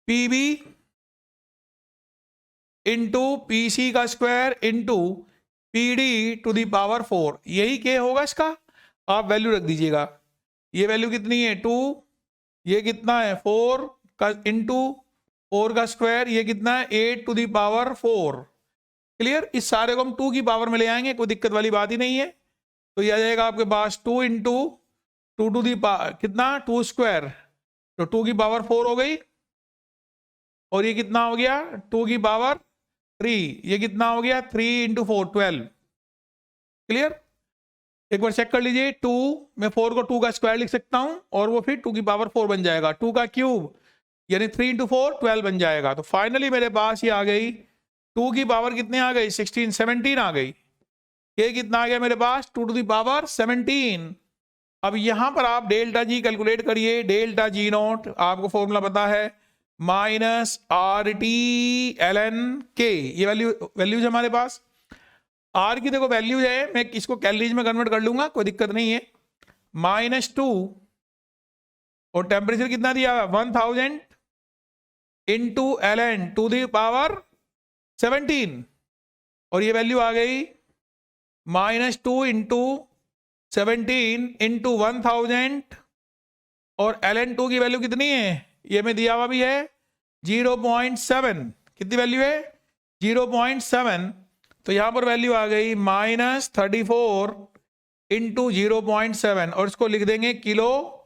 PB into PC का square into PD to the power 4। यही K होगा इसका, आप वैल्यू रख दीजिएगा। ये वैल्यू कितनी है, 2। ये कितना है, 4 का इंटू 4 का स्क्वायर, ये कितना है, 8 टू द पावर 4। क्लियर? इस सारे को हम 2 की पावर में ले आएंगे, कोई दिक्कत वाली बात ही नहीं है। तो ये आ जाएगा आपके पास 2 इंटू 2 टू दी पावर कितना, 2 स्क्वायर, तो 2 की पावर 4 हो गई। और ये कितना हो गया, 2 की पावर 3। ये कितना हो गया, 3 इंटू 4 12। क्लियर? एक बार चेक कर लीजिए, 2 मैं 4 को 2 का स्क्वायर लिख सकता हूं और वो फिर 2 की पावर 4 बन जाएगा। 2 का क्यूब यानी 3 इंटू 4 12 बन जाएगा। तो फाइनली मेरे पास ये आ गई 2 की पावर कितने आ गई, 16 17 आ गई। ये कितना आ गया मेरे पास, 2 टू दी पावर 17। अब यहां पर आप डेल्टा जी कैलकुलेट करिए। डेल्टा जी नॉट आपको फॉर्मूला पता है, minus R T L N K. ये वैल्यूज हमारे पास। आर की देखो वैल्यूज है, मैं इसको कैलोरीज में कन्वर्ट कर लूंगा, कोई दिक्कत नहीं है। -2 और टेम्परेचर कितना दिया, 1000 into L N to the power 17, और ये वैल्यू आ गई -2 इंटू 17 इंटू 1000, और ln2 की वैल्यू कितनी है, ये में दिया हुआ भी है 0.7। कितनी वैल्यू है, 0.7। तो यहां पर वैल्यू आ गई -34 इंटू 0.7, और इसको लिख देंगे किलो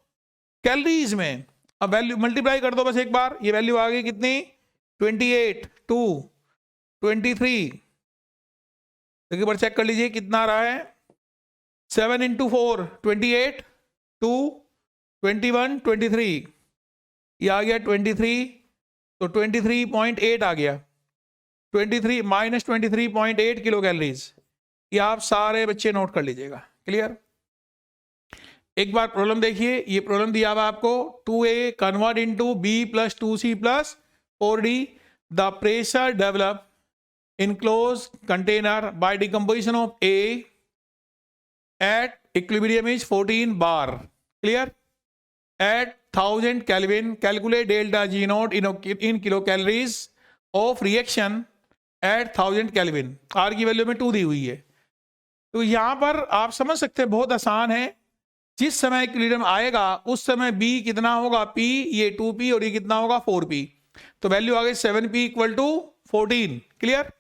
कैलोरीज में। अब वैल्यू मल्टीप्लाई कर दो बस एक बार, ये वैल्यू आ गई कितनी, 28 2 23। एक बार चेक कर लीजिए कितना आ रहा है, 7 इंटू 4 28 2 21 23, ये आ गया 23, तो 23.8 आ गया, 23 किलो कैलोरीज। ये आप सारे बच्चे नोट कर लीजिएगा। क्लियर। एक बार प्रॉब्लम देखिए, ये प्रॉब्लम दिया हुआ आपको, 2a convert into b plus 2c plus 4d the pressure develop in closed container by decomposition of A at equilibrium is 14 bar. Clear? At 1000 Kelvin, calculate delta G naught in kilocalories of reaction at 1000 Kelvin. R की value में 2 दी हुई है। तो यहां पर आप समझ सकते हैं, बहुत आसान है। जिस समय इक्विलिब्रियम आएगा उस समय B कितना होगा, P, ये 2P और ये कितना होगा 4P। तो वैल्यू आ गई 7P इक्वल टू 14। क्लियर।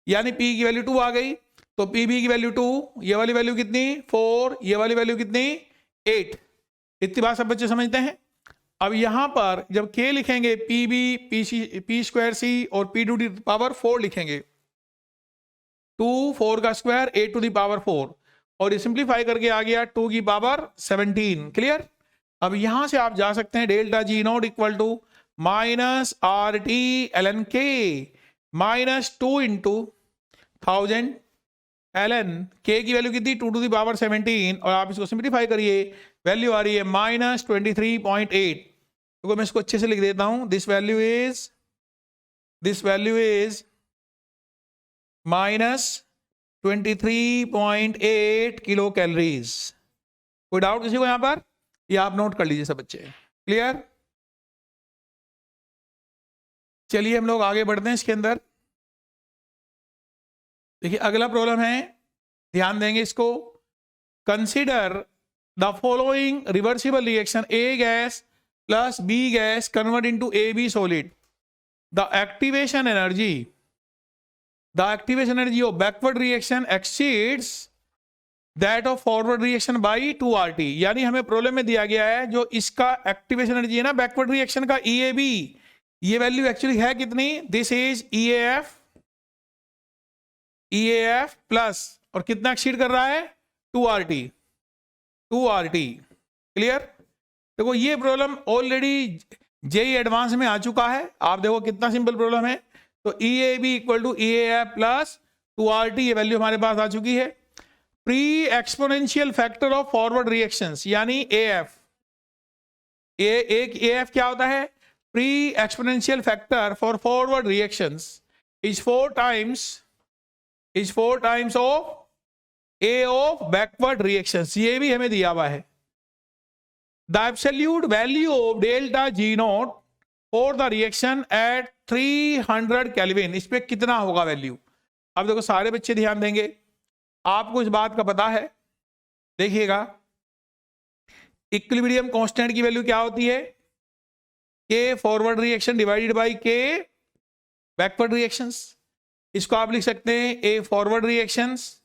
यानी P की वैल्यू 2 आ गई, तो PB की वैल्यू 2, ये वाली वैल्यू कितनी 4, ये वाली वैल्यू कितनी 8। इतनी बात सब बच्चे समझते हैं। अब यहां पर जब K लिखेंगे, PB P स्क्वायर C और P टू दी पावर 4 लिखेंगे, 2 4 का स्क्वायर 8 टू दी पावर 4, और ये सिंप्लीफाई करके आ गया 2 की पावर 17। क्लियर। अब यहां से आप जा सकते हैं, delta G naught equal to minus R T L N K -2 into 1000 ln k की वैल्यू कितनी 2 टू दी पावर 17, और आप इसको सिंप्लीफाई करिए, वैल्यू आ रही है -23.8। तो मैं इसको अच्छे से लिख देता हूं, this value is -23.8 kilo calories. कोई डाउट किसी को यहां पर, ये आप नोट कर लीजिए सब बच्चे। क्लियर। चलिए हम लोग आगे बढ़ते हैं इसके अंदर। देखिए अगला प्रॉब्लम है, ध्यान देंगे इसको। Consider the following reversible reaction, A gas plus B gas convert into A B solid. The activation energy of backward reaction exceeds that of forward reaction by 2RT। यानी हमें प्रॉब्लम में दिया गया है, जो इसका एक्टिवेशन एनर्जी है ना बैकवर्ड रिएक्शन का, EAB, ये वैल्यू एक्चुअली है कितनी, दिस इज EAF प्लस, और कितना एक्सीड कर रहा है 2RT। क्लियर। देखो ये प्रॉब्लम ऑलरेडी जेई एडवांस में आ चुका है। आप देखो कितना सिंपल प्रॉब्लम है। तो EAB equal to EAF plus 2RT, ये वैल्यू हमारे पास आ चुकी है। Pre exponential factor of forward reactions यानी AF, एक AF क्या होता है, pre exponential factor for forward reactions is 4 times of A of backward reactions. ये भी हमें दिया हुआ है। The absolute value of delta G naught for the reaction at 300 kelvin, इस पे कितना होगा वैल्यू। अब देखो सारे बच्चे ध्यान देंगे, आपको इस बात का पता है। देखिएगा इक्विलिब्रियम कांस्टेंट की वैल्यू क्या होती है, K forward reaction divided by K backward reactions. इसको आप लिख सकते हैं A forward reactions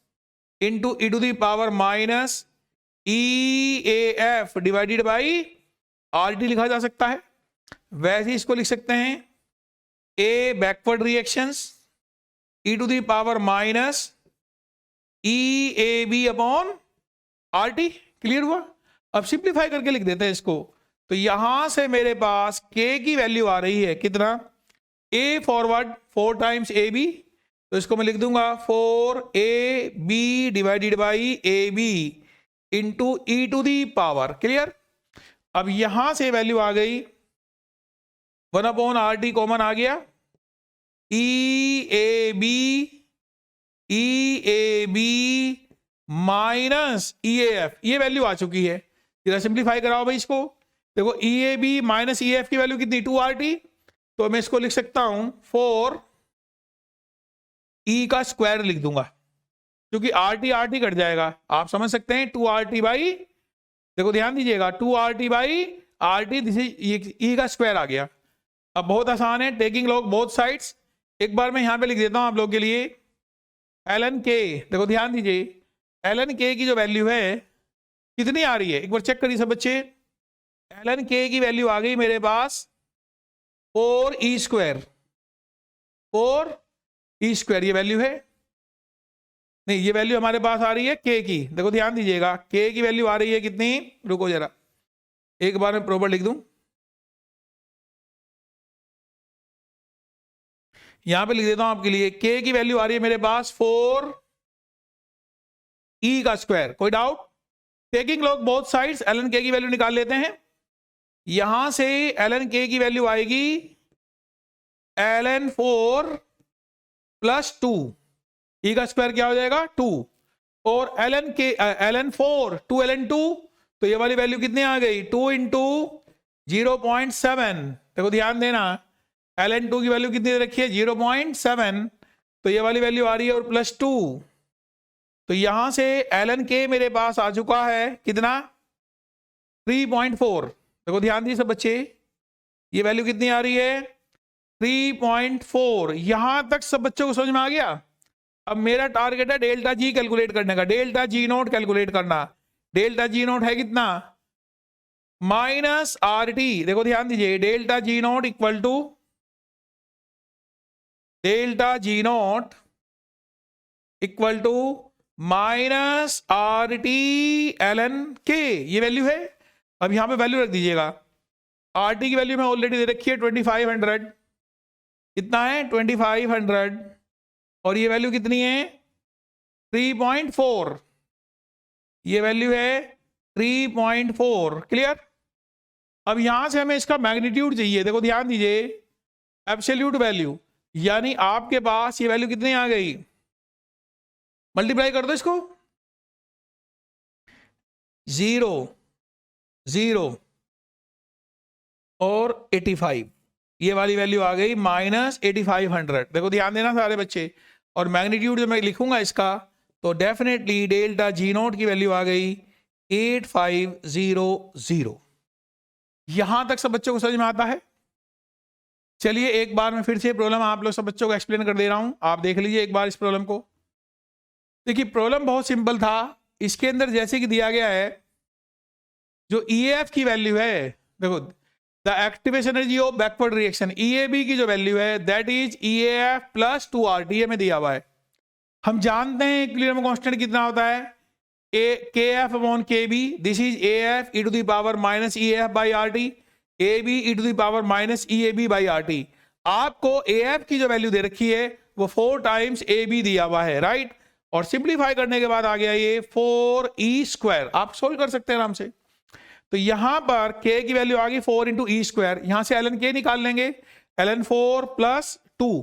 into e to the power minus EAF divided by RT लिखा जा सकता है। वैसे इसको लिख सकते हैं A backward reactions e to the power minus EAB upon RT। Clear हुआ। अब सिंप्लीफाई करके लिख देते हैं इसको। तो यहां से मेरे पास K की वैल्यू आ रही है कितना, A फॉरवर्ड 4 टाइम्स AB, तो इसको मैं लिख दूंगा 4AB divided by AB into E to the power. Clear. अब यहां से वैल्यू आ गई 1/RT कॉमन आ गया, ई ए बी माइनस EAF, ये वैल्यू आ चुकी है। जरा सिंप्लीफाई कराओ भाई इसको। देखो EAB माइनस EAF की वैल्यू कितनी 2RT, तो मैं इसको लिख सकता हूं 4 E का स्क्वायर लिख दूंगा, क्योंकि RT कट जाएगा। आप समझ सकते हैं 2RT बाई, देखो ध्यान दीजिएगा 2RT by RT, this is E का स्क्वायर आ गया। अब बहुत आसान है, टेकिंग लॉग बोथ साइड्स। एक बार मैं यहां पे लिख देता हूं आप लोग के लिए ln k। देखो ध्यान दीजिए ln k की जो वैल्यू है कितनी आ रही है, एक बार चेक करिए सब बच्चे। ln k की वैल्यू आ गई मेरे पास 4e स्क्वायर, 4e स्क्वायर ये वैल्यू है। नहीं, ये वैल्यू हमारे पास आ रही है k की। देखो ध्यान दीजिएगा k की वैल्यू आ रही है कितनी, रुको जरा एक बार मैं प्रॉपर लिख दूं। यहां पे लिख देता हूं आपके लिए, k की वैल्यू आ रही है मेरे पास 4e का स्क्वायर। कोई doubt? Taking log both sides, ln k की वैल्यू निकाल लेते हैं। यहां से ln k की वैल्यू आएगी ln 4 प्लस 2, e का स्क्वायर क्या हो जाएगा 2, और ln 4 2 ln 2, तो ये वाली वैल्यू कितनी आ गई 2 इंटू 0.7। देखो ध्यान देना ln 2 की वैल्यू कितनी दे रखी है 0.7, तो ये वाली वैल्यू आ रही है और प्लस 2, तो यहां से ln k मेरे पास आ चुका है कितना 3.4। देखो ध्यान दीजिए सब बच्चे, ये वैल्यू कितनी आ रही है 3.4। यहां तक सब बच्चों को समझ में आ गया। अब मेरा टारगेट है डेल्टा जी कैलकुलेट करने का, डेल्टा जी नोट कैलकुलेट करना। डेल्टा जी नोट है कितना माइनस RT। देखो ध्यान दीजिए delta G naught equal to minus RT ln k, ये वैल्यू है। अब यहां पे वैल्यू रख दीजिएगा, RT की वैल्यू में ऑलरेडी दे रखी है 2500, कितना है 2500, और ये वैल्यू कितनी है 3.4, ये वैल्यू है 3.4। क्लियर। अब यहां से हमें इसका मैग्नीट्यूड चाहिए। देखो ध्यान दीजिए एब्सोल्यूट वैल्यू, यानी आपके पास ये वैल्यू कितनी आ गई, मल्टीप्लाई कर दो इसको, 0 0 और 85, ये वाली वैल्यू आ गई माइनस 8500। देखो ध्यान देना सारे बच्चे, और मैग्नीट्यूड जो मैं लिखूंगा इसका, तो डेफिनेटली डेल्टा जी नोट की वैल्यू आ गई 8500। यहां तक सब बच्चों को समझ में आता है। चलिए एक बार मैं फिर से प्रॉब्लम आप लोग सब बच्चों को एक्सप्लेन कर दे रहा हूं, आप देख लीजिए एक बार इस प्रॉब्लम को। देखिए प्रॉब्लम बहुत सिंपल था। इसके अंदर जैसे कि दिया गया है जो EAF की वैल्यू है, देखो the activation energy of backward reaction, EAB की जो वैल्यू है that is EAF plus 2RT में दिया हुआ है। हम जानते हैं इक्विलिब्रियम कांस्टेंट कितना होता है KF upon KB, this is AF e to the power minus EAF by RT, AB e to the power minus EAB by RT। आपको AF की जो वैल्यू दे रखी है वो 4 टाइम्स AB दिया हुआ है, राइट। और सिंप्लीफाई करने के बाद आ गया ये 4e स्क्वायर, आप सोल्व कर सकते हैं आराम से। तो यहां पर k की वैल्यू आ गई 4 इंटू ई स्क्वायर, यहां से ln k निकाल लेंगे, ln 4 प्लस 2,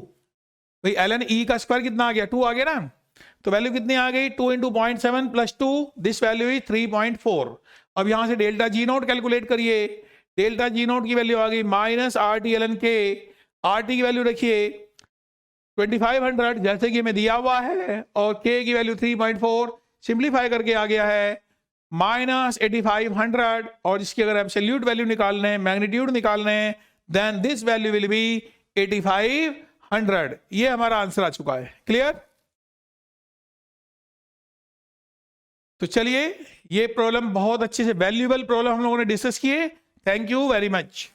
भाई ln e का स्क्वायर कितना आ गया 2 आ गया ना, तो वैल्यू कितनी आ गई 2 into 0.7 plus 2, this value is 3.4। अब यहां से डेल्टा जी नोट कैलकुलेट करिए, डेल्टा जी नोट की वैल्यू आ गई minus RT ln k, RT की वैल्यू रखिए 2500 जैसे कि हमें दिया हुआ है, और k की वैल्यू 3.4, सिंप्लीफाई करके आ गया है माइनस 8500, और इसकी अगर एब्सोल्यूट वैल्यू निकालने हैं, मैग्नीट्यूड निकालने हैं, then this value will be 8500। ये हमारा आंसर आ चुका है। क्लियर। तो चलिए ये प्रॉब्लम बहुत अच्छे से वैल्यूएबल प्रॉब्लम हम लोगों ने डिस्कस किए। Thank you very much.